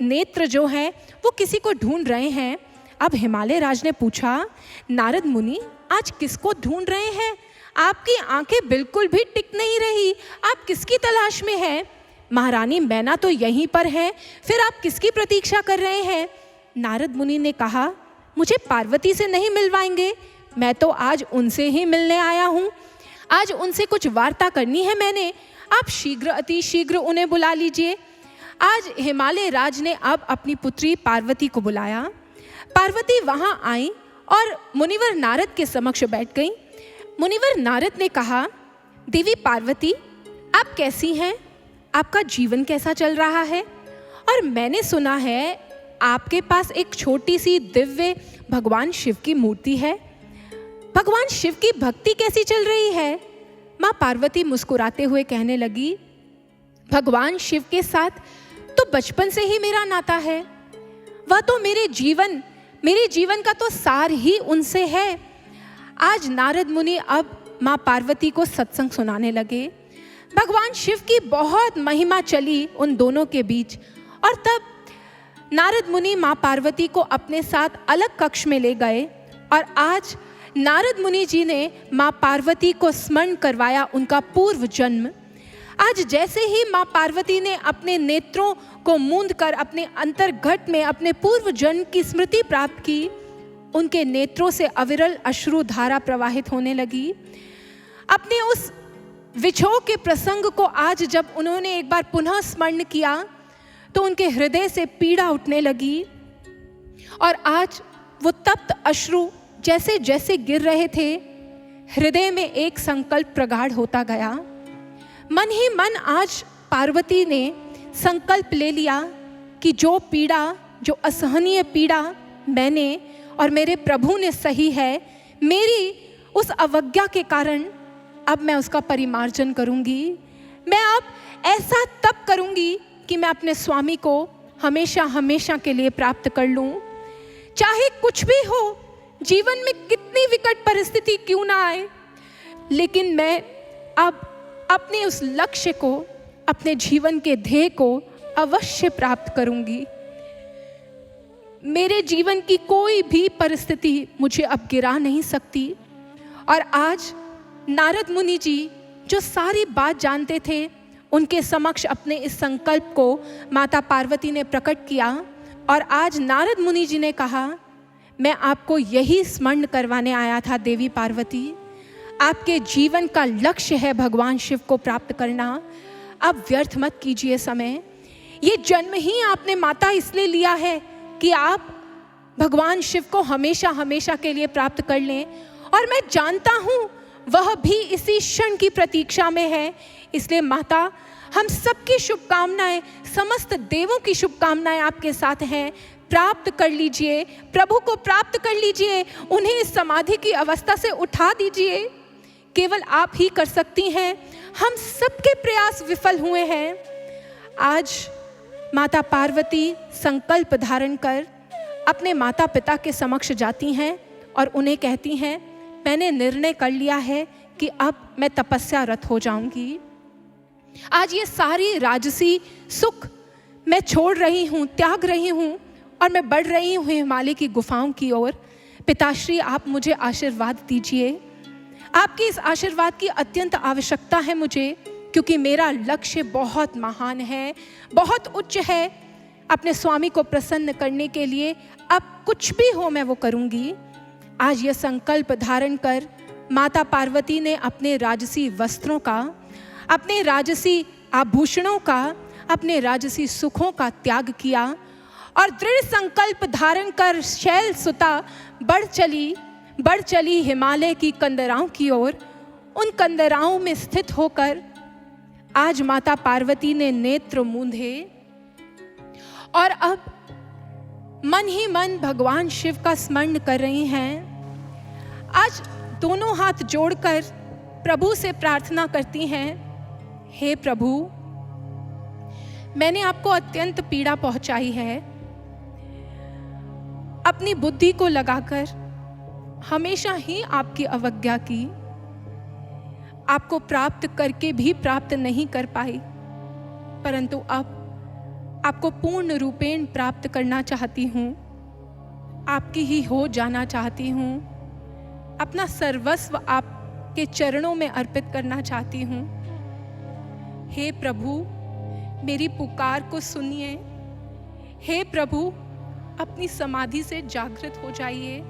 नेत्र जो हैं वो किसी को ढूंढ रहे हैं। अब हिमालय राज ने पूछा, नारद मुनि आज किसको ढूंढ रहे हैं? आपकी आंखें बिल्कुल भी टिक नहीं रही, आप किसकी तलाश में हैं? महारानी मैना तो यहीं पर है, फिर आप किसकी प्रतीक्षा कर रहे हैं? नारद मुनि ने कहा, मुझे पार्वती से नहीं मिलवाएंगे, मैं तो आज उनसे ही मिलने आया हूँ। आज उनसे कुछ वार्ता करनी है मैंने, आप शीघ्र अति शीघ्र उन्हें बुला लीजिए। आज हिमालय राज ने अब अपनी पुत्री पार्वती को बुलाया। पार्वती वहाँ आई और मुनिवर नारद के समक्ष बैठ गई। मुनिवर नारद ने कहा, देवी पार्वती आप कैसी हैं? आपका जीवन कैसा चल रहा है? और मैंने सुना है आपके पास एक छोटी सी दिव्य भगवान शिव की मूर्ति है। भगवान शिव की भक्ति कैसी चल रही है? माँ पार्वती मुस्कुराते हुए कहने लगी, भगवान शिव के साथ तो बचपन से ही मेरा नाता है। वह तो मेरे जीवन का तो सार ही उनसे है। आज नारद मुनि अब माँ पार्वती को सत्संग सुनाने लगे। भगवान शिव की बहुत महिमा चली उन दोनों के बीच और तब नारद मुनि माँ पार्वती को अपने साथ अलग कक्ष में ले गए और आज नारद मुनि जी ने माँ पार्वती को स्मरण करवाया उनका पूर्व जन्म। आज जैसे ही माँ पार्वती ने अपने नेत्रों को मूंद कर अपने अंतर्घट में अपने पूर्व जन्म की स्मृति प्राप्त की, उनके नेत्रों से अविरल अश्रु धारा प्रवाहित होने लगी। अपने उस विछोह के प्रसंग को आज जब उन्होंने एक बार पुनः स्मरण किया तो उनके हृदय से पीड़ा उठने लगी और आज वो तप्त अश्रु जैसे जैसे गिर रहे थे, हृदय में एक संकल्प प्रगाढ़ होता गया। मन ही मन आज पार्वती ने संकल्प ले लिया कि जो पीड़ा, जो असहनीय पीड़ा मैंने और मेरे प्रभु ने सही है, मेरी उस अवज्ञा के कारण अब मैं उसका परिमार्जन करूंगी। मैं अब ऐसा तप करूंगी कि मैं अपने स्वामी को हमेशा हमेशा के लिए प्राप्त कर लूं। चाहे कुछ भी हो, जीवन में कितनी विकट परिस्थिति क्यों ना आए, लेकिन मैं अब अपने उस लक्ष्य को, अपने जीवन के ध्येय को अवश्य प्राप्त करूंगी। मेरे जीवन की कोई भी परिस्थिति मुझे अब गिरा नहीं सकती। और आज नारद मुनि जी जो सारी बात जानते थे, उनके समक्ष अपने इस संकल्प को माता पार्वती ने प्रकट किया और आज नारद मुनि जी ने कहा, मैं आपको यही स्मरण करवाने आया था देवी पार्वती, आपके जीवन का लक्ष्य है भगवान शिव को प्राप्त करना। अब व्यर्थ मत कीजिए समय। ये जन्म ही आपने माता इसलिए लिया है कि आप भगवान शिव को हमेशा हमेशा के लिए प्राप्त कर लें, और मैं जानता हूँ वह भी इसी क्षण की प्रतीक्षा में है। इसलिए माता, हम सबकी शुभकामनाएं, समस्त देवों की शुभकामनाएं आपके साथ हैं। प्राप्त कर लीजिए, प्रभु को प्राप्त कर लीजिए, उन्हें इस समाधि की अवस्था से उठा दीजिए। केवल आप ही कर सकती हैं, हम सबके प्रयास विफल हुए हैं। आज माता पार्वती संकल्प धारण कर अपने माता पिता के समक्ष जाती हैं और उन्हें कहती हैं, मैंने निर्णय कर लिया है कि अब मैं तपस्यारत हो जाऊंगी। आज ये सारी राजसी सुख मैं छोड़ रही हूँ, त्याग रही हूँ और मैं बढ़ रही हूँ हिमालय की गुफाओं की ओर। पिताश्री, आप मुझे आशीर्वाद दीजिए। आपकी इस आशीर्वाद की अत्यंत आवश्यकता है मुझे, क्योंकि मेरा लक्ष्य बहुत महान है, बहुत उच्च है। अपने स्वामी को प्रसन्न करने के लिए अब कुछ भी हो मैं वो करूंगी। आज यह संकल्प धारण कर माता पार्वती ने अपने राजसी वस्त्रों का, अपने राजसी आभूषणों का, अपने राजसी सुखों का त्याग किया और दृढ़ संकल्प धारण कर शैल सुता बढ़ चली हिमालय की कंदराओं की ओर। उन कंदराओं में स्थित होकर आज माता पार्वती ने नेत्र मूंधे और अब मन ही मन भगवान शिव का स्मरण कर रही हैं। आज दोनों हाथ जोड़कर प्रभु से प्रार्थना करती हैं, हे प्रभु, मैंने आपको अत्यंत पीड़ा पहुंचाई है। अपनी बुद्धि को लगाकर हमेशा ही आपकी अवज्ञा की, आपको प्राप्त करके भी प्राप्त नहीं कर पाई, परंतु अब आपको पूर्ण रूपेण प्राप्त करना चाहती हूँ, आपकी ही हो जाना चाहती हूँ, अपना सर्वस्व आपके चरणों में अर्पित करना चाहती हूँ। हे प्रभु, मेरी पुकार को सुनिए। हे प्रभु, अपनी समाधि से जागृत हो जाइए।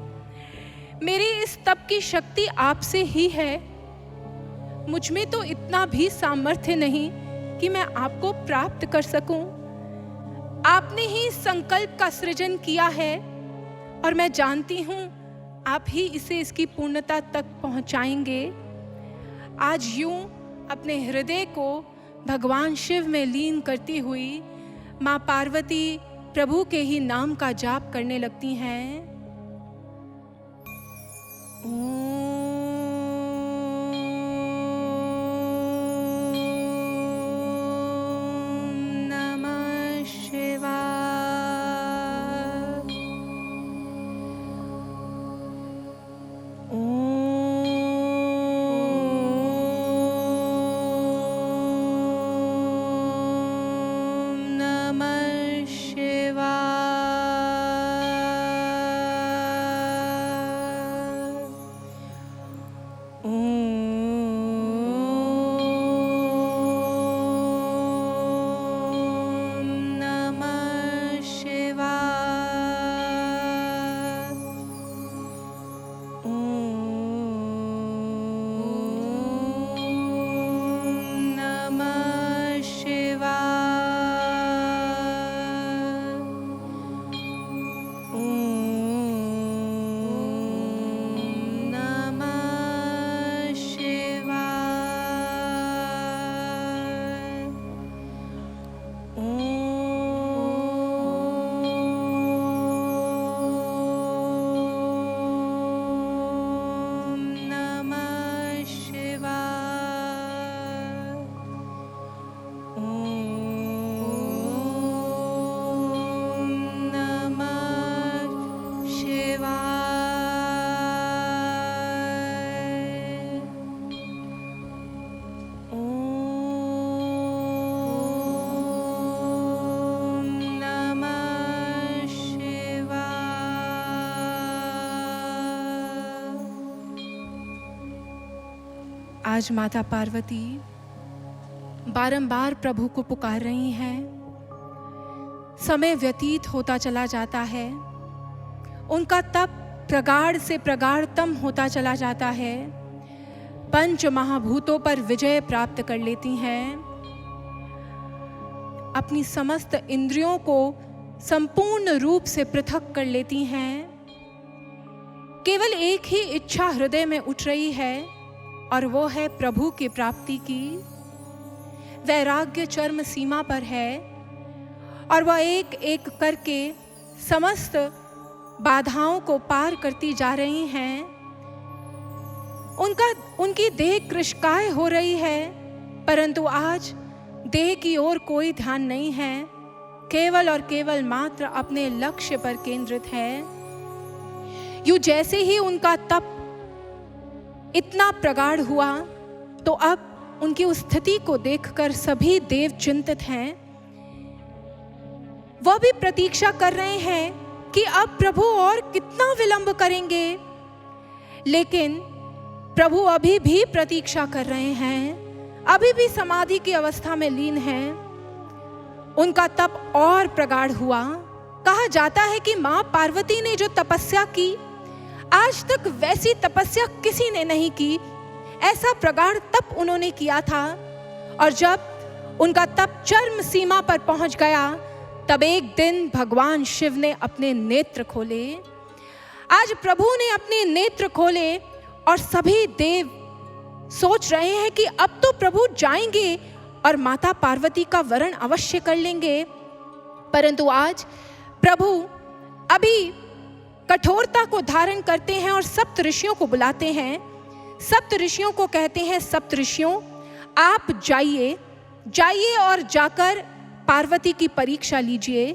मेरी इस तप की शक्ति आपसे ही है। मुझ में तो इतना भी सामर्थ्य नहीं कि मैं आपको प्राप्त कर सकूं। आपने ही संकल्प का सृजन किया है और मैं जानती हूं आप ही इसे इसकी पूर्णता तक पहुंचाएंगे। आज यूं अपने हृदय को भगवान शिव में लीन करती हुई माँ पार्वती प्रभु के ही नाम का जाप करने लगती हैं। आज माता पार्वती बारंबार प्रभु को पुकार रही हैं। समय व्यतीत होता चला जाता है, उनका तप प्रगाढ़ से प्रगाढ़तम होता चला जाता है। पंच महाभूतों पर विजय प्राप्त कर लेती हैं। अपनी समस्त इंद्रियों को संपूर्ण रूप से पृथक कर लेती हैं। केवल एक ही इच्छा हृदय में उठ रही है और वो है प्रभु की प्राप्ति की। वैराग्य चरम सीमा पर है और वह एक एक करके समस्त बाधाओं को पार करती जा रही हैं। उनकी देह कृशकाय हो रही है, परंतु आज देह की ओर कोई ध्यान नहीं है, केवल और केवल मात्र अपने लक्ष्य पर केंद्रित है। यूं जैसे ही उनका तप इतना प्रगाढ़ हुआ, तो अब उनकी उस स्थिति को देखकर सभी देव चिंतित हैं। वह भी प्रतीक्षा कर रहे हैं कि अब प्रभु और कितना विलंब करेंगे। लेकिन प्रभु अभी भी प्रतीक्षा कर रहे हैं, अभी भी समाधि की अवस्था में लीन हैं। उनका तप और प्रगाढ़ हुआ। कहा जाता है कि मां पार्वती ने जो तपस्या की, आज तक वैसी तपस्या किसी ने नहीं की। ऐसा प्रगाढ़ तप उन्होंने किया था, और जब उनका तप चरम सीमा पर पहुंच गया, तब एक दिन भगवान शिव ने अपने नेत्र खोले। आज प्रभु ने अपने नेत्र खोले और सभी देव सोच रहे हैं कि अब तो प्रभु जाएंगे और माता पार्वती का वरण अवश्य कर लेंगे। परंतु आज प्रभु अभी कठोरता को धारण करते हैं और सप्त ऋषियों को बुलाते हैं। सप्त ऋषियों को कहते हैं, सप्त ऋषियों आप जाइए और जाकर पार्वती की परीक्षा लीजिए।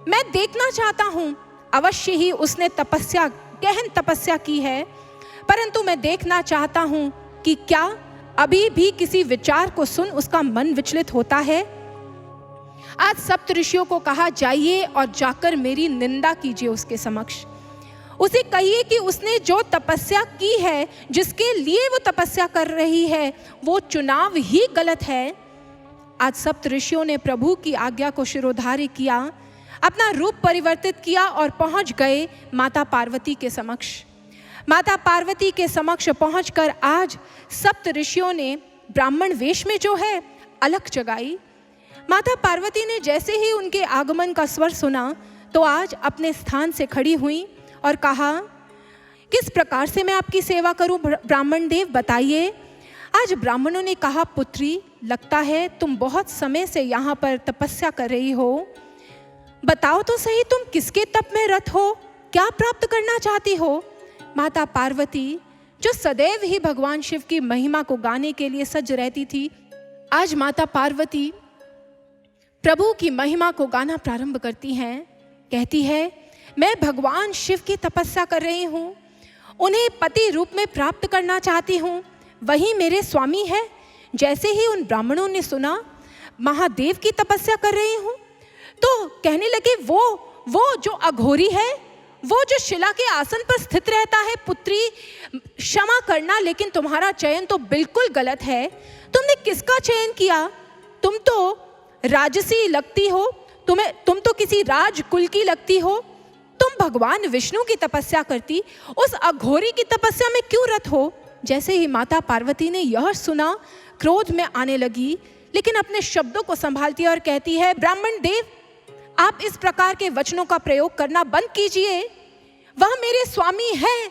मैं देखना चाहता हूं, अवश्य ही उसने तपस्या, गहन तपस्या की है, परंतु मैं देखना चाहता हूं कि क्या अभी भी किसी विचार को सुन उसका मन विचलित होता है। आज सप्त ऋषियों को कहा, जाइए और जाकर मेरी निंदा कीजिए उसके समक्ष। उसे कहिए कि उसने जो तपस्या की है, जिसके लिए वो तपस्या कर रही है, वो चुनाव ही गलत है। आज सप्त ऋषियों ने प्रभु की आज्ञा को शिरोधार्य किया, अपना रूप परिवर्तित किया और पहुंच गए माता पार्वती के समक्ष। माता पार्वती के समक्ष पहुंचकर आज सप्त ऋषियों ने ब्राह्मण वेश में जो है अलख जगाई। माता पार्वती ने जैसे ही उनके आगमन का स्वर सुना, तो आज अपने स्थान से खड़ी हुई और कहा, किस प्रकार से मैं आपकी सेवा करूं ब्राह्मण देव, बताइए। आज ब्राह्मणों ने कहा, पुत्री लगता है तुम बहुत समय से यहाँ पर तपस्या कर रही हो। बताओ तो सही, तुम किसके तप में रत हो, क्या प्राप्त करना चाहती हो। माता पार्वती, जो सदैव ही भगवान शिव की महिमा को गाने के लिए सज रहती थी, आज माता पार्वती प्रभु की महिमा को गाना प्रारंभ करती हैं। कहती है, मैं भगवान शिव की तपस्या कर रही हूँ, उन्हें पति रूप में प्राप्त करना चाहती हूँ, वही मेरे स्वामी है। जैसे ही उन ब्राह्मणों ने सुना महादेव की तपस्या कर रही हूँ, तो कहने लगे, वो जो अघोरी है, वो जो शिला के आसन पर स्थित रहता है, पुत्री क्षमा करना, लेकिन तुम्हारा चयन तो बिल्कुल गलत है। तुमने किसका चयन किया? तुम तो राजसी लगती हो, तुम तो किसी राजकुल की लगती हो। तुम भगवान विष्णु की तपस्या करती, उस अघोरी की तपस्या में क्यों रत हो? जैसे ही माता पार्वती ने यह सुना, क्रोध में आने लगी, लेकिन अपने शब्दों को संभालती है और कहती है, ब्राह्मण देव, आप इस प्रकार के वचनों का प्रयोग करना बंद कीजिए। वह मेरे स्वामी है,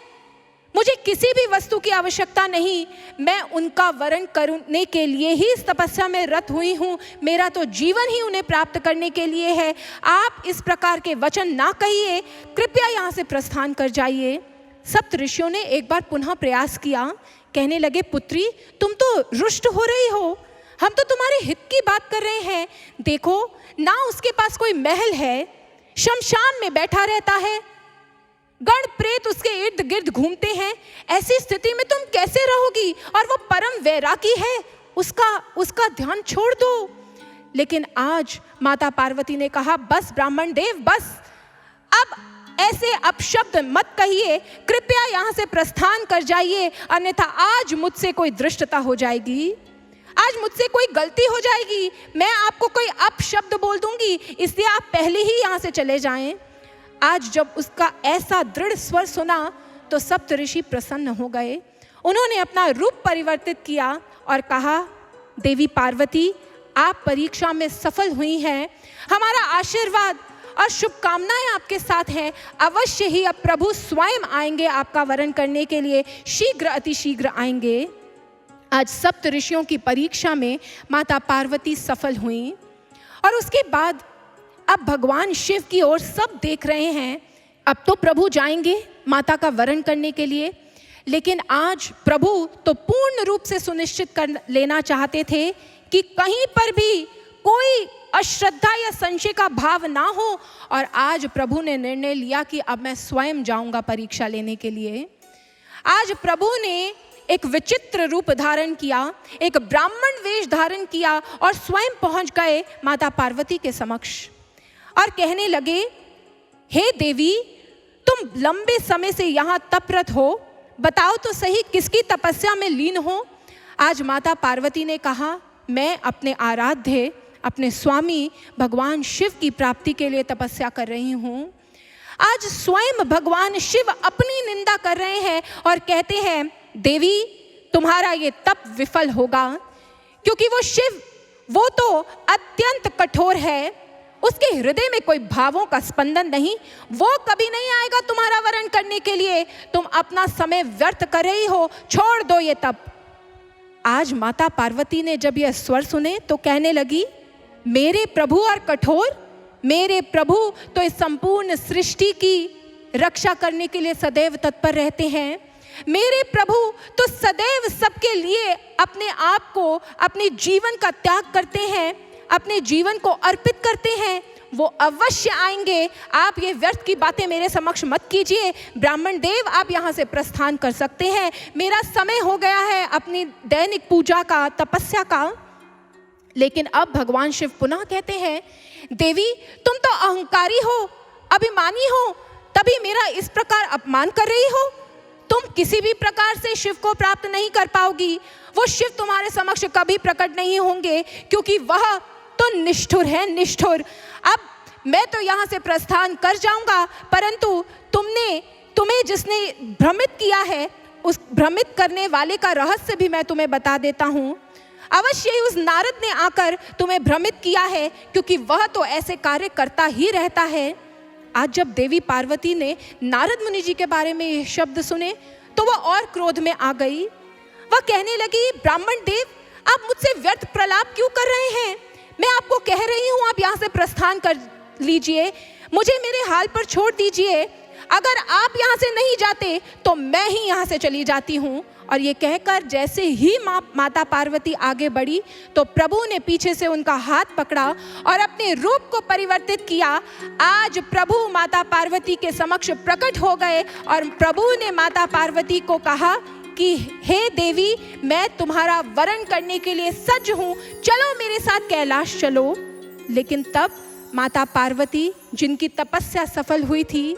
मुझे किसी भी वस्तु की आवश्यकता नहीं। मैं उनका वरण करने के लिए ही इस तपस्या में रत हुई हूँ। मेरा तो जीवन ही उन्हें प्राप्त करने के लिए है। आप इस प्रकार के वचन ना कहिए, कृपया यहाँ से प्रस्थान कर जाइए। सप्त ऋषियों ने एक बार पुनः प्रयास किया। कहने लगे, पुत्री तुम तो रुष्ट हो रही हो, हम तो तुम्हारे हित की बात कर रहे हैं। देखो ना, उसके पास कोई महल है, शमशान में बैठा रहता है, गण प्रेत उसके इर्द गिर्द घूमते हैं। ऐसी स्थिति में तुम कैसे रहोगी? और वो परम वैरागी है, उसका ध्यान छोड़ दो। लेकिन आज माता पार्वती ने कहा, बस ब्राह्मण देव, बस अब ऐसे अपशब्द मत कहिए, कृपया यहाँ से प्रस्थान कर जाइए, अन्यथा आज मुझसे कोई धृष्टता हो जाएगी, आज मुझसे कोई गलती हो जाएगी, मैं आपको कोई अपशब्द बोल दूंगी, इसलिए आप पहले ही यहाँ से चले जाएं। आज जब उसका ऐसा दृढ़ स्वर सुना, तो सप्त ऋषि प्रसन्न हो गए। उन्होंने अपना रूप परिवर्तित किया और कहा, देवी पार्वती, आप परीक्षा में सफल हुई हैं, हमारा आशीर्वाद और शुभकामनाएं आपके साथ हैं। अवश्य ही अब प्रभु स्वयं आएंगे आपका वरण करने के लिए, शीघ्र अतिशीघ्र आएंगे। आज सप्त ऋषियों की परीक्षा में माता पार्वती सफल हुई, और उसके बाद अब भगवान शिव की ओर सब देख रहे हैं। अब तो प्रभु जाएंगे माता का वरण करने के लिए, लेकिन आज प्रभु तो पूर्ण रूप से सुनिश्चित कर लेना चाहते थे कि कहीं पर भी कोई अश्रद्धा या संशय का भाव ना हो। और आज प्रभु ने निर्णय लिया कि अब मैं स्वयं जाऊंगा परीक्षा लेने के लिए। आज प्रभु ने एक विचित्र रूप धारण किया, एक ब्राह्मण वेश धारण किया और स्वयं पहुंच गए माता पार्वती के समक्ष और कहने लगे, हे देवी, तुम लंबे समय से यहाँ तपरत हो, बताओ तो सही किसकी तपस्या में लीन हो। आज माता पार्वती ने कहा, मैं अपने आराध्य, अपने स्वामी भगवान शिव की प्राप्ति के लिए तपस्या कर रही हूँ। आज स्वयं भगवान शिव अपनी निंदा कर रहे हैं और कहते हैं, देवी तुम्हारा ये तप विफल होगा, क्योंकि वो शिव, वो तो अत्यंत कठोर है, उसके हृदय में कोई भावों का स्पंदन नहीं, वो कभी नहीं आएगा तुम्हारा वरण करने के लिए। तुम अपना समय व्यर्थ कर रही हो, छोड़ दो ये तप। आज माता पार्वती ने जब यह स्वर सुने तो कहने लगी, मेरे प्रभु और कठोर, मेरे प्रभु तो इस संपूर्ण सृष्टि की रक्षा करने के लिए सदैव तत्पर रहते हैं। मेरे प्रभु तो सदैव सबके लिए अपने आप को, अपने जीवन का त्याग करते हैं, अपने जीवन को अर्पित करते हैं। वो अवश्य आएंगे। आप ये व्यर्थ की बातें मेरे समक्ष मत कीजिए। ब्राह्मण देव, आप यहाँ से प्रस्थान कर सकते हैं। मेरा समय हो गया है अपनी दैनिक पूजा का, तपस्या का। लेकिन अब भगवान शिव पुनः कहते हैं, देवी तुम तो अहंकारी हो, अभिमानी हो, तभी मेरा इस प्रकार अपमान कर रही हो। तुम किसी भी प्रकार से शिव को प्राप्त नहीं कर पाओगी। वो शिव तुम्हारे समक्ष कभी प्रकट नहीं होंगे, क्योंकि वह तो निष्ठुर है, निष्ठुर। अब मैं तो यहाँ से प्रस्थान कर जाऊंगा, परंतु तुम्हें जिसने भ्रमित किया है, उस भ्रमित करने वाले का रहस्य भी मैं तुम्हें बता देता हूँ। अवश्य ही उस नारद ने आकर तुम्हें भ्रमित किया है, क्योंकि वह तो ऐसे कार्य करता ही रहता है। आज जब देवी पार्वती ने नारद मुनि जी के बारे में ये शब्द सुने तो वह और क्रोध में आ गई। वह कहने लगी, ब्राह्मण देव, आप मुझसे व्यर्थ प्रलाप क्यों कर रहे हैं? मैं आपको कह रही हूँ, आप यहाँ से प्रस्थान कर लीजिए, मुझे मेरे हाल पर छोड़ दीजिए। अगर आप यहाँ से नहीं जाते तो मैं ही यहाँ से चली जाती हूँ। और ये कहकर जैसे ही माता पार्वती आगे बढ़ी तो प्रभु ने पीछे से उनका हाथ पकड़ा और अपने रूप को परिवर्तित किया। आज प्रभु माता पार्वती के समक्ष प्रकट हो गए और प्रभु ने माता पार्वती को कहा कि हे देवी, मैं तुम्हारा वरण करने के लिए सज्ज हूँ, चलो मेरे साथ कैलाश चलो। लेकिन तब माता पार्वती, जिनकी तपस्या सफल हुई थी,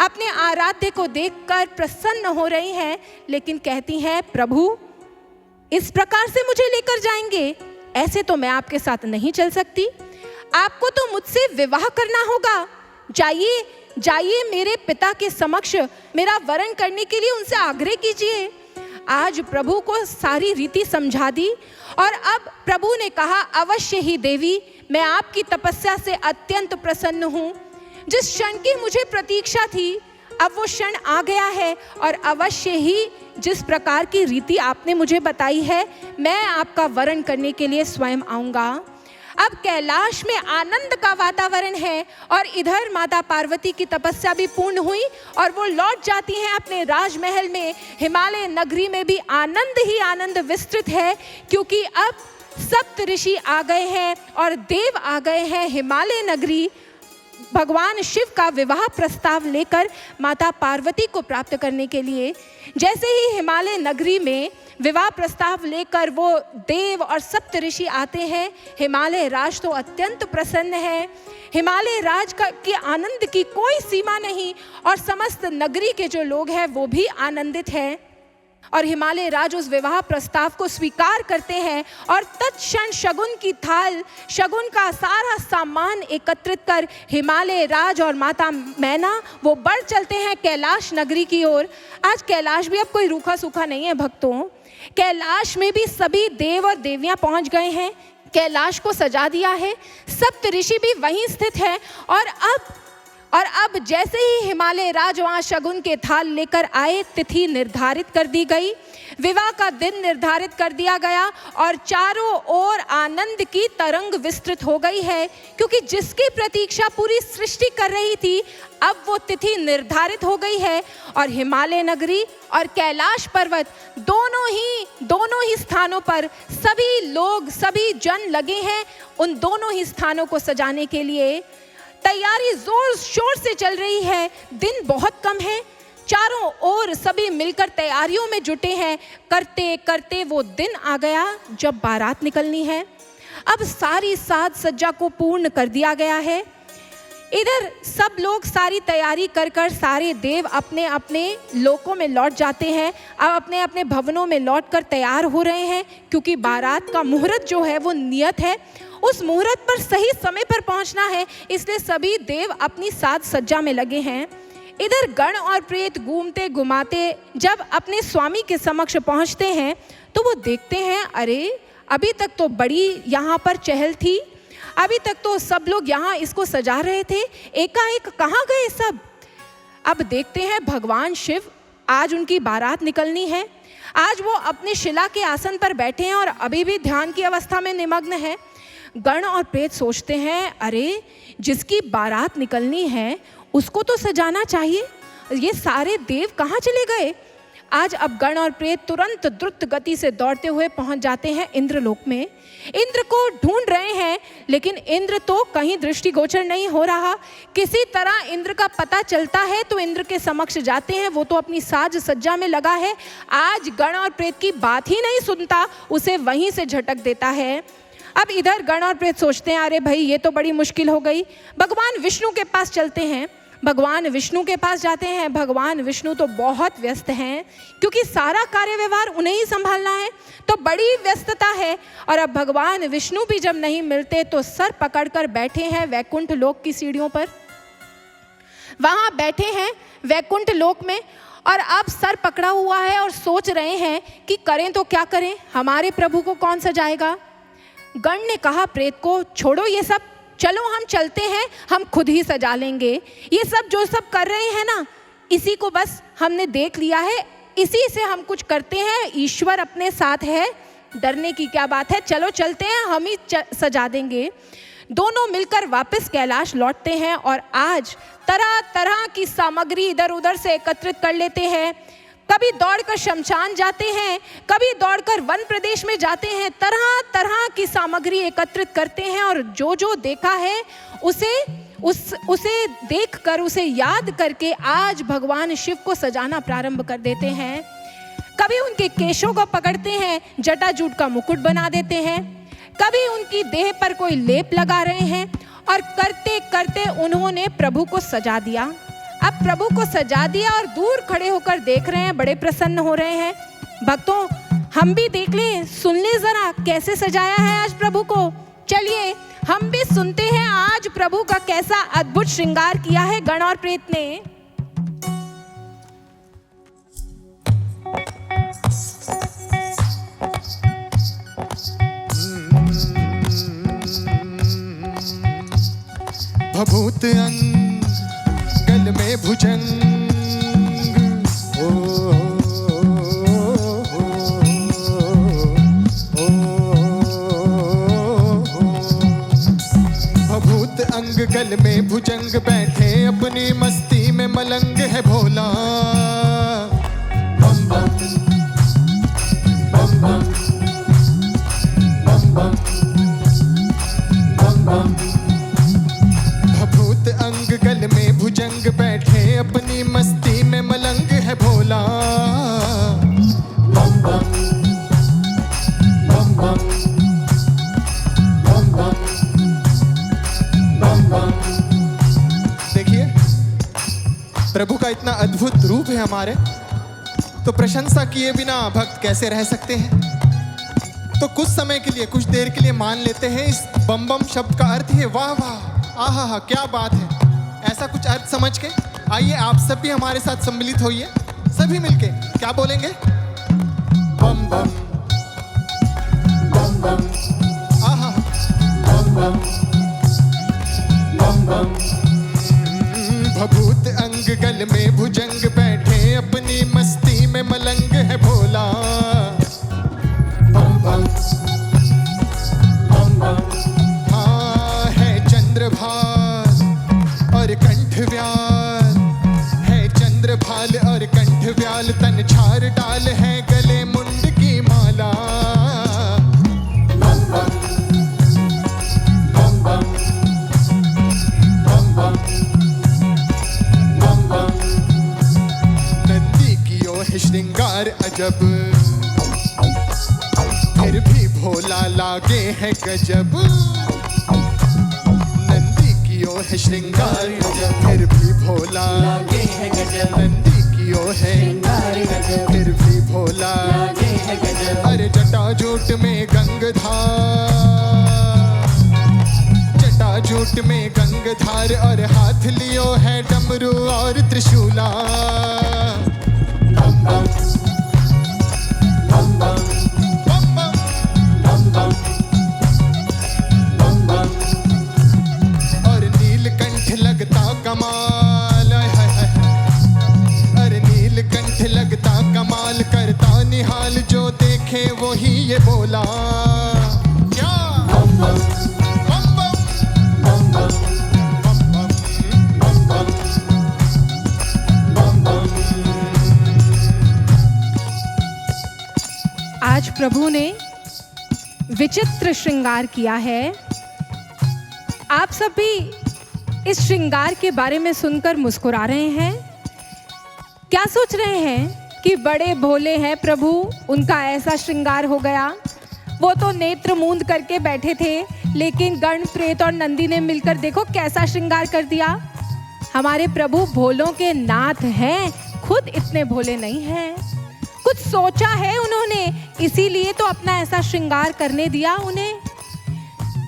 अपने आराध्य को देखकर प्रसन्न हो रही हैं, लेकिन कहती हैं, प्रभु इस प्रकार से मुझे लेकर जाएंगे? ऐसे तो मैं आपके साथ नहीं चल सकती। आपको तो मुझसे विवाह करना होगा। जाइए जाइए, मेरे पिता के समक्ष मेरा वरण करने के लिए उनसे आग्रह कीजिए। आज प्रभु को सारी रीति समझा दी और अब प्रभु ने कहा, अवश्य ही देवी, मैं आपकी तपस्या से अत्यंत प्रसन्न हूँ। जिस क्षण की मुझे प्रतीक्षा थी, अब वो क्षण आ गया है और अवश्य ही जिस प्रकार की रीति आपने मुझे बताई है, मैं आपका वरण करने के लिए स्वयं आऊँगा। अब कैलाश में आनंद का वातावरण है और इधर माता पार्वती की तपस्या भी पूर्ण हुई और वो लौट जाती हैं अपने राजमहल में। हिमालय नगरी में भी आनंद ही आनंद विस्तृत है, क्योंकि अब सप्त ऋषि आ गए हैं और देव आ गए हैं हिमालय नगरी भगवान शिव का विवाह प्रस्ताव लेकर माता पार्वती को प्राप्त करने के लिए। जैसे ही हिमालय नगरी में विवाह प्रस्ताव लेकर वो देव और सप्त ऋषि आते हैं, हिमालय राज तो अत्यंत प्रसन्न है। हिमालय राज के आनंद की कोई सीमा नहीं और समस्त नगरी के जो लोग हैं वो भी आनंदित हैं। और हिमालय राज उस विवाह प्रस्ताव को स्वीकार करते हैं और तत्क्षण शगुन की थाल, शगुन का सारा सामान एकत्रित कर हिमालय राज और माता मैना वो बढ़ चलते हैं कैलाश नगरी की ओर। आज कैलाश भी अब कोई रूखा सूखा नहीं है भक्तों। कैलाश में भी सभी देव और देवियां पहुंच गए हैं, कैलाश को सजा दिया है, सप्त ऋषि भी वहीं स्थित है। और अब जैसे ही हिमालय राज वहाँ शगुन के थाल लेकर आए, तिथि निर्धारित कर दी गई, विवाह का दिन निर्धारित कर दिया गया और चारों ओर आनंद की तरंग विस्तृत हो गई है, क्योंकि जिसकी प्रतीक्षा पूरी सृष्टि कर रही थी, अब वो तिथि निर्धारित हो गई है। और हिमालय नगरी और कैलाश पर्वत दोनों ही स्थानों पर सभी लोग, सभी जन लगे हैं उन दोनों ही स्थानों को सजाने के लिए। तैयारी जोर शोर से चल रही है, दिन बहुत कम है, चारों ओर सभी मिलकर तैयारियों में जुटे हैं। करते करते वो दिन आ गया जब बारात निकलनी है। अब सारी साज सज्जा को पूर्ण कर दिया गया है। इधर सब लोग सारी तैयारी कर कर सारे देव अपने अपने लोकों में लौट जाते हैं। अब अपने अपने भवनों में लौट कर तैयार हो रहे हैं, क्योंकि बारात का मुहूर्त जो है वो नियत है, उस मुहूर्त पर सही समय पर पहुंचना है। इसलिए सभी देव अपनी साज सज्जा में लगे हैं। इधर गण और प्रेत घूमते घुमाते जब अपने स्वामी के समक्ष पहुंचते हैं तो वो देखते हैं, अरे अभी तक तो बड़ी यहाँ पर चहल थी, अभी तक तो सब लोग यहाँ इसको सजा रहे थे, एकाएक कहाँ गए सब। अब देखते हैं भगवान शिव, आज उनकी बारात निकलनी है। आज वो अपने शिला के आसन पर बैठे हैं और अभी भी ध्यान की अवस्था में निमग्न है। गण और प्रेत सोचते हैं, अरे जिसकी बारात निकलनी है उसको तो सजाना चाहिए, ये सारे देव कहाँ चले गए। आज अब गण और प्रेत तुरंत द्रुत गति से दौड़ते हुए पहुंच जाते हैं इंद्रलोक में। इंद्र को ढूंढ रहे हैं, लेकिन इंद्र तो कहीं दृष्टिगोचर नहीं हो रहा। किसी तरह इंद्र का पता चलता है तो इंद्र के समक्ष जाते हैं, वो तो अपनी साज सज्जा में लगा है। आज गण और प्रेत की बात ही नहीं सुनता, उसे वहीं से झटक देता है। अब इधर गण और प्रेत सोचते हैं, अरे भाई ये तो बड़ी मुश्किल हो गई, भगवान विष्णु के पास चलते हैं। भगवान विष्णु के पास जाते हैं। भगवान विष्णु तो बहुत व्यस्त हैं, क्योंकि सारा कार्य व्यवहार उन्हें ही संभालना है, तो बड़ी व्यस्तता है। और अब भगवान विष्णु भी जब नहीं मिलते तो सर पकड़कर बैठे हैं वैकुंठ लोक की सीढ़ियों पर। वहां बैठे हैं वैकुंठ लोक में और अब सर पकड़ा हुआ है और सोच रहे हैं कि करें तो क्या करें, हमारे प्रभु को कौन सजाएगा। गण ने कहा प्रेत को, छोड़ो ये सब, चलो हम चलते हैं, हम खुद ही सजा लेंगे। ये सब जो सब कर रहे हैं ना, इसी को बस हमने देख लिया है, इसी से हम कुछ करते हैं, ईश्वर अपने साथ है, डरने की क्या बात है, चलो चलते हैं, हम ही सजा देंगे। दोनों मिलकर वापस कैलाश लौटते हैं और आज तरह तरह की सामग्री इधर उधर से एकत्रित कर लेते हैं। कभी दौड़कर शमशान जाते हैं, कभी दौड़कर वन प्रदेश में जाते हैं, तरह तरह की सामग्री एकत्रित करते हैं और जो जो देखा है उसे देखकर, उसे याद करके आज भगवान शिव को सजाना प्रारंभ कर देते हैं। कभी उनके केशों को पकड़ते हैं, जटाजूट का मुकुट बना देते हैं, कभी उनकी देह पर कोई लेप लगा रहे हैं और करते करते उन्होंने प्रभु को सजा दिया। अब प्रभु को सजा दिया और दूर खड़े होकर देख रहे हैं, बड़े प्रसन्न हो रहे हैं। भक्तों, हम भी देख लें, सुन ले जरा कैसे सजाया है आज प्रभु को। चलिए हम भी सुनते हैं आज प्रभु का कैसा अद्भुत श्रृंगार किया है गण और प्रेत ने।
भभूत अंग गल में भुजंग, ओ, भभूत अंग गल में भुजंग, बैठे अपनी मस्ती में मलंग है भोला। बम बम बम बम बम बम बम बम, भभूत अंग गल में भुजंग, बैठे अपनी मस्ती में मलंग है भोला। बम बम बम बम बम बम बम बम। देखिए प्रभु का इतना अद्भुत रूप है हमारे, तो प्रशंसा किए बिना भक्त कैसे रह सकते हैं। तो कुछ समय के लिए, कुछ देर के लिए मान लेते हैं इस बम बम शब्द का अर्थ है वाह वाह, आहा हा क्या बात है। ऐसा कुछ अर्थ समझ के आइए आप सब भी हमारे साथ सम्मिलित होइए, सभी मिलके क्या बोलेंगे, बम बम बम बम, आहा बम बम बम बम। भभूत अंग गल में भुजंग, बैठे अपनी मस्ती में मलंग है भोला। बम बम बम बम। हाँ है चंद्रभाल और कंठव्याल, है चंद्रभाल और कंठव्याल, तन छार डाल है गले मुंड की माला। बम बम बम बम बम बम बम बम। नंदी की ओर है श्रृंगार अजब, फिर भी भोला लागे है गजब। नंदी की
कियो है श्रृंगार फिर भी भोला
लागे है गजब
नंदी कियो है
श्रृंगार गजब
फिर भी भोला
लागे है गजब
अरे जटाजूट में गंगधार जटाजूट में गंगधार और हाथ लियो है डमरू और त्रिशूला
बम बम बम बम
बम बम
बम बम बम बम
और नीलकंठ लगता कमाल हाय हाय हाय अरे नीलकंठ लगता कमाल करता निहाल जो देखे वो ही ये बोला क्या
बम बम
बम बम
बम बम
बम बम
बम बम बम
आज प्रभु ने विचित्र श्रृंगार किया है। आप सब भी इस श्रृंगार के बारे में सुनकर मुस्कुरा रहे हैं। क्या सोच रहे हैं कि बड़े भोले हैं प्रभु, उनका ऐसा श्रृंगार हो गया। वो तो नेत्र मूंद करके बैठे थे, लेकिन गण प्रेत और नंदी ने मिलकर देखो कैसा श्रृंगार कर दिया। हमारे प्रभु भोलों के नाथ हैं, खुद इतने भोले नहीं हैं। कुछ सोचा है उन्होंने, इसीलिए तो अपना ऐसा श्रृंगार करने दिया उन्हें।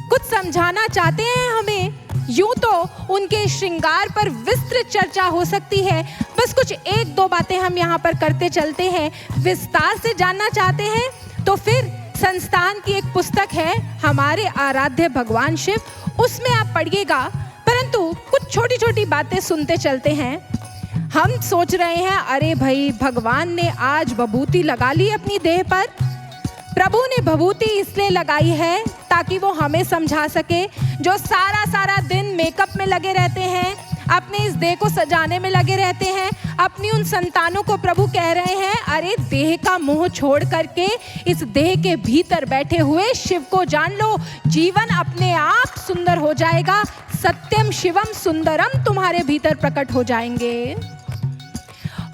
कुछ समझाना चाहते हैं हमें। यूं तो उनके श्रृंगार पर विस्तृत चर्चा हो सकती है, बस कुछ एक दो बातें हम यहाँ पर करते चलते हैं। विस्तार से जानना चाहते हैं तो फिर संस्थान की एक पुस्तक है हमारे आराध्य भगवान शिव, उसमें आप पढ़िएगा। परंतु कुछ छोटी छोटी बातें सुनते चलते हैं। हम सोच रहे हैं अरे भाई भगवान ने आज विभूति लगा ली अपनी देह पर। प्रभु ने विभूति इसलिए लगाई है ताकि वो हमें समझा सके। जो सारा सारा दिन मेकअप में लगे रहते हैं, अपने इस देह को सजाने में लगे रहते हैं, अपनी उन संतानों को प्रभु कह रहे हैं अरे देह का मोह छोड़ करके इस देह के भीतर बैठे हुए शिव को जान लो, जीवन अपने आप सुंदर हो जाएगा। सत्यम शिवम सुंदरम तुम्हारे भीतर प्रकट हो जाएंगे।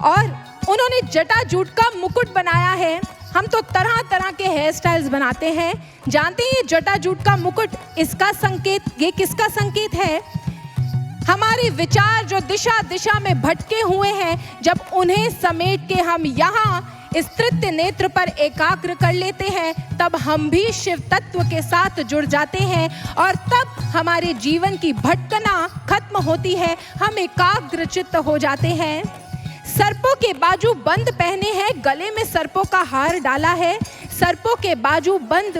और उन्होंने जटाजूट का मुकुट बनाया है। हम तो तरह तरह के हेयर स्टाइल्स बनाते हैं। जानते हैं ये जटाजूट का मुकुट, इसका संकेत, ये किसका संकेत है? हमारे विचार जो दिशा दिशा में भटके हुए हैं, जब उन्हें समेट के हम यहाँ इस तृतीय नेत्र पर एकाग्र कर लेते हैं, तब हम भी शिव तत्व के साथ जुड़ जाते हैं और तब हमारे जीवन की भटकना खत्म होती है, हम एकाग्र चित्त हो जाते हैं। सर्पों के बाजू बंद पहने हैं, गले में सर्पों का हार डाला है। सर्पों के बाजू बंद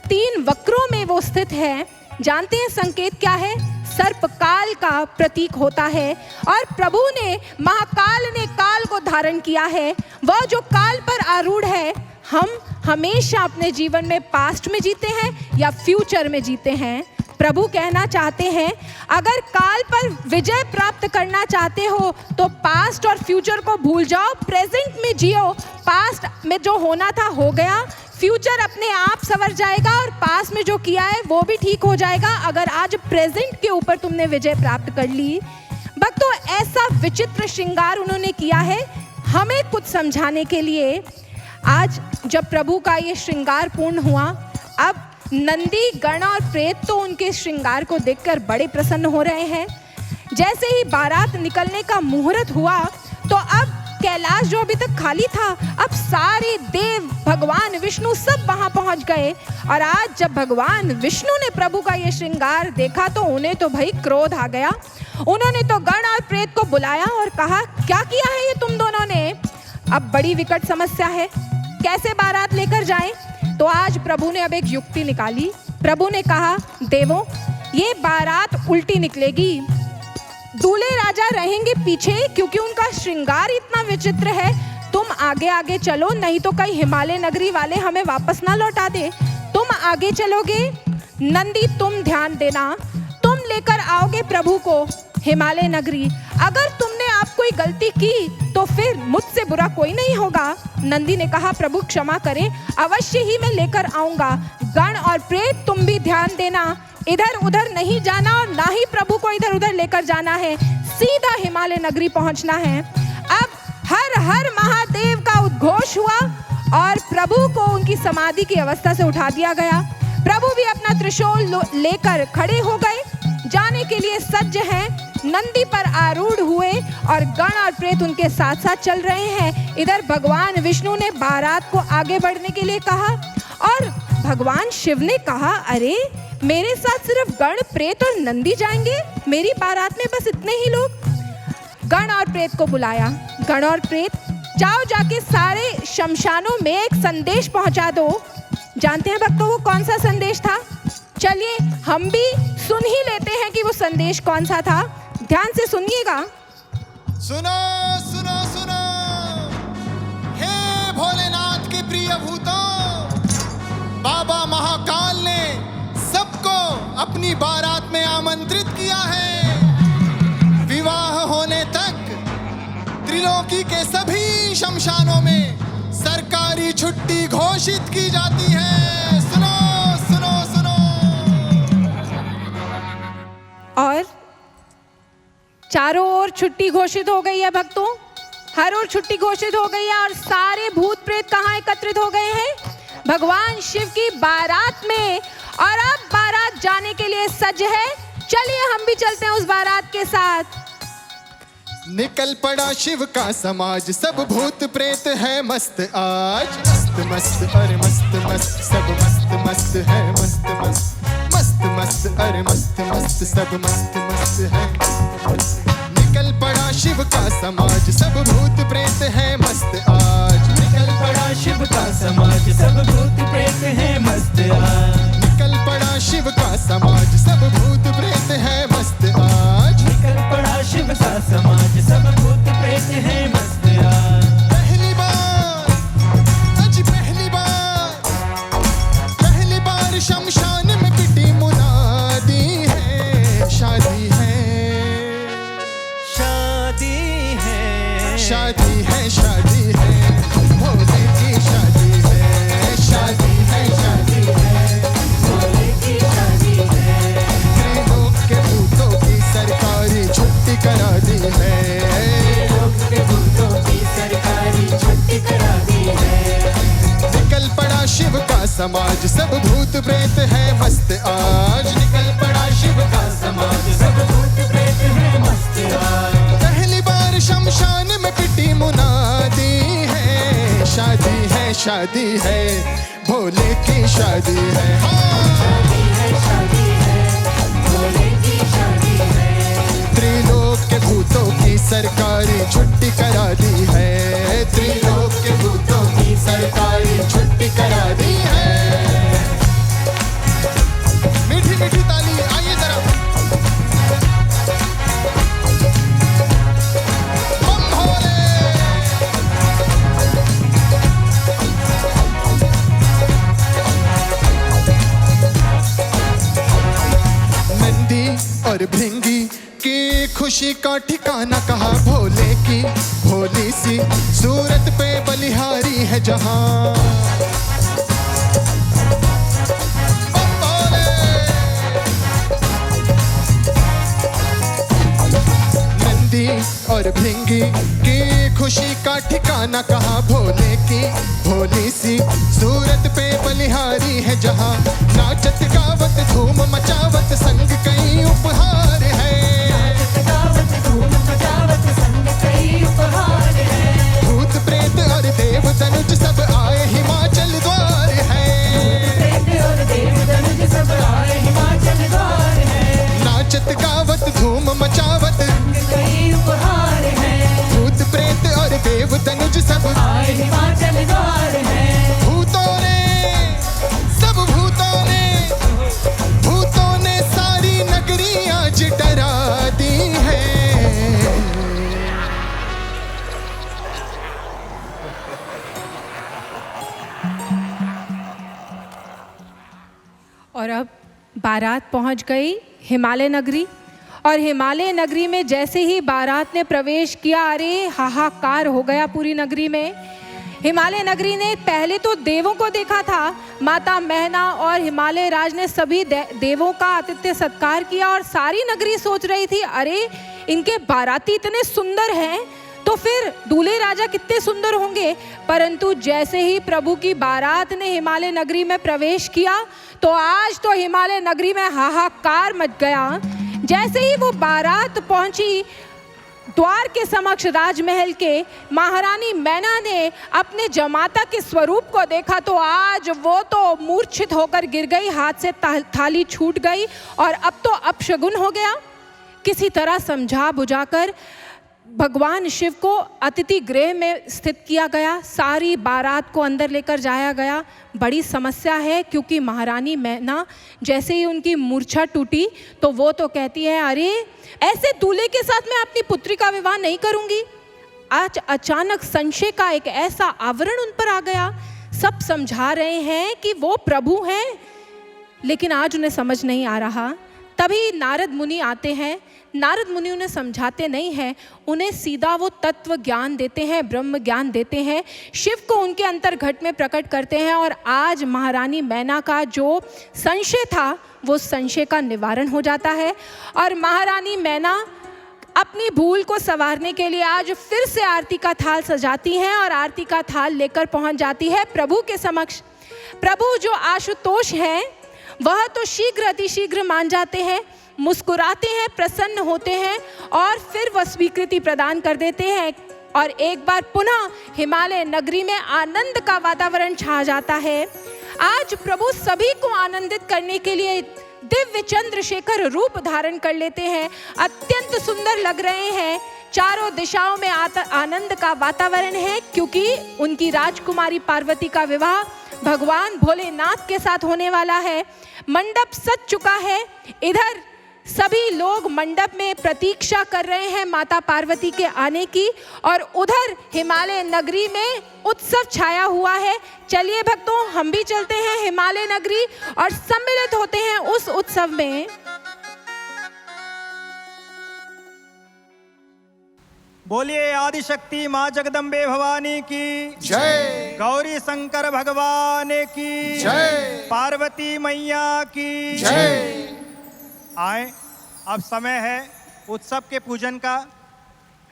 3 वक्रों में वो स्थित है। जानते हैं संकेत क्या है? सर्प काल का प्रतीक होता है और प्रभु ने, महाकाल ने काल को धारण किया है। वह जो काल पर आरूढ़ है, हम हमेशा अपने जीवन में पास्ट में जीते हैं या फ्यूचर में जीते हैं। प्रभु कहना चाहते हैं अगर काल पर विजय प्राप्त करना चाहते हो तो पास्ट और फ्यूचर को भूल जाओ, प्रेजेंट में जियो। पास्ट में जो होना था हो गया, फ्यूचर अपने आप संवर जाएगा और पास्ट में जो किया है वो भी ठीक हो जाएगा अगर आज प्रेजेंट के ऊपर तुमने विजय प्राप्त कर ली। भक्तों, ऐसा विचित्र श्रृंगार उन्होंने किया है हमें कुछ समझाने के लिए। आज जब प्रभु का ये श्रृंगार पूर्ण हुआ, अब नंदी गण और प्रेत तो उनके श्रृंगार को देखकर बड़े प्रसन्न हो रहे हैं। जैसे ही बारात निकलने का मुहूर्त हुआ तो अब कैलाश जो अभी तक खाली था, अब सारे देव, भगवान विष्णु सब वहां पहुंच गए। और आज जब भगवान विष्णु ने प्रभु का ये श्रृंगार देखा तो उन्हें तो भाई क्रोध आ गया। उन्होंने तो गण और प्रेत को बुलाया और कहा क्या किया है ये तुम दोनों ने? अब बड़ी विकट समस्या है, कैसे बारात लेकर जाएं? तो आज प्रभु ने अब एक युक्ति निकाली। प्रभु ने कहा देवों, ये बारात उल्टी निकलेगी। दूल्हे राजा रहेंगे पीछे क्योंकि उनका श्रृंगार इतना विचित्र है। तुम आगे आगे चलो, नहीं तो कहीं हिमालय नगरी वाले हमें वापस ना लौटा दे। तुम आगे चलोगे, नंदी तुम ध्यान देना, तुम लेकर आओगे प्रभु को हिमालय नगरी। अगर तुमने आप कोई गलती की तो फिर मुझसे बुरा कोई नहीं होगा। नंदी ने कहा प्रभु क्षमा करें, अवश्य ही मैं लेकर आऊंगा। गण और प्रेत तुम भी ध्यान देना, इधर उधर नहीं जाना और ना ही प्रभु को इधर उधर लेकर जाना है, सीधा हिमालय नगरी पहुंचना है। अब हर हर महादेव का उद्घोष हुआ और प्रभु को उनकी समाधि की अवस्था से उठा दिया गया। प्रभु भी अपना त्रिशूल लेकर खड़े हो गए। जाने जाने के लिए सज्ज हैं, नंदी पर आरूढ़ हुए और गण और प्रेत उनके साथ साथ चल रहे हैं। इधर भगवान विष्णु ने बारात को आगे बढ़ने के लिए कहा और भगवान शिव ने कहा, अरे मेरे साथ सिर्फ गण, प्रेत और नंदी जाएंगे, मेरी बारात में बस इतने ही लोग। गण और प्रेत को बुलाया। गण और प्रेत, जाओ जाके सारे शमशानों में एक संदेश पहुंचा दो। जानते हैं भक्तों वो कौन सा संदेश था? चलिए हम भी सुन ही लेते हैं कि वो संदेश कौन सा था। ध्यान से सुनिएगा।
सुनो सुनो सुनो, हे भोलेनाथ के प्रिय भूतों, बाबा महाकाल ने सबको अपनी बारात में आमंत्रित किया है। विवाह होने तक त्रिलोकी के सभी शमशानों में सरकारी छुट्टी घोषित की जाती है। सुनो सुनो सुनो।
और चारों ओर छुट्टी घोषित हो गई है भक्तों, हर ओर छुट्टी घोषित हो गई है और सारे भूत प्रेत कहाँ एकत्रित हो गए हैं? भगवान शिव की बारात में। और अब बारात जाने के लिए सज्ज है। चलिए हम भी चलते हैं उस बारात के साथ।
निकल पड़ा शिव का समाज, सब भूत प्रेत है मस्त आज। मस्त मस्त अरे मस्त मस्त, सब मस्त मस्त है मस्त मस्त। मस्त मस्त अरे मस्त मस्त, सब मस्त मस्त है। निकल पड़ा शिव का समाज, सब भूत प्रेत है मस्त आज।
निकल पड़ा शिव का समाज, सब भूत प्रेत है मस्त आज।
निकल पड़ा शिव का समाज, सब भूत प्रेत है मस्त आज।
निकल पड़ा शिव का समाज, सब भूत प्रेत है मस्त आज।
पहली बार, अज पहली बार शमशान में पिटी मुनादी है। शादी है,
शादी है,
शादी है, शादी है, भोले की शादी है। शादी है, शादी है, भोले की शादी है। त्रिलोक के भूतों की सरकारी छुट्टी करा दी है।
त्रिलोक के भूतों की सरकारी छुट्टी करा दी है।
निकल पड़ा शिव का समाज, सब भूत प्रेत है मस्त आज। निकल पड़ा शिव का समाज,
सब भूत प्रेत है मस्त आज।
पहली बार शमशान में पिटी मुनादी है। शादी है, शादी है, भोले की शादी है।
शादी है, शादी है, भोले की शादी है।
त्रिलोक के भूतों की सरकारी छुट्टी करा दी है। त्रिलोक के भूतों की सरकारी छुट्टी करा दी है। मीठी मीठी ताली, आइए जरा। बम भोले। नंदी और भृंगी की खुशी का ठिकाना कहा भोले की भोली सी सूरत पे बलिहारी है जहां। बम भोले। नंदी और भृंगी की खुशी का ठिकाना कहा भोले की भोली सी सूरत पे बलिहारी है जहां। नाचत गावत धूम मचावत संग कई उपहार है। भूत प्रेत और देव तनुज सब आए हिमाचल द्वार है। नाचत गावत धूम मचावत भूत प्रेत और देव तनुज सब आए हिमाचल द्वार है। भूतों ने, सब भूतों ने सारी नगरी आज डरा दी है।
और अब बारात पहुंच गई हिमालय नगरी। और हिमालय नगरी में जैसे ही बारात ने प्रवेश किया, अरे हाहाकार हो गया पूरी नगरी में। हिमालय नगरी ने पहले तो देवों को देखा था। माता मैना और हिमालय राज ने सभी देवों का आतिथ्य सत्कार किया और सारी नगरी सोच रही थी, अरे इनके बाराती इतने सुंदर हैं तो फिर दूल्हे राजा कितने सुंदर होंगे। परंतु जैसे ही प्रभु की बारात ने हिमालय नगरी में प्रवेश किया तो आज तो हिमालय नगरी में हाहाकार मच गया। जैसे ही वो बारात पहुंची द्वार के समक्ष राजमहल के, महारानी मैना ने अपने जमाता के स्वरूप को देखा तो आज वो तो मूर्छित होकर गिर गई, हाथ से थाली छूट गई और अब तो अपशगुन हो गया। किसी तरह समझा बुझाकर भगवान शिव को अतिथि गृह में स्थित किया गया, सारी बारात को अंदर लेकर जाया गया। बड़ी समस्या है क्योंकि महारानी मैना जैसे ही उनकी मूर्छा टूटी तो वो तो कहती है, अरे ऐसे दूल्हे के साथ मैं अपनी पुत्री का विवाह नहीं करूंगी। आज अचानक संशय का एक ऐसा आवरण उन पर आ गया। सब समझा रहे हैं कि वो प्रभु हैं, लेकिन आज उन्हें समझ नहीं आ रहा। तभी नारद मुनि आते हैं। नारद मुनि उन्हें समझाते नहीं हैं, उन्हें सीधा वो तत्व ज्ञान देते हैं, ब्रह्म ज्ञान देते हैं, शिव को उनके अंतर्घट में प्रकट करते हैं। और आज महारानी मैना का जो संशय था वो संशय का निवारण हो जाता है और महारानी मैना अपनी भूल को संवारने के लिए आज फिर से आरती का थाल सजाती हैं और आरती का थाल लेकर पहुंच जाती है प्रभु के समक्ष। प्रभु जो आशुतोष हैं वह तो शीघ्र अतिशीघ्र मान जाते हैं, मुस्कुराते हैं, प्रसन्न होते हैं और फिर वह स्वीकृति प्रदान कर देते हैं और एक बार पुनः हिमालय नगरी में आनंद का वातावरण छा जाता है। आज प्रभु सभी को आनंदित करने के लिए दिव्य चंद्रशेखर रूप धारण कर लेते हैं, अत्यंत सुंदर लग रहे हैं। चारों दिशाओं में आनंद का वातावरण है क्योंकि उनकी राजकुमारी पार्वती का विवाह भगवान भोलेनाथ के साथ होने वाला है। मंडप सज चुका है, इधर सभी लोग मंडप में प्रतीक्षा कर रहे हैं माता पार्वती के आने की और उधर हिमालय नगरी में उत्सव छाया हुआ है। चलिए भक्तों, हम भी चलते हैं हिमालय नगरी और सम्मिलित होते हैं उस उत्सव में।
बोलिए आदिशक्ति माँ जगदम्बे भवानी की
जय,
गौरी शंकर भगवान की
जय,
पार्वती मैया की
जय।
आए, अब समय है उत्सव के पूजन का।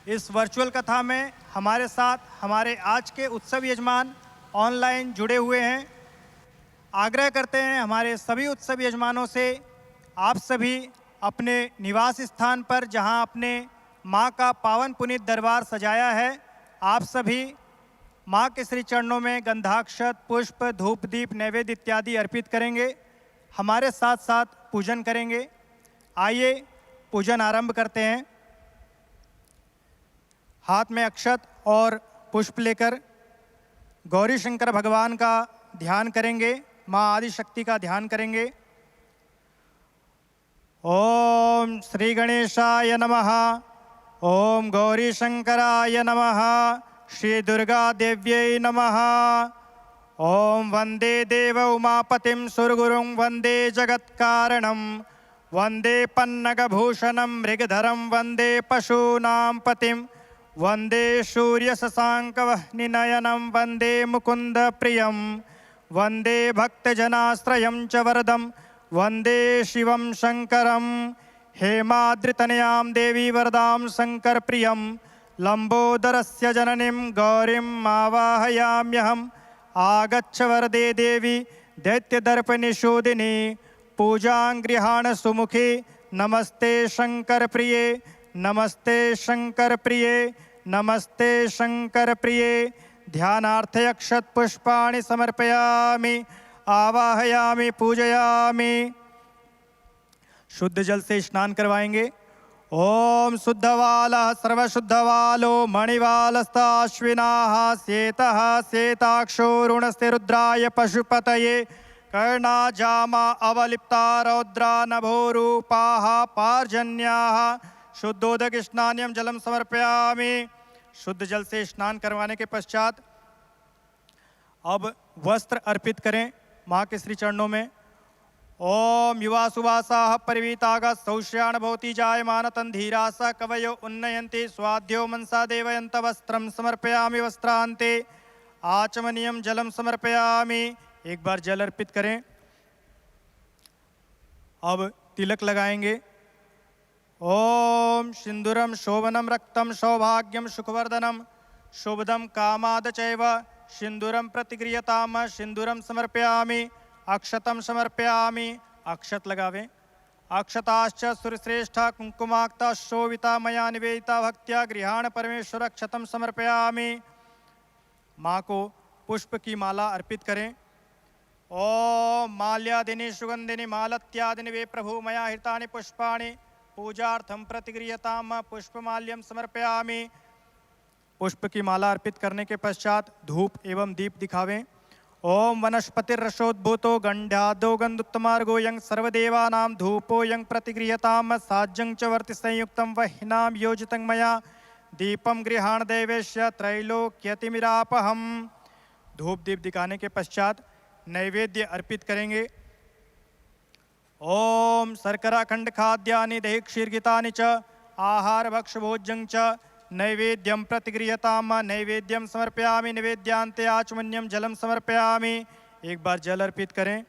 इस वर्चुअल कथा में हमारे साथ हमारे आज के उत्सव यजमान ऑनलाइन जुड़े हुए हैं। आग्रह करते हैं हमारे सभी उत्सव यजमानों से, आप सभी अपने निवास स्थान पर जहां आपने माँ का पावन पुनीत दरबार सजाया है, आप सभी माँ के श्री चरणों में गंधाक्षत, पुष्प, धूप, दीप, नैवेद्य इत्यादि अर्पित करेंगे। हमारे साथ साथ पूजन करेंगे। आइए पूजन आरंभ करते हैं। हाथ में अक्षत और पुष्प लेकर गौरी शंकर भगवान का ध्यान करेंगे, माँ आदिशक्ति का ध्यान करेंगे। ओम श्री गणेशाय नमः, ओम गौरी शंकराय नमः, श्री दुर्गा देव्यै नमः। ओम वंदे देव उमापतिं सुरगुरुं वंदे जगत्कारणं, वंदे पन्नगभूषणं मृगधरं, वंदे पशूनां पतिं, वंदे सूर्यशशाङ्कवह्निनयनं, वंदे मुकुन्दप्रियं, वंदे भक्तजनाश्रयं च वरदं, वंदे शिवं शंकरं। हेमाद्रितनयां देवी वरदां शङ्करप्रियं, लम्बोदरस्य जननीं गौरीम् आवाहयाम्यहम्। आगच्छ वरदे देवी दैत्यदर्पनिशोदिनी, पूजां गृहाण सुमुखे। नमस्ते शंकर प्रिये, नमस्ते शंकर प्रिये, नमस्ते शंकर प्रिये। ध्यानार्थे अक्षत पुष्पाणि समर्पयामि, आवाहयामि, पूजयामि। शुद्ध जल से स्नान करवाएंगे। ओम शुद्धवालः सर्वशुद्धवालो मणिवालस्ताश्विनाः, श्वेतः श्वेताक्षो रुणस्ते रुद्राय पशुपतये, कर्णाजामा अवलिप्ता रौद्रा नभोरूपाः पार्जन्याः। शुद्धोदक स्नान्यं जलम समर्पयामि। शुद्ध जल से स्नान करवाने के पश्चात अब वस्त्र अर्पित करें माँ के श्री चरणों में। ओम युवा सुवासाः परिवीतागः सौष्याण भवति जायमान तन्धीरासा कवयो उन्नयन्ति, स्वाध्यो मनसा देवयन्त वस्त्रं समर्पयामि। वस्त्रान्ते आचमनीयं जलम समर्पयामि। एक बार जल अर्पित करें। अब तिलक लगाएंगे। ओम सिंदूरम शोभनम रक्तम सौभाग्यम सुखवर्धनम, शुभदम कामाद चैव सिंदूरम प्रतिगृह्यताम। सिंदूरम समर्पयामि, अक्षतम समर्पयामि। अक्षत लगावें। अक्षताश्च सुरश्रेष्ठा कुंकुमाक्ता शोभिता मया निवेदिता भक्त्या गृहाण परमेश्वर क्षतम समर्पयामि। माँ को पुष्प की माला अर्पित करें। ओम माल्यादिनी सुगंधिनी मालत्यादिनी वे प्रभु मया हितानि पुष्पाणि पूजार्थम प्रतिगृह्यताम पुष्पमाल्यम समर्पयामि। पुष्प की माला अर्पित करने के पश्चात धूप एवं दीप दिखावें। ओम वनस्पतिरसोद्भूतो गंध्यादो गंधोत्तमार्गो यं सर्वदेवानां धूपो यं प्रतिगृह्यताम साज्यं च वर्ति संयुक्तं वह्निनां योजितं मया दीपम गृहाण देवेश्य त्रैलोक्यतिमिरापहम्। धूप दीप दिखाने के पश्चात नैवेद्य अर्पित करेंगे। ओम शर्करा खंड खाद्यानि दही क्षीरगितानि च आहार भक्ष भोज्यं च नैवेद्यं प्रतिगृह्यताम नैवेद्यं समर्पयामि। निवेद्यान्ते आचमन्यं जलम समर्पयामि। एक बार जल अर्पित करें।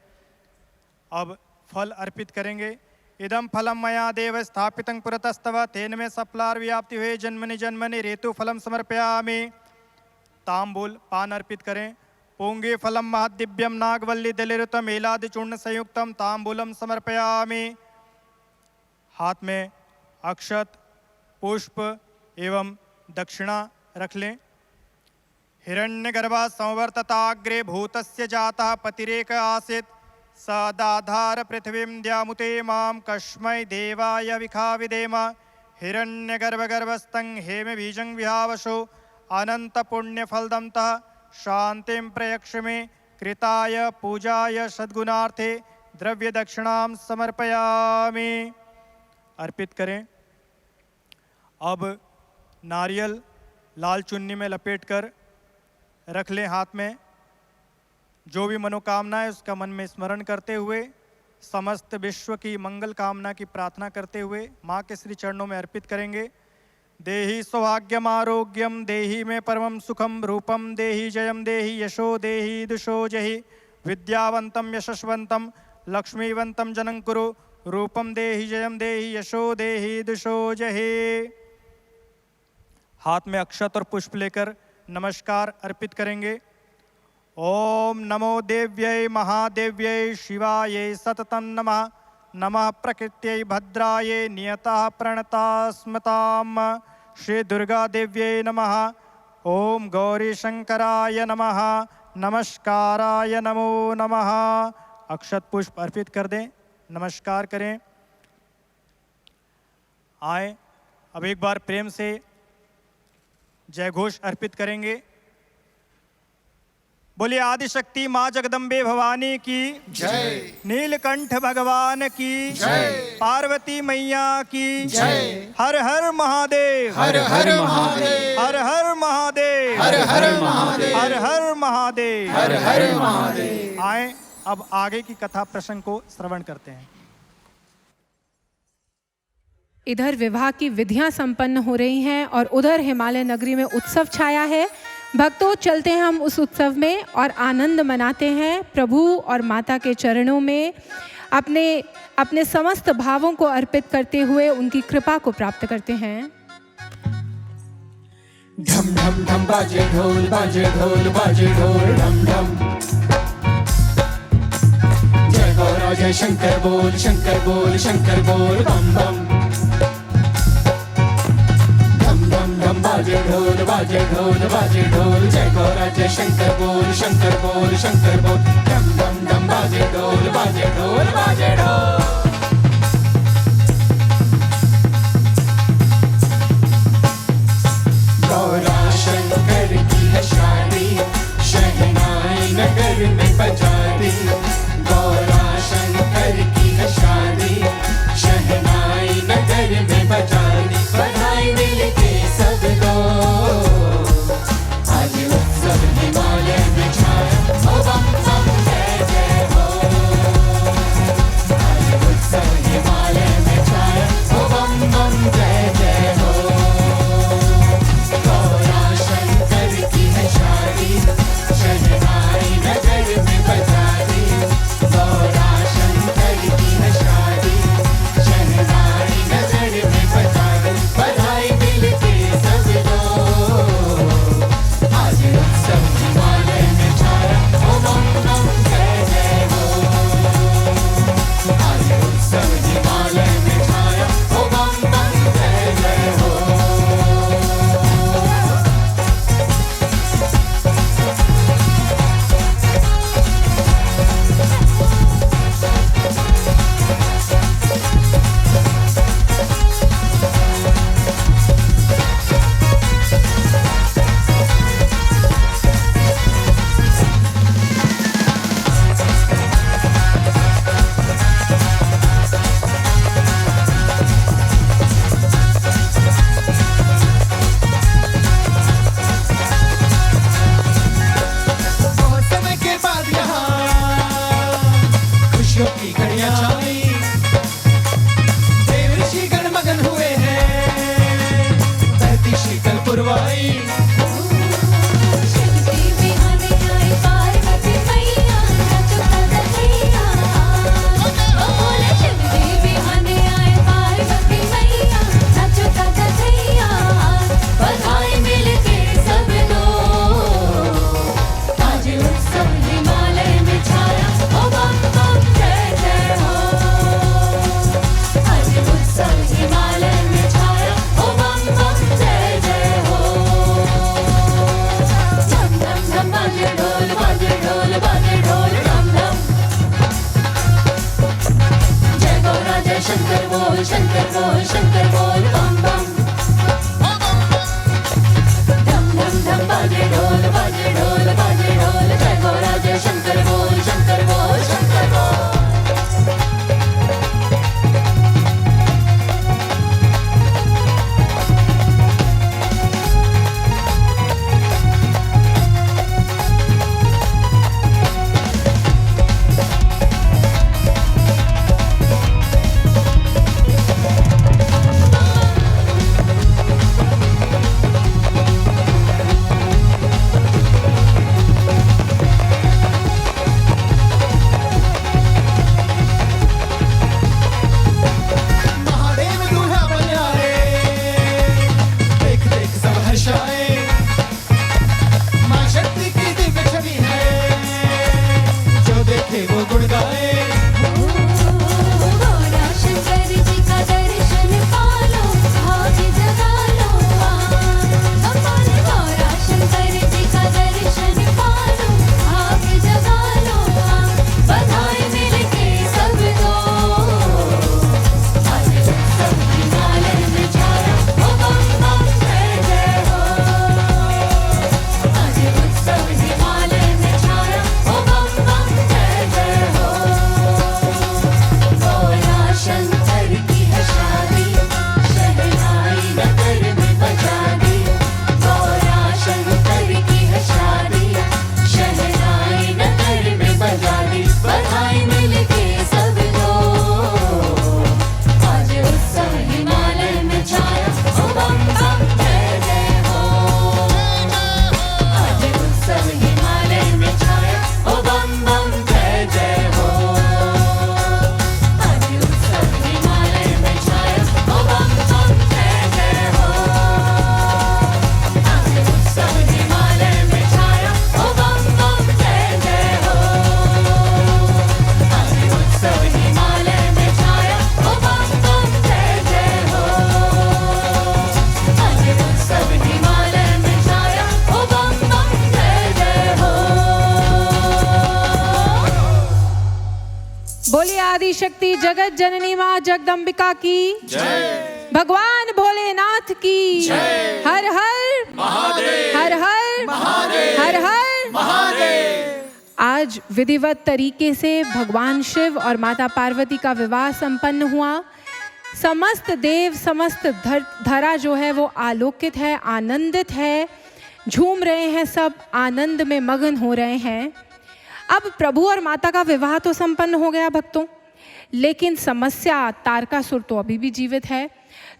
अब फल अर्पित करेंगे। इदम फलम मया देव स्थापितं पुरतस्तव तेन में सफलार व्याप्ति हुए जन्मनि जन्मनि रेतु फलम समर्पयामि। तांबूल पान अर्पित करें। पोंगे फलम महदिव्यम नागवल्ली दलिरुतम एलादि चूर्ण संयुक्तम तांबूलम समर्पयामि। हाथ में अक्षत पुष्प एवं दक्षिणा रख लें। हिरण्यगर्भा संवर्तताग्रे भूतस्य जातः पतिरेक आसीत् सदाधार पृथिवीं द्यामुते मां कस्मै देवाय विखाविदेम। हिरण्यगर्भगर्भस्थं हेम बीजं विहावशो अनंत पुण्यफलदं तः शांतिं प्रयक्ष मे कृताय पूजाय सद्गुणार्थे द्रव्य दक्षिणां समर्पयामि। अर्पित करें। अब नारियल लाल चुन्नी में लपेटकर रख लें हाथ में। जो भी मनोकामना है उसका मन में स्मरण करते हुए समस्त विश्व की मंगल कामना की प्रार्थना करते हुए माँ के श्री चरणों में अर्पित करेंगे। देहि सौभाग्यम आरोग्यम देहि में परमं सुखम रूपम देहि जयम देहि यशो देहि दुषो जहि विद्यावंतम यशस्वंतम लक्ष्मीवंतम जनं कुरु रूपम देहि जयम देहि यशो देहि दुषो जहि। हाथ में अक्षत और पुष्प लेकर नमस्कार अर्पित करेंगे। ओम नमो देव्यै महादेव्यै शिवायै सततं नमः। नमः प्रकृत्यै भद्रायै नियतः प्रणता स्मताम। श्री दुर्गा देव्यै नमः। ओम गौरी शंकराय नमः। नमस्काराय नमो नमः। अक्षत पुष्प अर्पित कर दें। नमस्कार करें। आए अब एक बार प्रेम से जय घोष अर्पित करेंगे। बोलिए आदिशक्ति माँ जगदम्बे भवानी की
जय।
नीलकंठ भगवान की
जय।
पार्वती मैया की
जय।
हर हर महादेव
हर हर महादेव।
हर हर महादेव
हर हर महादेव।
हर हर महादेव
हर हर महादेव।
आए अब आगे की कथा प्रसंग को श्रवण करते हैं।
इधर विवाह की विधियां संपन्न हो रही हैं और उधर हिमालय नगरी में उत्सव छाया है। भक्तों चलते हैं हम उस उत्सव में और आनंद मनाते हैं। प्रभु और माता के चरणों में अपने अपने समस्त भावों को अर्पित करते हुए उनकी कृपा को प्राप्त करते हैं।
ढम ढम ढम बाजे ढोल बाजे ढोल ढम ढम। जय गौरा जय शंकर बोल बम बम। ढम बाजे ढोल बाजे ढोल जय गौरा जय शंकर बोल ढम ढम ढम बाजे ढोल बाजे ढोल। गौरा शंकर की है शादी शहनाई नगर में बजा दी। गौरा शंकर की है शादी शहनाई नगर में बजा दी। बधाई मिलके सबको आज उत्सव हिमालय में छाया। ओ बम बम जय जय हो। आज शुभ की घड़ियां आई, देव ऋषि गण मगन हुए हैं, बहती शीतल पुरवाई।
शिव जी बिहाने आए पार्वती मैया, नाचो कन्हैया। ओ बोले शिव जी बिहाने आए पार्वती मैया, नाचो कन्हैया। बधाई मिलके सब लोग, आज उत्सव हिमालय में छाया। ओ बम बम जय जय हो, आज उत्सव हिमालय में छाया। ओ बम बम जय जय हो। धम धम धम बाजे ढोल बाजे ढोल बाजे ढोल धम धम। जय गौरा जय शंकर बोल शंकर बोल बम बम। धम धम धम बाजे ढोल बाजे ढोल बाजे ढोल। जय गौरा जय शंकर बोल शंकर बोल शंकर बोल।
महादेव दूल्हा बन आए, देख देख सब हर्षाए। मां शक्ति की दिव्य छवि है, जो देखे वो गुण गाए।
गौरा शंकर जी का दर्शन पालो, भाग्य जगा लो। हमारे गौरा शंकर जी का दर्शन पालो, भाग्य जगा लो। बधाई मिलके सब लोग, आज उत्सव हिमालय में छाया। ओ बम बम जय जय हो, आज उत्सव हिमालय में छाया। ओ बम बम जय जय हो। गौरा शंकर की है शादी, शहनाई नगर में बजा दी। गौरा शंकर की है शादी, शहनाई नगर में बजा दी। बधाई मिलके सब लोग, आज उत्सव हिमालय में छाया। ओ बम बम जय जय हो, आज उत्सव हिमालय में छाया। ओ बम बम जय जय हो, आज उत्सव हिमालय में छाया। ओ बम बम जय जय हो, आज उत्सव हिमालय में छाया। ओ बम बम जय जय हो, आज उत्सव हिमालय में छाया। ओ बम बम जय जय हो, आज उत्सव हिमालय में छाया। ओ बम बम जय जय हो।
बोलिए आदि शक्ति जगत जननी माँ जगदम्बिका की जय। भगवान भोलेनाथ की जय। हर हर महादेव, हर हर महादेव, हर हर महादेव। आज विधिवत तरीके से भगवान शिव और माता पार्वती का विवाह संपन्न हुआ। समस्त देव समस्त धरा जो है वो आलोकित है, आनंदित है, झूम रहे हैं, सब आनंद में मगन हो रहे हैं। अब प्रभु और माता का विवाह तो संपन्न हो गया भक्तों, लेकिन समस्या तारकासुर तो अभी भी जीवित है।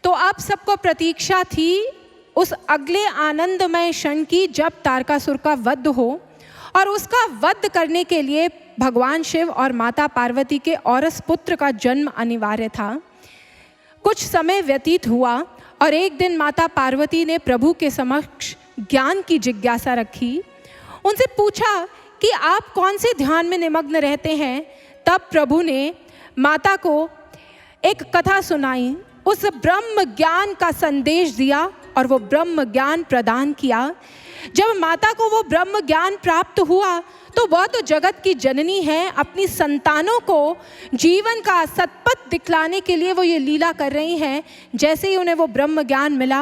तो अब सबको प्रतीक्षा थी उस अगले आनंदमय क्षण की जब तारकासुर का वध हो, और उसका वध करने के लिए भगवान शिव और माता पार्वती के औरस पुत्र का जन्म अनिवार्य था। कुछ समय व्यतीत हुआ और एक दिन माता पार्वती ने प्रभु के समक्ष ज्ञान की जिज्ञासा रखी। उनसे पूछा कि आप कौन से ध्यान में निमग्न रहते हैं। तब प्रभु ने माता को एक कथा सुनाई, उस ब्रह्म ज्ञान का संदेश दिया और वो ब्रह्म ज्ञान प्रदान किया। जब माता को वो ब्रह्म ज्ञान प्राप्त हुआ तो वह तो जगत की जननी है, अपनी संतानों को जीवन का सतपथ दिखलाने के लिए वो ये लीला कर रही हैं। जैसे ही उन्हें वो ब्रह्म ज्ञान मिला,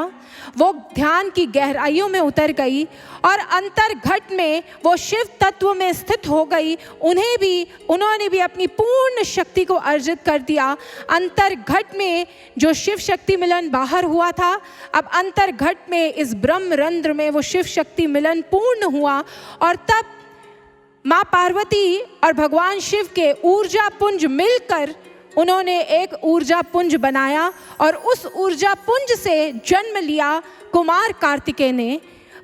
वो ध्यान की गहराइयों में उतर गई और अंतर्घट में वो शिव तत्व में स्थित हो गई। उन्होंने भी अपनी पूर्ण शक्ति को अर्जित कर दिया। अंतर्घट में जो शिव शक्ति मिलन बाहर हुआ था, अब अंतर्घट में इस ब्रह्म रंध्र में वो शिव शक्ति मिलन पूर्ण हुआ। और तब माँ पार्वती और भगवान शिव के ऊर्जा पुंज मिलकर उन्होंने एक ऊर्जा पुंज बनाया और उस ऊर्जा पुंज से जन्म लिया कुमार कार्तिकेय ने।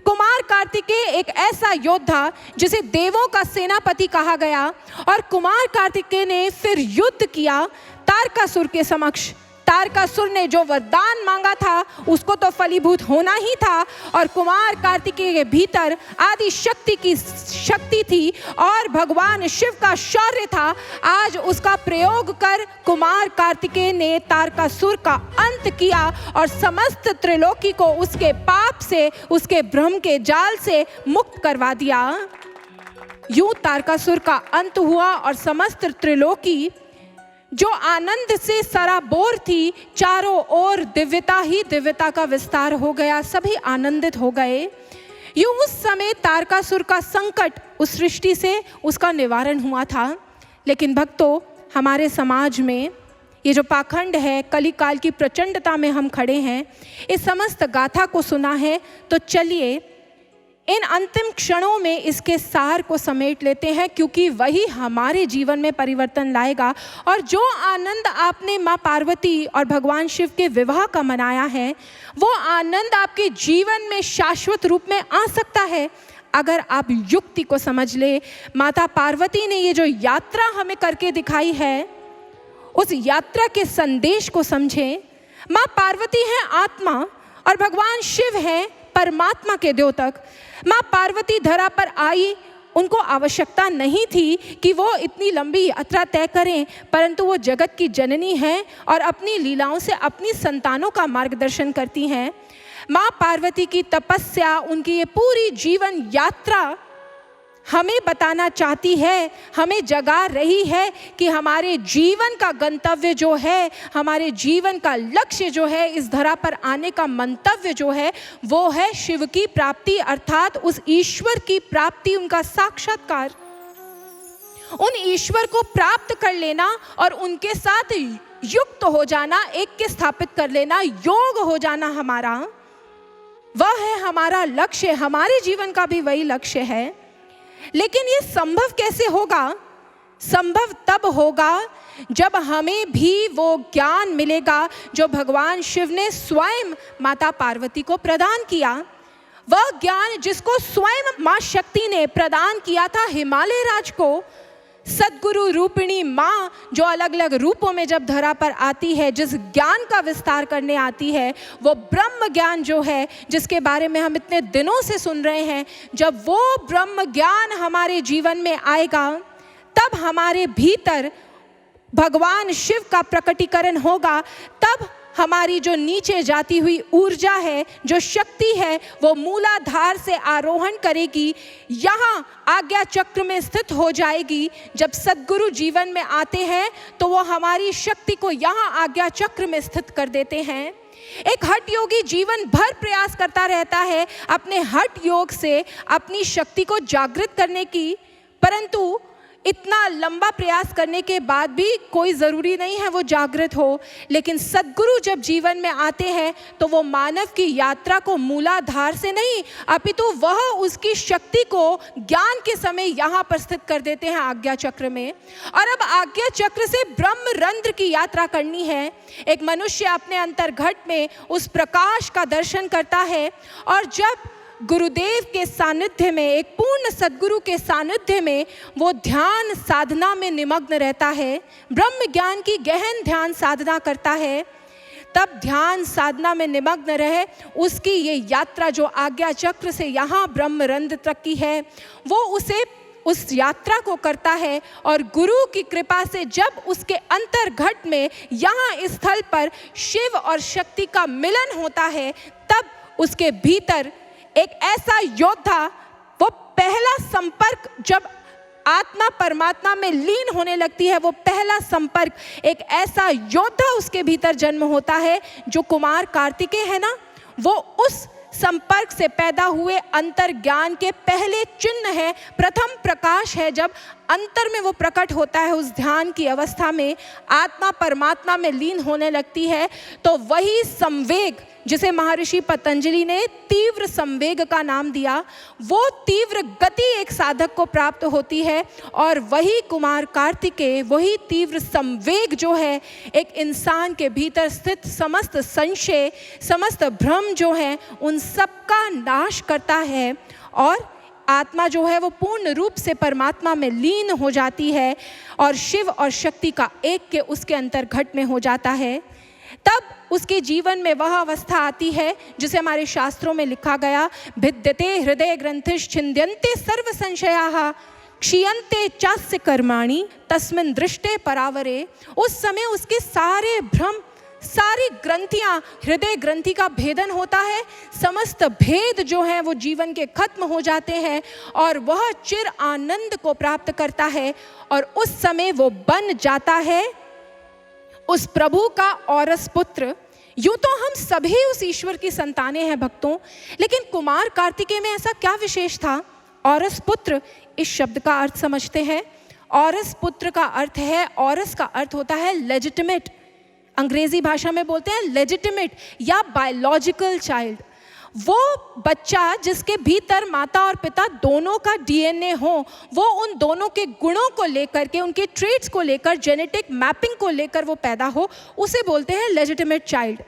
कुमार कार्तिकेय एक ऐसा योद्धा जिसे देवों का सेनापति कहा गया, और कुमार कार्तिकेय ने फिर युद्ध किया तारकासुर के समक्ष। तारकासुर ने जो वरदान मांगा था उसको तो फलीभूत होना ही था, और कुमार कार्तिकेय के भीतर आदि शक्ति की शक्ति थी और भगवान शिव का शौर्य था। आज उसका प्रयोग कर कुमार कार्तिकेय ने तारकासुर का अंत किया और समस्त त्रिलोकी को उसके पाप से, उसके भ्रम के जाल से मुक्त करवा दिया। यूं तारकासुर का अंत हुआ और समस्त त्रिलोकी जो आनंद से सराबोर थी, चारों ओर दिव्यता ही दिव्यता का विस्तार हो गया, सभी आनंदित हो गए। यूं उस समय तारकासुर का संकट उस सृष्टि से उसका निवारण हुआ था। लेकिन भक्तों, हमारे समाज में ये जो पाखंड है, कलिकाल की प्रचंडता में हम खड़े हैं, इस समस्त गाथा को सुना है, तो चलिए इन अंतिम क्षणों में इसके सार को समेट लेते हैं, क्योंकि वही हमारे जीवन में परिवर्तन लाएगा। और जो आनंद आपने माँ पार्वती और भगवान शिव के विवाह का मनाया है, वो आनंद आपके जीवन में शाश्वत रूप में आ सकता है अगर आप युक्ति को समझ ले। माता पार्वती ने ये जो यात्रा हमें करके दिखाई है, उस यात्रा के संदेश को समझें। माँ पार्वती है आत्मा और भगवान शिव है परमात्मा के द्योतक। माँ पार्वती धरा पर आई, उनको आवश्यकता नहीं थी कि वो इतनी लंबी यात्रा तय करें, परंतु वो जगत की जननी है और अपनी लीलाओं से अपनी संतानों का मार्गदर्शन करती हैं। माँ पार्वती की तपस्या, उनकी ये पूरी जीवन यात्रा हमें बताना चाहती है, हमें जगा रही है कि हमारे जीवन का गंतव्य जो है, हमारे जीवन का लक्ष्य जो है, इस धरा पर आने का मंतव्य जो है, वो है शिव की प्राप्ति, अर्थात उस ईश्वर की प्राप्ति, उनका साक्षात्कार। उन ईश्वर को प्राप्त कर लेना और उनके साथ युक्त हो जाना, एक के स्थापित कर लेना, योग हो जाना हमारा, वह है हमारा लक्ष्य। हमारे जीवन का भी वही लक्ष्य है। लेकिन ये संभव कैसे होगा? संभव तब होगा जब हमें भी वो ज्ञान मिलेगा जो भगवान शिव ने स्वयं माता पार्वती को प्रदान किया। वह ज्ञान जिसको स्वयं माँ शक्ति ने प्रदान किया था हिमालय राज को। सद्गुरु रूपिणी माँ जो अलग अलग रूपों में जब धरा पर आती है, जिस ज्ञान का विस्तार करने आती है, वो ब्रह्म ज्ञान जो है, जिसके बारे में हम इतने दिनों से सुन रहे हैं, जब वो ब्रह्म ज्ञान हमारे जीवन में आएगा, तब हमारे भीतर भगवान शिव का प्रकटीकरण होगा। तब हमारी जो नीचे जाती हुई ऊर्जा है, जो शक्ति है, वो मूलाधार से आरोहण करेगी, यहाँ आज्ञा चक्र में स्थित हो जाएगी। जब सद्गुरु जीवन में आते हैं तो वो हमारी शक्ति को यहाँ आज्ञा चक्र में स्थित कर देते हैं। एक हठ योगी जीवन भर प्रयास करता रहता है अपने हठ योग से अपनी शक्ति को जागृत करने की, परंतु इतना लंबा प्रयास करने के बाद भी कोई ज़रूरी नहीं है वो जागृत हो। लेकिन सद्गुरु जब जीवन में आते हैं तो वो मानव की यात्रा को मूलाधार से नहीं, अपितु वह उसकी शक्ति को ज्ञान के समय यहाँ पर स्थित कर देते हैं आज्ञा चक्र में। और अब आज्ञा चक्र से ब्रह्म रंध्र की यात्रा करनी है। एक मनुष्य अपने अंतर्घट में उस प्रकाश का दर्शन करता है, और जब गुरुदेव के सानिध्य में, एक पूर्ण सद्गुरु के सानिध्य में वो ध्यान साधना में निमग्न रहता है, ब्रह्म ज्ञान की गहन ध्यान साधना करता है, तब ध्यान साधना में निमग्न रहे उसकी ये यात्रा जो आज्ञा चक्र से यहाँ ब्रह्म रंध्र तक की है, वो उस यात्रा को करता है। और गुरु की कृपा से जब उसके अंतर्घट में यहाँ इस स्थल पर शिव और शक्ति का मिलन होता है, तब उसके भीतर एक ऐसा योद्धा, वो पहला संपर्क जब आत्मा परमात्मा में लीन होने लगती है, वो पहला संपर्क, एक ऐसा योद्धा उसके भीतर जन्म होता है जो कुमार कार्तिकेय है ना, वो उस संपर्क से पैदा हुए अंतर ज्ञान के पहले चिन्ह है, प्रथम प्रकाश है। जब अंतर में वो प्रकट होता है उस ध्यान की अवस्था में, आत्मा परमात्मा में लीन होने लगती है, तो वही संवेग जिसे महर्षि पतंजलि ने तीव्र संवेग का नाम दिया, वो तीव्र गति एक साधक को प्राप्त होती है और वही कुमार कार्तिकेय, वही तीव्र संवेग जो है एक इंसान के भीतर स्थित समस्त संशय, समस्त भ्रम जो है उन सब का नाश करता है और आत्मा जो है वो पूर्ण रूप से परमात्मा में लीन हो जाती है और शिव और शक्ति का एक के उसके अंतर घट में हो जाता है। तब उसके जीवन में वह अवस्था आती है जिसे हमारे शास्त्रों में लिखा गया, भिद्यते हृदय ग्रंथिश छिन्द्यन्ते सर्व संशयाः क्षीयन्ते चास्य कर्माणि तस्मिन् दृष्टे परावरे। उस समय उसके सारे भ्रम, सारी ग्रंथियां, हृदय ग्रंथि का भेदन होता है, समस्त भेद जो हैं वो जीवन के खत्म हो जाते हैं और वह चिर आनंद को प्राप्त करता है और उस समय वो बन जाता है उस प्रभु का औरस पुत्र। यूं तो हम सभी उस ईश्वर की संतानें हैं भक्तों, लेकिन कुमार कार्तिकेय में ऐसा क्या विशेष था? औरस पुत्र, इस शब्द का अर्थ समझते हैं। औरस पुत्र का अर्थ है, औरस का अर्थ होता है लेजिटिमेट, अंग्रेजी भाषा में बोलते हैं लेजिटिमेट या बायोलॉजिकल चाइल्ड। वो बच्चा जिसके भीतर माता और पिता दोनों का डीएनए हो, वो उन दोनों के गुणों को लेकर के, उनके ट्रेट्स को लेकर, जेनेटिक मैपिंग को लेकर वो पैदा हो, उसे बोलते हैं लेजिटिमेट चाइल्ड।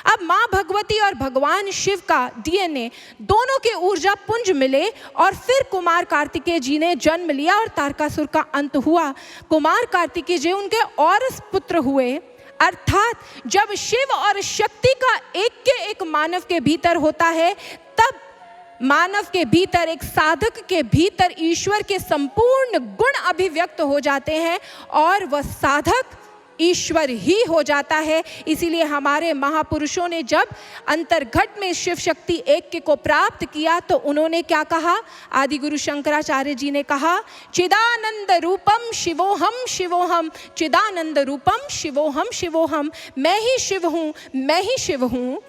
अब माँ भगवती और भगवान शिव का डीएनए दोनों के ऊर्जा पुंज मिले और फिर कुमार कार्तिकेय जी ने जन्म लिया और तारकासुर का अंत हुआ। कुमार कार्तिकेय जी उनके औरस पुत्र हुए, अर्थात जब शिव और शक्ति का एक के एक मानव के भीतर होता है, तब मानव के भीतर, एक साधक के भीतर ईश्वर के संपूर्ण गुण अभिव्यक्त हो जाते हैं और वह साधक ईश्वर ही हो जाता है। इसीलिए हमारे महापुरुषों ने जब अंतर्घट में शिव शक्ति एक के को प्राप्त किया तो उन्होंने क्या कहा? आदि गुरु शंकराचार्य जी ने कहा, चिदानंद रूपम शिवोहम शिवोहम, चिदानंद रूपम शिवोहम शिवोहम, मैं ही शिव हूँ, मैं ही शिव हूँ।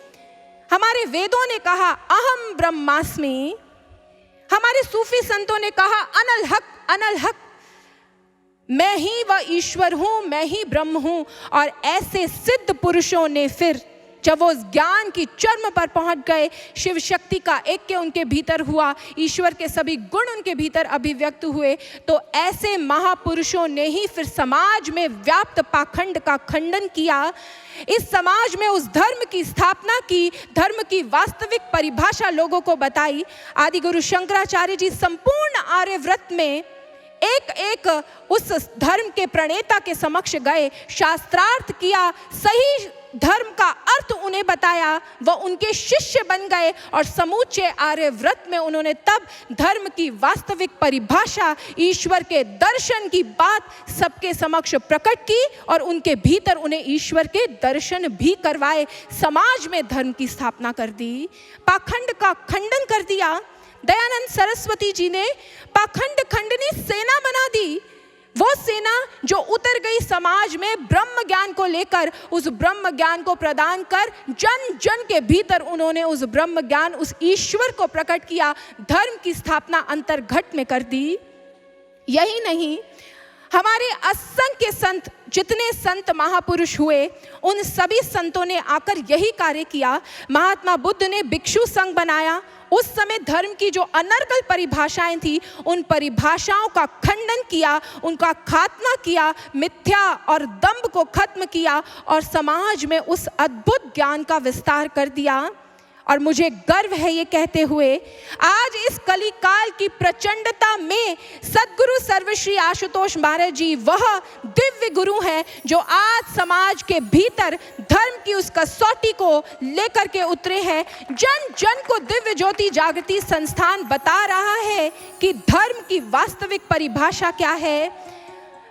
हमारे वेदों ने कहा अहम ब्रह्मास्मि, हमारे सूफी संतों ने कहा अनल हक अनल हक, मैं ही वह ईश्वर हूँ, मैं ही ब्रह्म हूँ। और ऐसे सिद्ध पुरुषों ने फिर जब वो ज्ञान की चरम पर पहुंच गए, शिव शक्ति का एक के उनके भीतर हुआ, ईश्वर के सभी गुण उनके भीतर अभिव्यक्त हुए, तो ऐसे महापुरुषों ने ही फिर समाज में व्याप्त पाखंड का खंडन किया, इस समाज में उस धर्म की स्थापना की, धर्म की वास्तविक परिभाषा लोगों को बताई। आदि गुरु शंकराचार्य जी संपूर्ण आर्यव्रत में एक एक उस धर्म के प्रणेता के समक्ष गए, शास्त्रार्थ किया, सही धर्म का अर्थ उन्हें बताया, वह उनके शिष्य बन गए और समूचे आर्यव्रत में उन्होंने तब धर्म की वास्तविक परिभाषा, ईश्वर के दर्शन की बात सबके समक्ष प्रकट की और उनके भीतर उन्हें ईश्वर के दर्शन भी करवाए, समाज में धर्म की स्थापना कर दी, पाखंड का खंडन कर दिया। दयानंद सरस्वती जी ने पाखंड खंडनी सेना बना दी, वो सेना जो उतर गई समाज में ब्रह्म ज्ञान को लेकर, उस ब्रह्म ज्ञान को प्रदान कर जन जन के भीतर उन्होंने उस ब्रह्म ज्ञान, उस ईश्वर को प्रकट किया, धर्म की स्थापना अंतर्घट में कर दी। यही नहीं, हमारे असंख्य संत, जितने संत महापुरुष हुए, उन सभी संतों ने आकर यही कार्य किया। महात्मा बुद्ध ने भिक्षु संघ बनाया, उस समय धर्म की जो अनर्गल परिभाषाएं थी, उन परिभाषाओं का खंडन किया, उनका खात्मा किया, मिथ्या और दंभ को खत्म किया और समाज में उस अद्भुत ज्ञान का विस्तार कर दिया। और मुझे गर्व है ये कहते हुए, आज इस कली काल की प्रचंडता में सद्गुरु सर्वश्री आशुतोष महाराज जी वह दिव्य गुरु हैं जो आज समाज के भीतर धर्म की उस कसौटी को लेकर के उतरे हैं। जन जन को दिव्य ज्योति जागृति संस्थान बता रहा है कि धर्म की वास्तविक परिभाषा क्या है।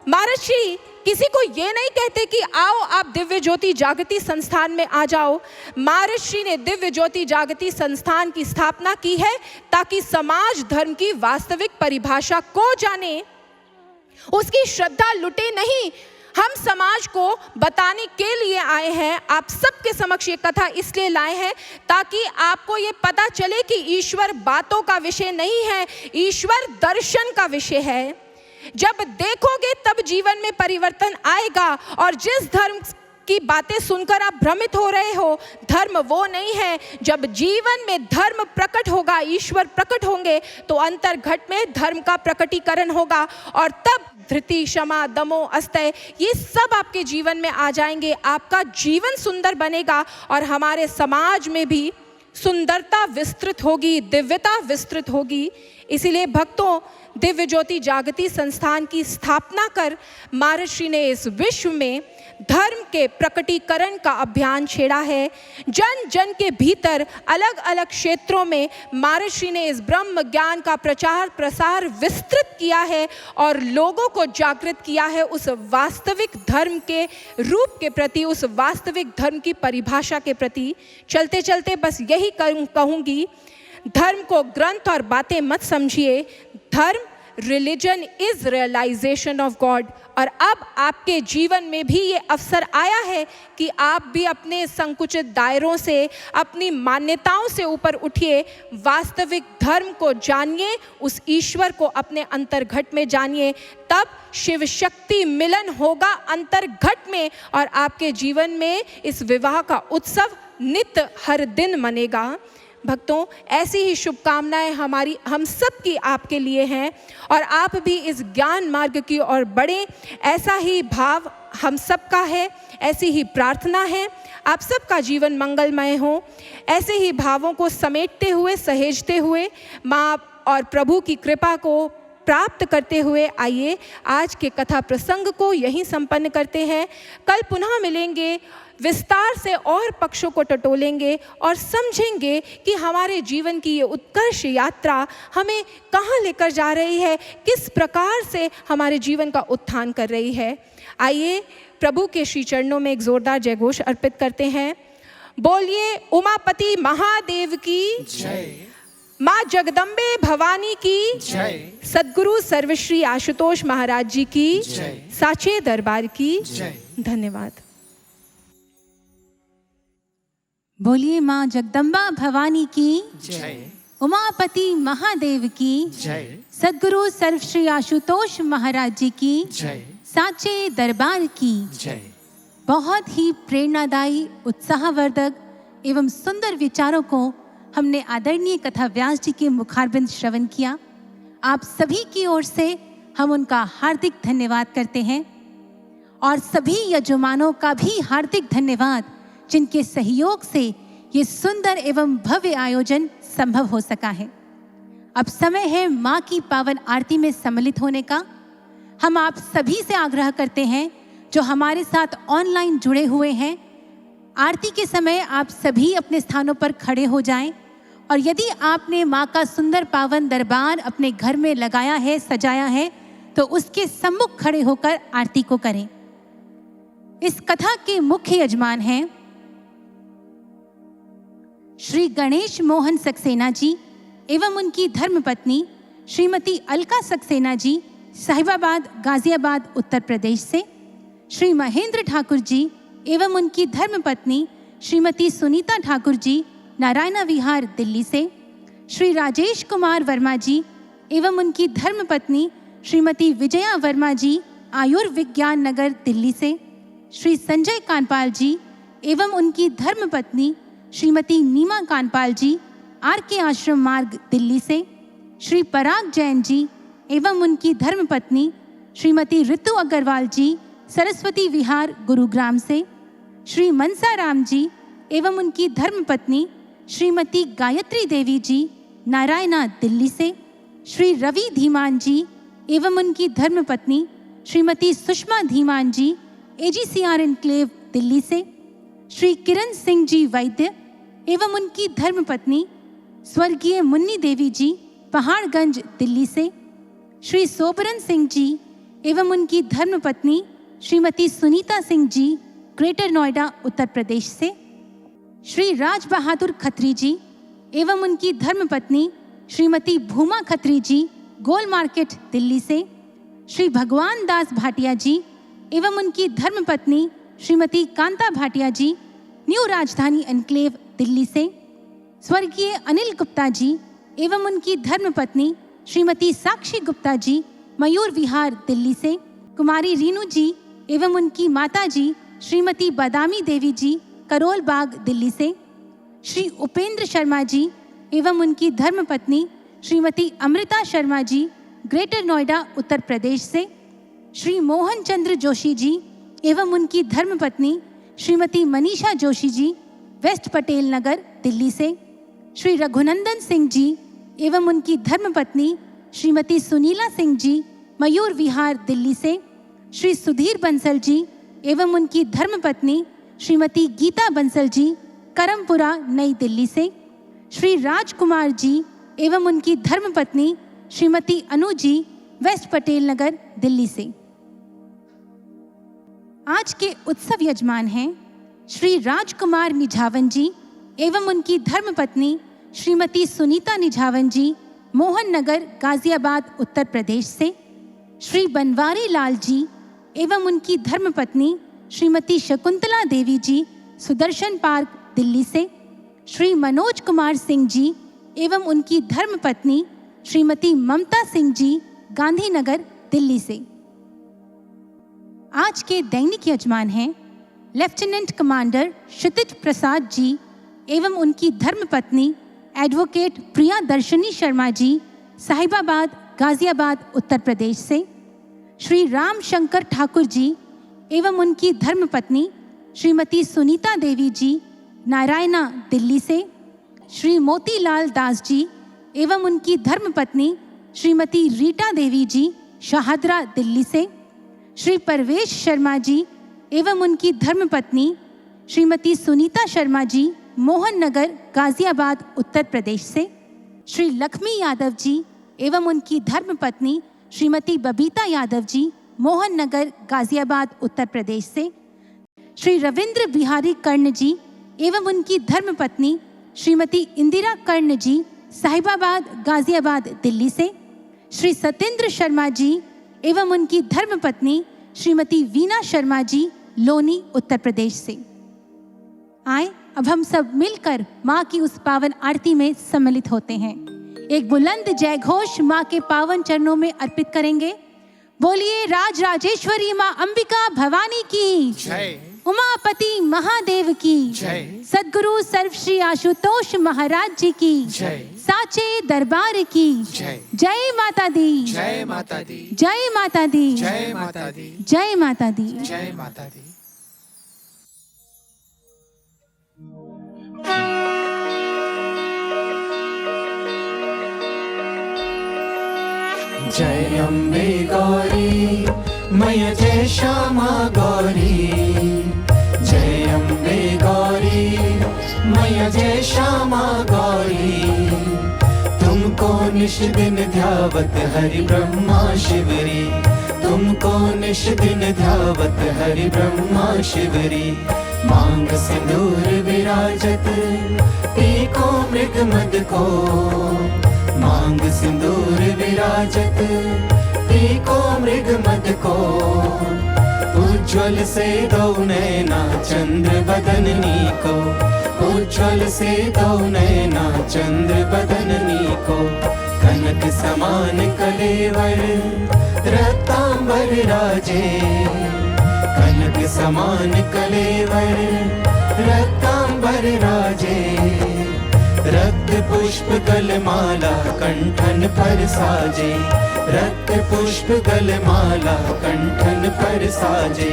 महर्षि किसी को ये नहीं कहते कि आओ आप दिव्य ज्योति जागृति संस्थान में आ जाओ। महर्षि ने दिव्य ज्योति जागृति संस्थान की स्थापना की है ताकि समाज धर्म की वास्तविक परिभाषा को जाने, उसकी श्रद्धा लुटे नहीं। हम समाज को बताने के लिए आए हैं, आप सबके समक्ष ये कथा इसलिए लाए हैं ताकि आपको ये पता चले कि ईश्वर बातों का विषय नहीं है, ईश्वर दर्शन का विषय है। जब देखोगे तब जीवन में परिवर्तन आएगा और जिस धर्म की बातें सुनकर आप भ्रमित हो रहे हो, धर्म वो नहीं है। जब जीवन में धर्म प्रकट होगा, ईश्वर प्रकट होंगे, तो अंतर्घट में धर्म का प्रकटीकरण होगा और तब धृति, क्षमा, दमो, अस्तय, ये सब आपके जीवन में आ जाएंगे। आपका जीवन सुंदर बनेगा और हमारे समाज में भी सुंदरता विस्तृत होगी, दिव्यता विस्तृत होगी। इसीलिए भक्तों, दिव्य ज्योति जागृति संस्थान की स्थापना कर महर्षि ने इस विश्व में धर्म के प्रकटीकरण का अभियान छेड़ा है। जन जन के भीतर अलग अलग क्षेत्रों में महर्षि ने इस ब्रह्म ज्ञान का प्रचार प्रसार विस्तृत किया है और लोगों को जागृत किया है उस वास्तविक धर्म के रूप के प्रति, उस वास्तविक धर्म की परिभाषा के प्रति। चलते चलते बस यही कहूँगी, धर्म को ग्रंथ और बातें मत समझिए। धर्म, religion is realisation of God. और अब आपके जीवन में भी ये अवसर आया है कि आप भी अपने संकुचित दायरों से, अपनी मान्यताओं से ऊपर उठिए, वास्तविक धर्म को जानिए, उस ईश्वर को अपने अंतर्घट में जानिए। तब शिव शक्ति मिलन होगा अंतर्घट में और आपके जीवन में इस विवाह का उत्सव नित्य हर दिन मनेगा। भक्तों, ऐसी ही शुभकामनाएं हम सब की आपके लिए हैं और आप भी इस ज्ञान मार्ग की ओर बढ़ें, ऐसा ही भाव हम सब का है, ऐसी ही प्रार्थना है। आप सबका जीवन मंगलमय हो। ऐसे ही भावों को समेटते हुए, सहेजते हुए, माँ और प्रभु की कृपा को प्राप्त करते हुए आइए आज के कथा प्रसंग को यहीं संपन्न करते हैं। कल पुनः मिलेंगे, विस्तार से और पक्षों को टटोलेंगे और समझेंगे कि हमारे जीवन की ये उत्कर्ष यात्रा हमें कहाँ लेकर जा रही है, किस प्रकार से हमारे जीवन का उत्थान कर रही है। आइए प्रभु के श्री चरणों में एक जोरदार जयघोष अर्पित करते हैं। बोलिए उमापति महादेव की
जय,
माँ जगदम्बे भवानी की
जय,
सद्गुरु सर्वश्री आशुतोष महाराज जी की
जय,
साचे दरबार की
जय।
धन्यवाद।
बोलिए माँ जगदम्बा भवानी की,
जय,
उमापति महादेव की,
जय,
सद्गुरु सर्वश्री आशुतोष महाराज जी की,
जय,
साचे दरबार की
जय।
बहुत ही प्रेरणादायी, उत्साहवर्धक एवं सुंदर विचारों को हमने आदरणीय कथा व्यास जी के मुखारबिंद श्रवण किया। आप सभी की ओर से हम उनका हार्दिक धन्यवाद करते हैं और सभी यजमानों का भी हार्दिक धन्यवाद जिनके सहयोग से ये सुंदर एवं भव्य आयोजन संभव हो सका है। अब समय है माँ की पावन आरती में सम्मिलित होने का। हम आप सभी से आग्रह करते हैं जो हमारे साथ ऑनलाइन जुड़े हुए हैं, आरती के समय आप सभी अपने स्थानों पर खड़े हो जाएं और यदि आपने माँ का सुंदर पावन दरबार अपने घर में लगाया है, सजाया है, तो उसके सम्मुख खड़े होकर आरती को करें। इस कथा के मुख्य यजमान हैं श्री गणेश मोहन सक्सेना जी एवं उनकी धर्मपत्नी श्रीमती अलका सक्सेना जी, साहिबाबाद गाजियाबाद उत्तर प्रदेश से। श्री महेंद्र ठाकुर जी एवं उनकी धर्मपत्नी श्रीमती सुनीता ठाकुर जी, नारायणा विहार दिल्ली से। श्री राजेश कुमार वर्मा जी एवं उनकी धर्मपत्नी श्रीमती विजया वर्मा जी, आयुर्विज्ञान नगर दिल्ली से। श्री संजय कानपाल जी एवं उनकी धर्मपत्नी श्रीमती नीमा कानपाल जी, आर के आश्रम मार्ग दिल्ली से। श्री पराग जैन जी एवं उनकी धर्मपत्नी श्रीमती ऋतु अग्रवाल जी, सरस्वती विहार गुरुग्राम से। श्री मनसा राम जी एवं उनकी धर्मपत्नी श्रीमती गायत्री देवी जी, नारायणा दिल्ली से। श्री रवि धीमान जी एवं उनकी धर्मपत्नी श्रीमती सुषमा धीमान जी, AGCR एनक्लेव दिल्ली से। श्री किरण सिंह जी वैद्य एवं उनकी धर्मपत्नी स्वर्गीय मुन्नी देवी जी, पहाड़गंज दिल्ली से। श्री सोबरन सिंह जी एवं उनकी धर्मपत्नी श्रीमती सुनीता सिंह जी, ग्रेटर नोएडा उत्तर प्रदेश से। श्री राज बहादुर खत्री जी एवं उनकी धर्मपत्नी श्रीमती भूमा खत्री जी, गोल मार्केट दिल्ली से। श्री भगवान दास भाटिया जी एवं उनकी धर्मपत्नी श्रीमती कांता भाटिया जी, न्यू राजधानी एनक्लेव दिल्ली से। स्वर्गीय अनिल गुप्ता जी एवं उनकी धर्मपत्नी श्रीमती साक्षी गुप्ता जी, मयूर विहार दिल्ली से। कुमारी रीनू जी एवं उनकी माता जी श्रीमती बादामी देवी जी, करोल बाग, दिल्ली से। श्री उपेंद्र शर्मा जी एवं उनकी धर्मपत्नी श्रीमती अमृता शर्मा जी, ग्रेटर नोएडा, उत्तर प्रदेश से। श्री मोहन चंद्र जोशी जी एवं उनकी धर्मपत्नी श्रीमती मनीषा जोशी जी, वेस्ट पटेल नगर, दिल्ली से। श्री रघुनंदन सिंह जी एवं उनकी धर्मपत्नी श्रीमती सुनीला सिंह जी, मयूर विहार, दिल्ली से। श्री सुधीर बंसल जी एवं उनकी धर्मपत्नी श्रीमती गीता बंसल जी, करमपुरा, नई दिल्ली से। श्री राजकुमार जी एवं उनकी धर्मपत्नी श्रीमती अनु जी, वेस्ट पटेल नगर, दिल्ली से। आज के उत्सव यजमान हैं श्री राजकुमार निझावन जी एवं उनकी धर्मपत्नी श्रीमती सुनीता निझावन जी, मोहन नगर, गाजियाबाद, उत्तर प्रदेश से। श्री बनवारी लाल जी एवं उनकी धर्मपत्नी श्रीमती शकुंतला देवी जी, सुदर्शन पार्क, दिल्ली से। श्री मनोज कुमार सिंह जी एवं उनकी धर्मपत्नी श्रीमती ममता सिंह जी, गांधीनगर, दिल्ली से। आज के दैनिक यजमान हैं लेफ्टिनेंट कमांडर क्षितिज प्रसाद जी एवं उनकी धर्मपत्नी एडवोकेट प्रिया दर्शनी शर्मा जी, साहिबाबाद, गाजियाबाद, उत्तर प्रदेश से। श्री राम शंकर ठाकुर जी एवं उनकी धर्मपत्नी श्रीमती सुनीता देवी जी, नारायणा, दिल्ली से। श्री मोतीलाल दास जी एवं उनकी धर्मपत्नी श्रीमती रीटा देवी जी, शाहदरा, दिल्ली से। श्री परवेश शर्मा जी एवं उनकी धर्मपत्नी श्रीमती सुनीता शर्मा जी, मोहन नगर, गाजियाबाद, उत्तर प्रदेश से। श्री लक्ष्मी यादव जी एवं उनकी धर्मपत्नी श्रीमती बबीता यादव जी, मोहन नगर, गाजियाबाद, उत्तर प्रदेश से। श्री रविंद्र बिहारी कर्ण जी एवं उनकी धर्मपत्नी श्रीमती इंदिरा कर्ण जी, साहिबाबाद, गाजियाबाद, दिल्ली से। श्री सत्येंद्र शर्मा जी एवं उनकी धर्मपत्नी श्रीमती वीना शर्मा जी, लोनी, उत्तर प्रदेश से। आए अब हम सब मिलकर माँ की उस पावन आरती में सम्मिलित होते हैं। एक बुलंद जय घोष माँ के पावन चरणों में अर्पित करेंगे। बोलिए राज राजेश्वरी माँ अंबिका भवानी की
जय।
उमापति महादेव की
जय।
सद्गुरु सर्वश्री आशुतोष महाराज जी की
जय।
साचे दरबार की
जय।
जय माता दी,
जय माता दी,
जय माता दी,
जय माता दी,
जय माता दी।
जय माता दी।
जय अम्बे गौरी मैया, जय श्यामा गौरी। जय अम्बे गौरी मैया, जय श्यामा गौरी। तुमको निश दिन ध्यावत हरि ब्रह्मा शिवरी। तुमको निश दिन ध्यावत हरि ब्रह्मा शिवरी। मांग सिंदूर विराजत एको मृग मद को। मांग सिंदूर विराजत एको मृग मद को। उज्ज्वल से दो नैना चंद्र बदननी को। उज्ज्वल से दो नैना चंद्र बदननी को। कनक समान कलेवर रत्तांबर राजे। कनक समान कलेवर रत्तांबर राजे। रक्त पुष्प गलमाला कंठन पर साजे। रक्त पुष्प गलमाला कंठन पर साजे।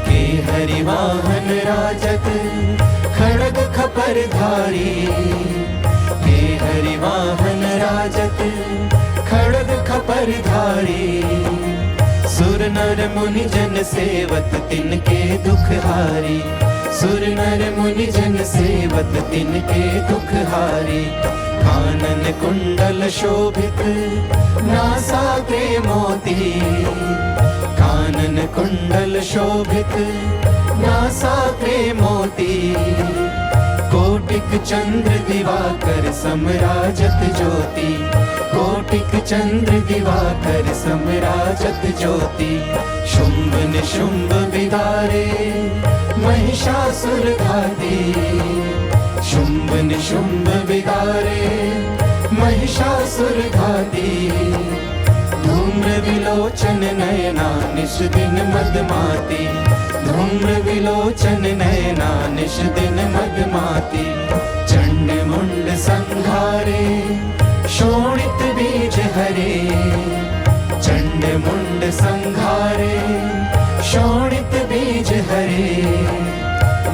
के हरि वाहन राजत खड़ग खपर धारी। के हरि वाहन राजत खड़ग खपर धारी। सुर नर मुनि जन सेवत तिनके दुख हारी। सुर नर मुनि जन सेवत तिनके दुख हारी। कानन कुंडल शोभित नासाग्रे मोती। कानन कुंडल शोभित नासाग्रे मोती। कोटिक चंद्र दिवाकर समराजत ज्योति। कोटिक चंद्र दिवाकर समराजत ज्योति। शुंभ निशुंभ विदारे महिषासुर घाती। शुंभ निशुंभ विदारे महिषासुर घाती। धूम्र विलोचन नयना निश दिन मदमाती, धूम्र विलोचन नयना निश दिन मदमाती। चंड मुंड संहारे शोणित बीज हरे, चंड मुंड संहारे शोणित बीज हरे।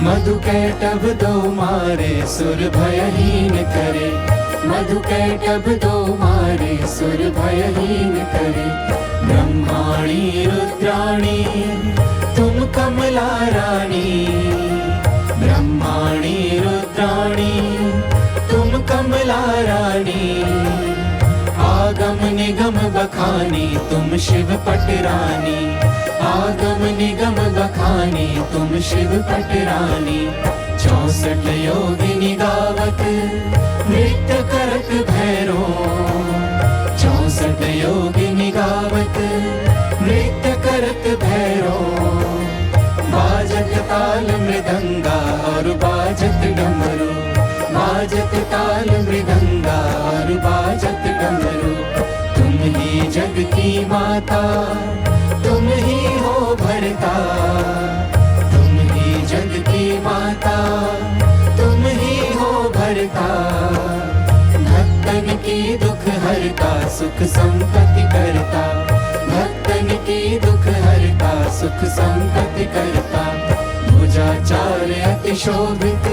मधु कैटभ दो मारे सुर भयहीन करे, मधु कैटभ दो मारे सुर भयहीन करे। ब्रह्माणी रुद्राणी तुम कमला रानी, ब्रह्माणी रुद्राणी तुम कमला रानी। आगम निगम बखानी तुम शिव पटरानी, आगम निगम बखानी तुम शिव पटरानी। 64 योगिनी गावत नृत्य करत भैरो, 64 योगिनी गावत नृत्य करत भैरो। बाजत ताल मृदंगा और बाजत डमरू, बाजत ताल मृदंगा और बाजत डमरू। तुम ही जग की माता, तुम ही हो भरता, तुम ही जग की माता, तुम ही हो भरता। भक्तन की दुख हरता, सुख संपत्ति करता, भक्तन की दुख हरता, सुख संपत्ति करता। भुजाचार अति शोभित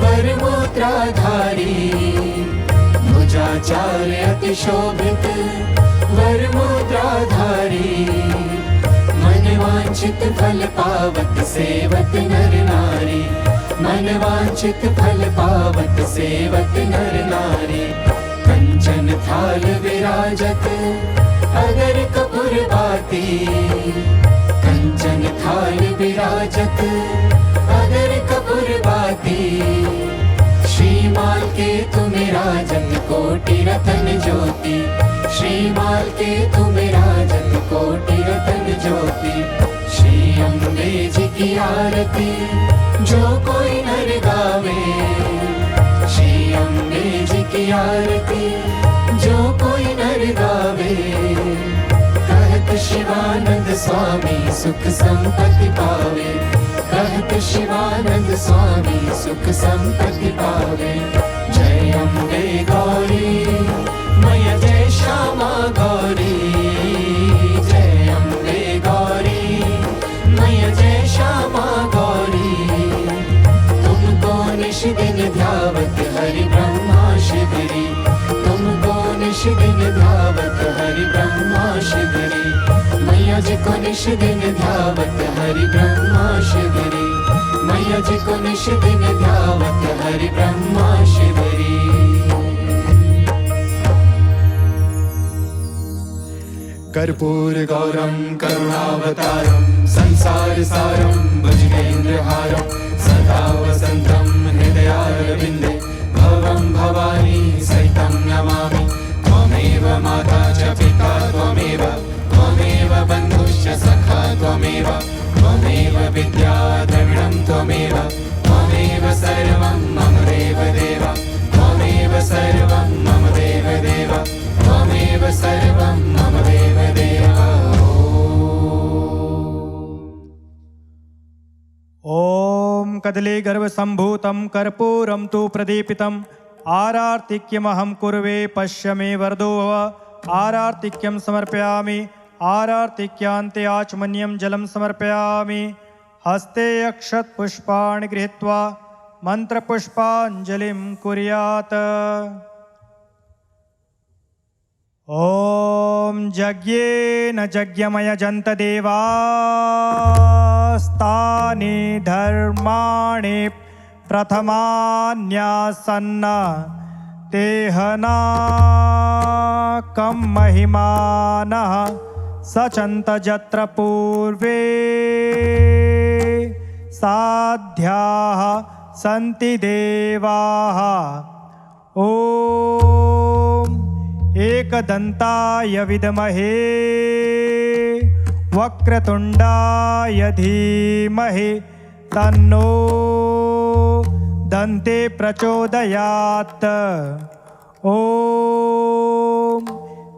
वर मुद्राधारी, भुजाचार अति शोभित वर मुद्राधारी। मन वांछित फल पावत सेवत नर नारी, मन वांछित फल पावत सेवत नर नारी। कंचन थाल विराजत अगर कपूर बाती, कंचन थाल विराजत अगर कपूर बाती। श्रीमाल के तुम राजत कोटि रतन ज्योति, श्रीमाल के तुम राजत कोटि रतन ज्योति। श्री अम्बे जी की आरती जो कोई नर गावे, श्री अम्बे जी की आरती जो कोई नर गावे। कहत शिवानंद स्वामी सुख संपत्ति पावे, कहत शिवानंद स्वामी सुख संपत्ति पावे। जय अम्बे गौरी मैया जय श्यामा गौरी, जय अम्बे गौरी मैया जय श्यामा गौरी। तुमको निश दिन ध्यावत हरि ब्रह्मा शिवरी, तुमको निश दिन ध्यावत हरि ब्रह्मा शिवरी। मैया जी को निश दिन ध्यावत हरि ब्रह्मा शिवरी, मैया जी को निश दिन ध्यावत हरि ब्रह्मा शिवरी। कर्पूर गौरम करुणावतारम संसार सारम भुजगेन्द्रहारम। सदा वसंतम हृदयारविंदे भवं भवानी सहितं नमामि। त्वमेव माता च पिता त्वमेव, त्वमेव बन्धुश्च सखा त्वमेव, त्वमेव विद्या द्रविणं त्वमेव, त्वमेव सर्वं मम देव देव, त्वमेव सर्वं मम देव देव, त्वमेव सर्वं मम देव देव।
ओम कदली गर्भ संभूतं कर्पूरं तु प्रदीपितम् आरार्तिक्यमहं कुर्वे पश्य मे वरदो भव। आरार्तिक्यं समर्पयामि, आरार्तिक्यान्ते आचमन्यं जलं समर्पयामि। हस्ते अक्षत पुष्पाणि गृहीत्वा मंत्रपुष्पाञ्जलिं कुर्यात्। ॐ यज्ञेन यज्ञमयजन्त देवास्तानि धर्माणि प्रथमान्यासन्न तेहनाकं महिमानः सचन्त जत्र पूर्वे साध्याः सन्ति देवाः। ॐ एकदन्ताय विद्महे वक्रतुण्डाय धीमहि तन्नो दन्ते प्रचोदयात्। ॐ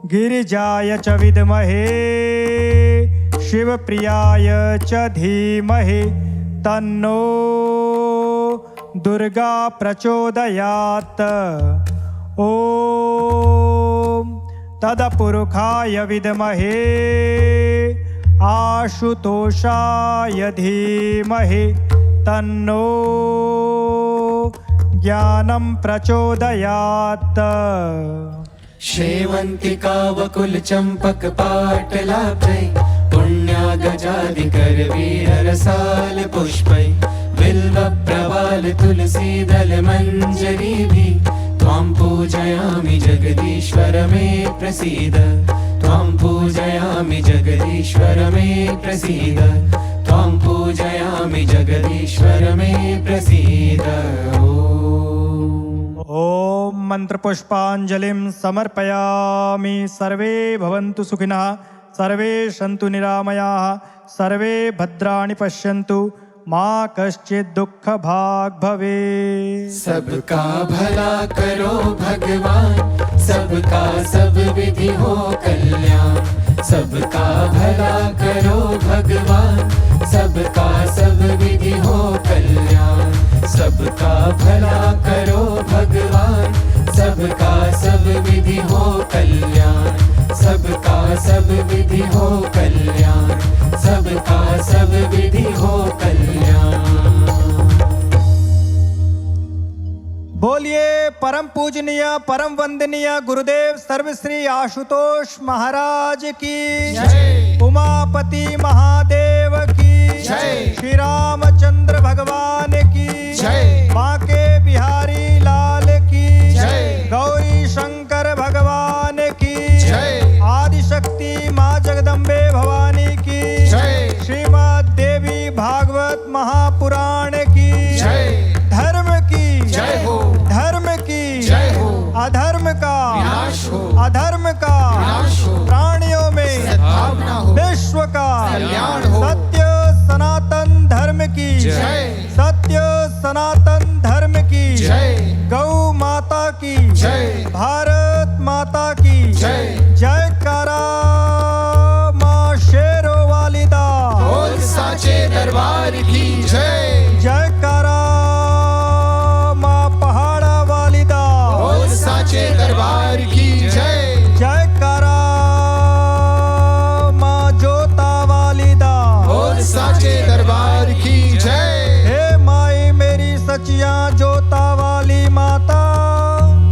गिरिजाय च विद्महे शिवप्रियाय च धीमहि तन्नो दुर्गा प्रचोदयात्। ॐ तदपुरुखाय विद्महे आशुतोषाय धीमहि तन्नो ज्ञानं प्रचोदयात्।
शेवन्तिका वकुल चंपक पाटलाब्जै पुण्या गजाधिकर वीररसाल पुष्पै बिल्व प्रवाल तुलसी दल मंजरीभि त्वां पूजयामि जगदीश्वर मे प्रसीद। त्वां पूजयामि जगदीश्वर मे प्रसीद। त्वां पूजयामि जगदीश्वर मे प्रसीद।
ॐ मन्त्रपुष्पाञ्जलिं समर्पयामि। सर्वे भवन्तु सुखिनः, सर्वे सन्तु निरामयाः, सर्वे भद्राणि पश्यन्तु, मा कश्चित् दुःखभाग् भवेत्।
सबका भला करो भगवान, सबका सब विधि हो कल्याण। सबका भला करो भगवान, सबका सब विधि हो कल्याण। सबका भला करो भगवान, सबका सब विधि हो कल्याण। सबका सब विधि हो कल्याण। सबका सब विधि हो कल्याण।
बोलिए परम पूजनीय परम वंदनीय गुरुदेव सर्वश्री आशुतोष महाराज की
जय।
उमापति महादेव की
जय।
श्री रामचंद्र भगवान की
जय।
बांके बिहारी लाल की
जय।
गौरी शंकर भगवान की
जय।
आदिशक्ति माँ जगदम्बे भवानी की
जय।
श्रीमद् देवी भागवत महापुराण की
जय।
धर्म की
जय हो।
धर्म की
जय हो।
अधर्म का
विनाश हो।
अधर्म का
विनाश हो।
प्राणियों में
सद्भावना हो।
विश्व का
कल्याण हो।
सत्य सनातन धर्म की
जय।
सत्य सनातन धर्म की
जय।
गौ माता की
जय।
भारत माता की
जय।
जयकारा माँ शेरो वालिदा।
बोल साचे दरबार की जय।
जयकारा माँ पहाड़ा वालिदा।
बोल साचे दरबार की जय।
जयकारा माँ जोता वालिदा।
बोल साचे दरबार की जय।
हे माई मेरी सचिया जोता वाली माता,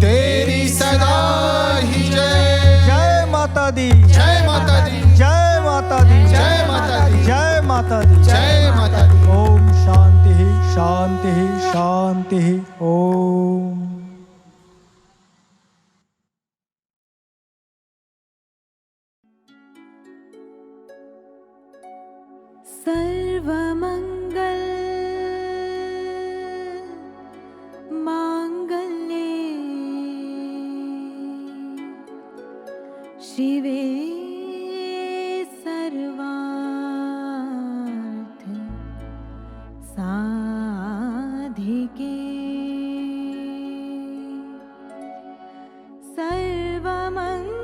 तेरी सदा ही जय।
जय माता दी।
जय माता दी।
जय माता दी।
जय माता दी।
जय माता दी।
जय माता दी।
ओम शांति शांति शांति ओम।
सर्वमङ्गल माङ्गल्ये शिवे सर्वार्थ साधिके सर्वमङ्गल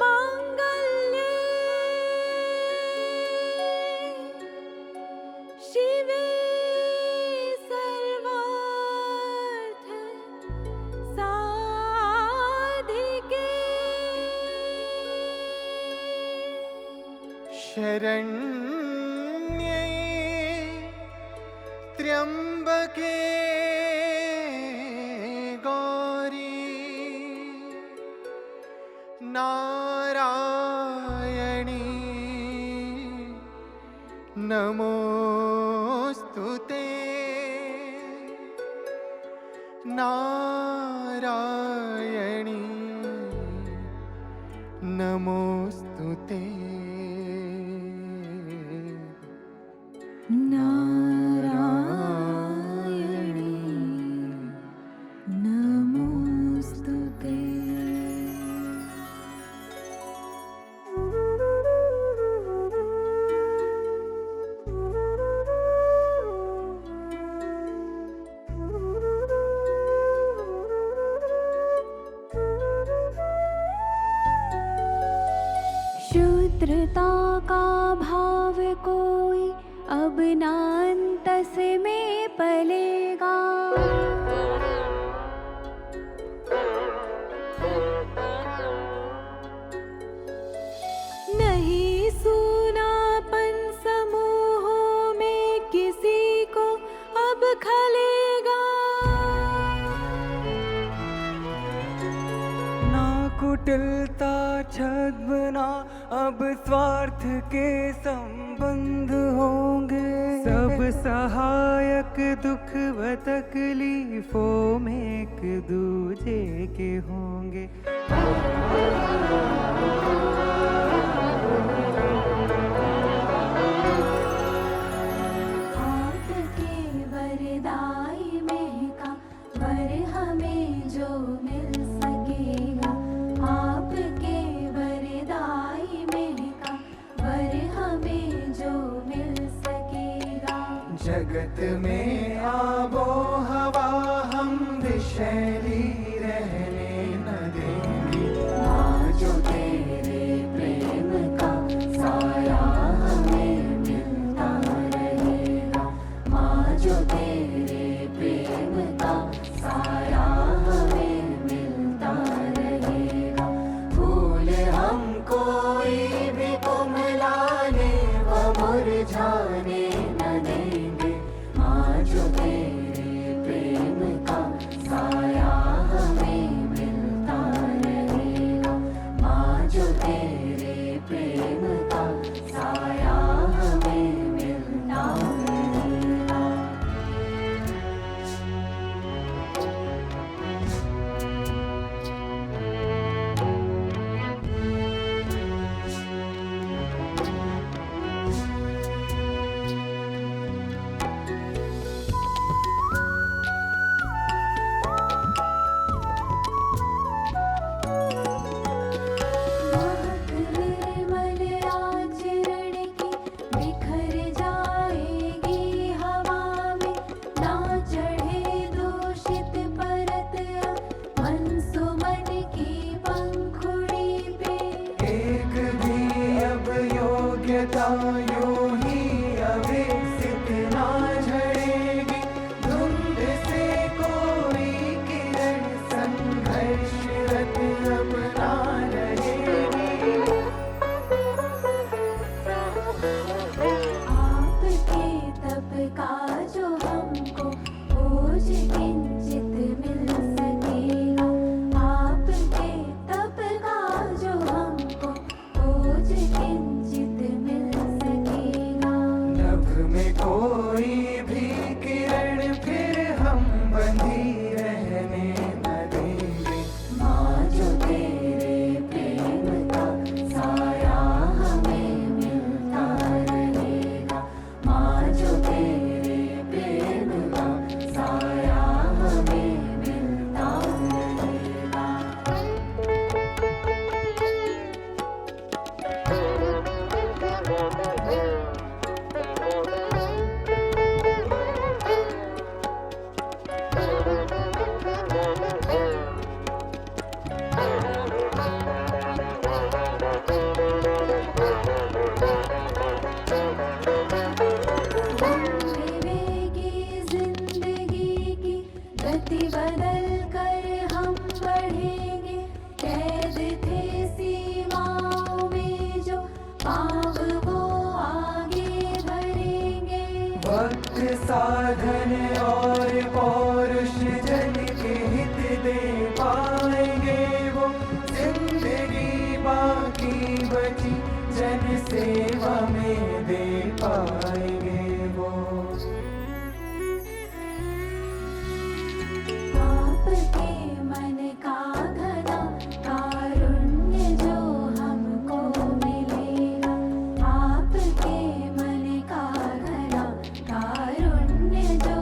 माङ्गल्ये शिवे सर्वार्थ साधिके
शरण्ये त्र्यंबके गौरी नारायणी नमोस्तुते। नारायणी नमोस्तुते।
नारायणी नमोस्तुते। कृष्णता का भाव कोई अब नांतस में पलेगा। नहीं सूनापन समूहों में किसी को अब खलेगा।
ना कुटिलता छद्मना अब स्वार्थ के संबंध होंगे। सब सहायक दुख व तकलीफों में एक दूजे के होंगे।
आपके वरदाई में का वर हमें जो मिल सकेगा। आपके वरदाई में का वर हमें जो मिल सकेगा।
जगत में आबो हवा हम विषैली रहने न देंगे।
माँ जो तेरे प्रेम का साया हमें मिलता रहेगा। माँ जो तेरे प्रेम का साया हमें मिलता रहेगा। फूल हम कोई भी कुम्हलाने व मुरझाने न देंगे। माँ जो तेरे प्रेम का साया हमें मिलता रहेगा। माँ जो तेरे प्रेम का साया हमें मिलता रहेगा। महक निर्मल आचरण की बिखर जाएगी हवा में। ना चढ़े दूषित परत मन सुमन की पंखुड़ी पे।
एक भी अब योग्यता यूं ही अविकसित ना झड़ेगी। धुंध से कोई किरण संघर्षरत अब ना रहेगी।
आपके तप का जो हमको ओज किंचित मिल सकेगा। आपके तप का जो हमको ओज किंचित मिल सकेगा।
नभ में कोई भी किरण फिर हम बंधी रहने न देंगे।
माँ जो तेरे प्रेम का साया हमें मिलता रहेगा। माँ जो तेरे प्रेम का साया हमें मिलता रहेगा। बेवेगी जिंदगी की गति बदल कर हम बढ़ेंगे। कैद थे सीमाओं में जो पाँव वो आगे बढ़ेंगे।
वक्त साधन और पौरुष जन के हित दे पाएंगे। वो जिंदगी बाकी बची जन सेवा में दे पाएंगे। वो
आपके मन का घना कारुण्य जो हमको मिलेगा। आपके मन का घना कारुण्य जो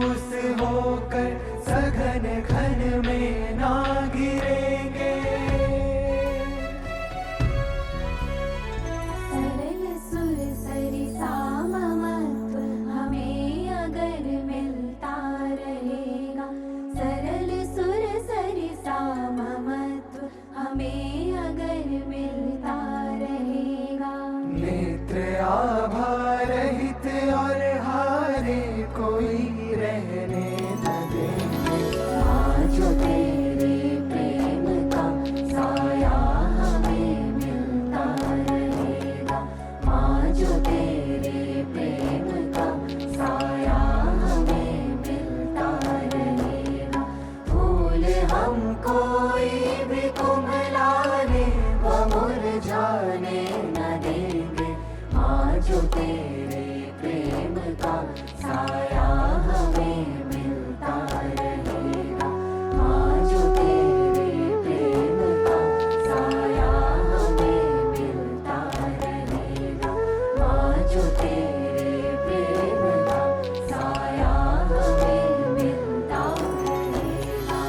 मायूस होकर सघन घन में ना गिरेंगे।
सरल सुर सरि साममत्व हमें अगर मिलता रहेगा, सरल सुर सरि साममत्व हमें अगर मिलता रहेगा।
नेत्र आभा रहित और हारे कोई रहने न देंगे।
माँ जो तेरे प्रेम का साया हमें मिलता रहेगा, माँ जो तेरे प्रेम का साया हमें मिलता रहेगा। फूल हम कोई भी कुम्हलाने व मुरझाने न देंगे, माँ जो तेरे प्रेम का साया हमें मिलता रहेगा, माँ जो तेरे प्रेम का साया हमें मिलता रहेगा, माँ जो तेरे प्रेम का साया हमें मिलता रहेगा।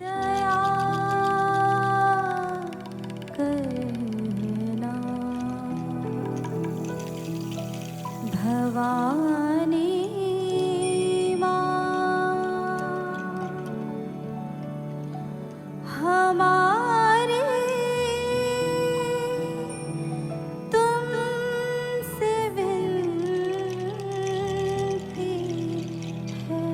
दया करना भवानी माँ, हमारे तुमसे विनती है।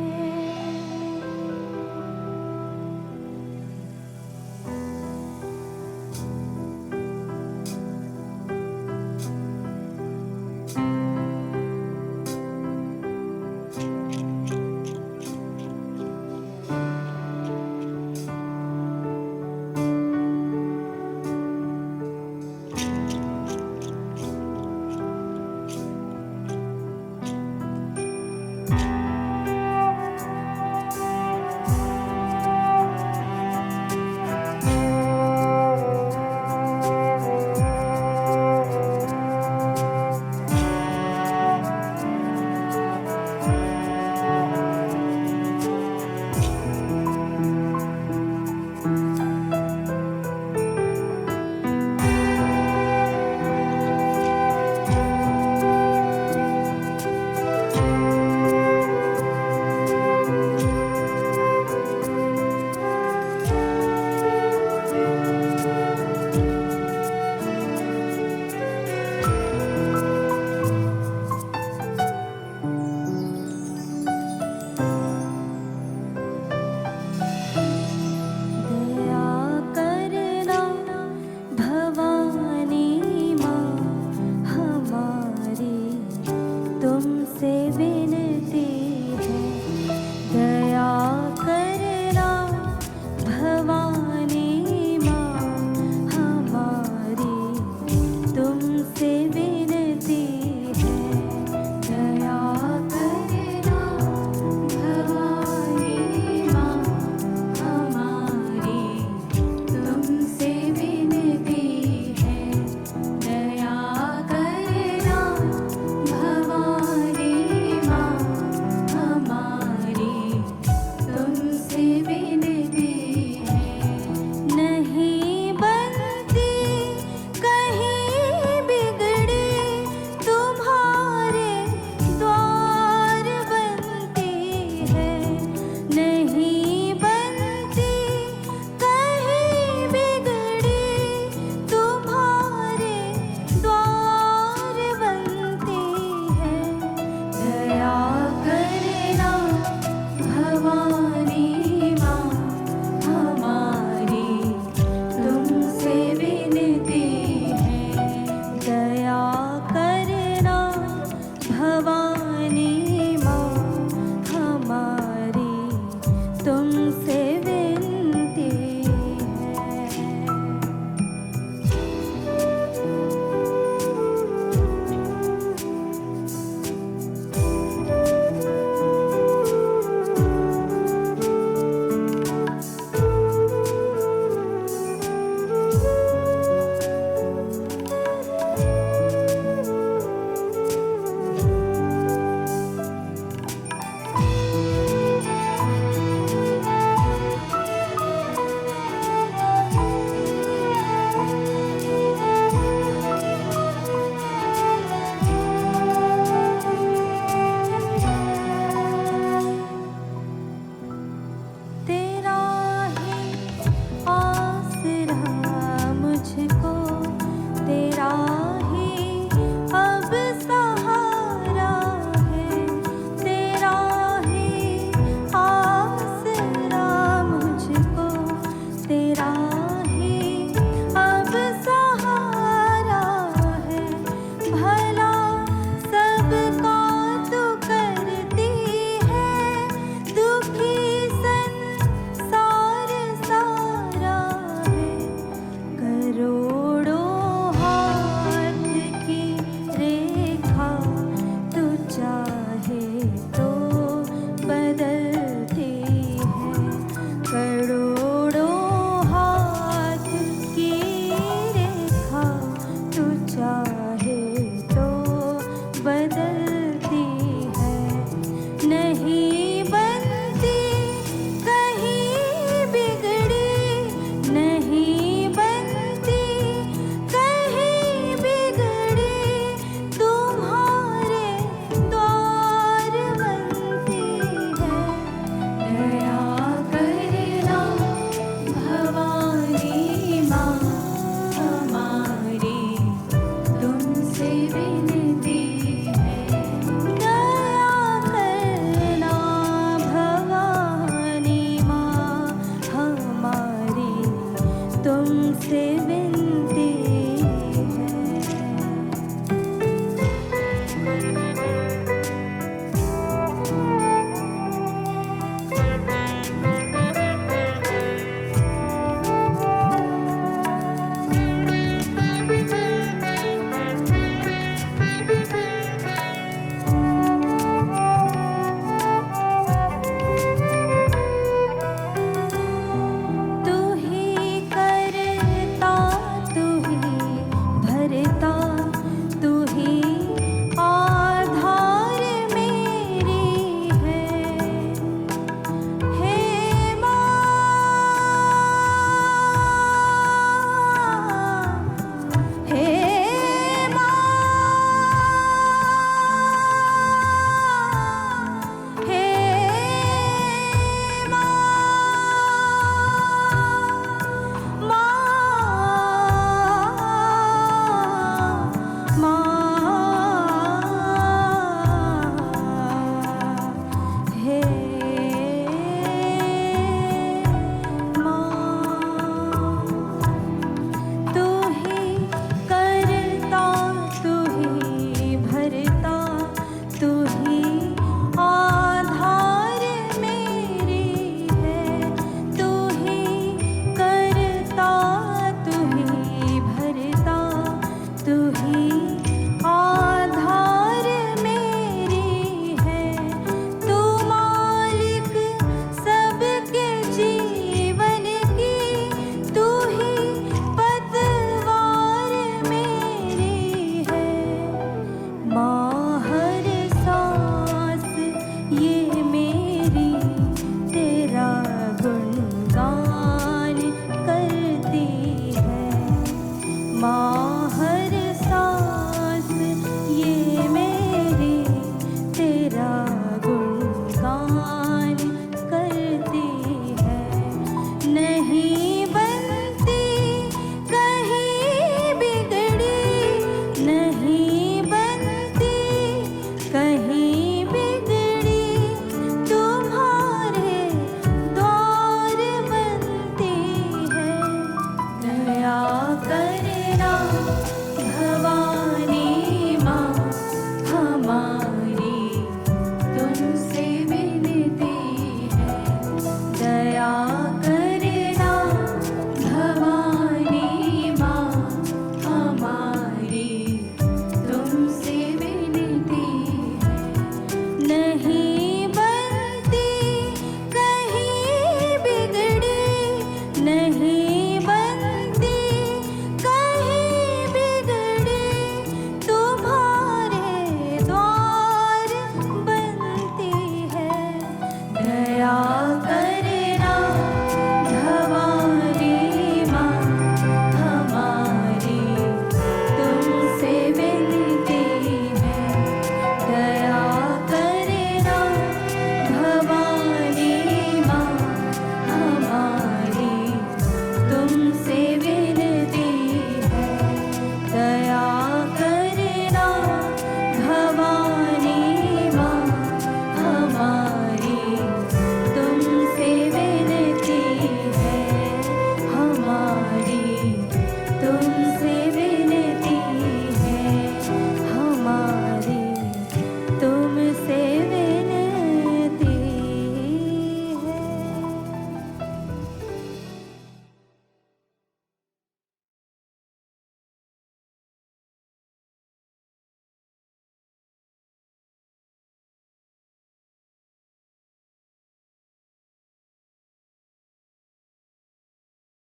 बदल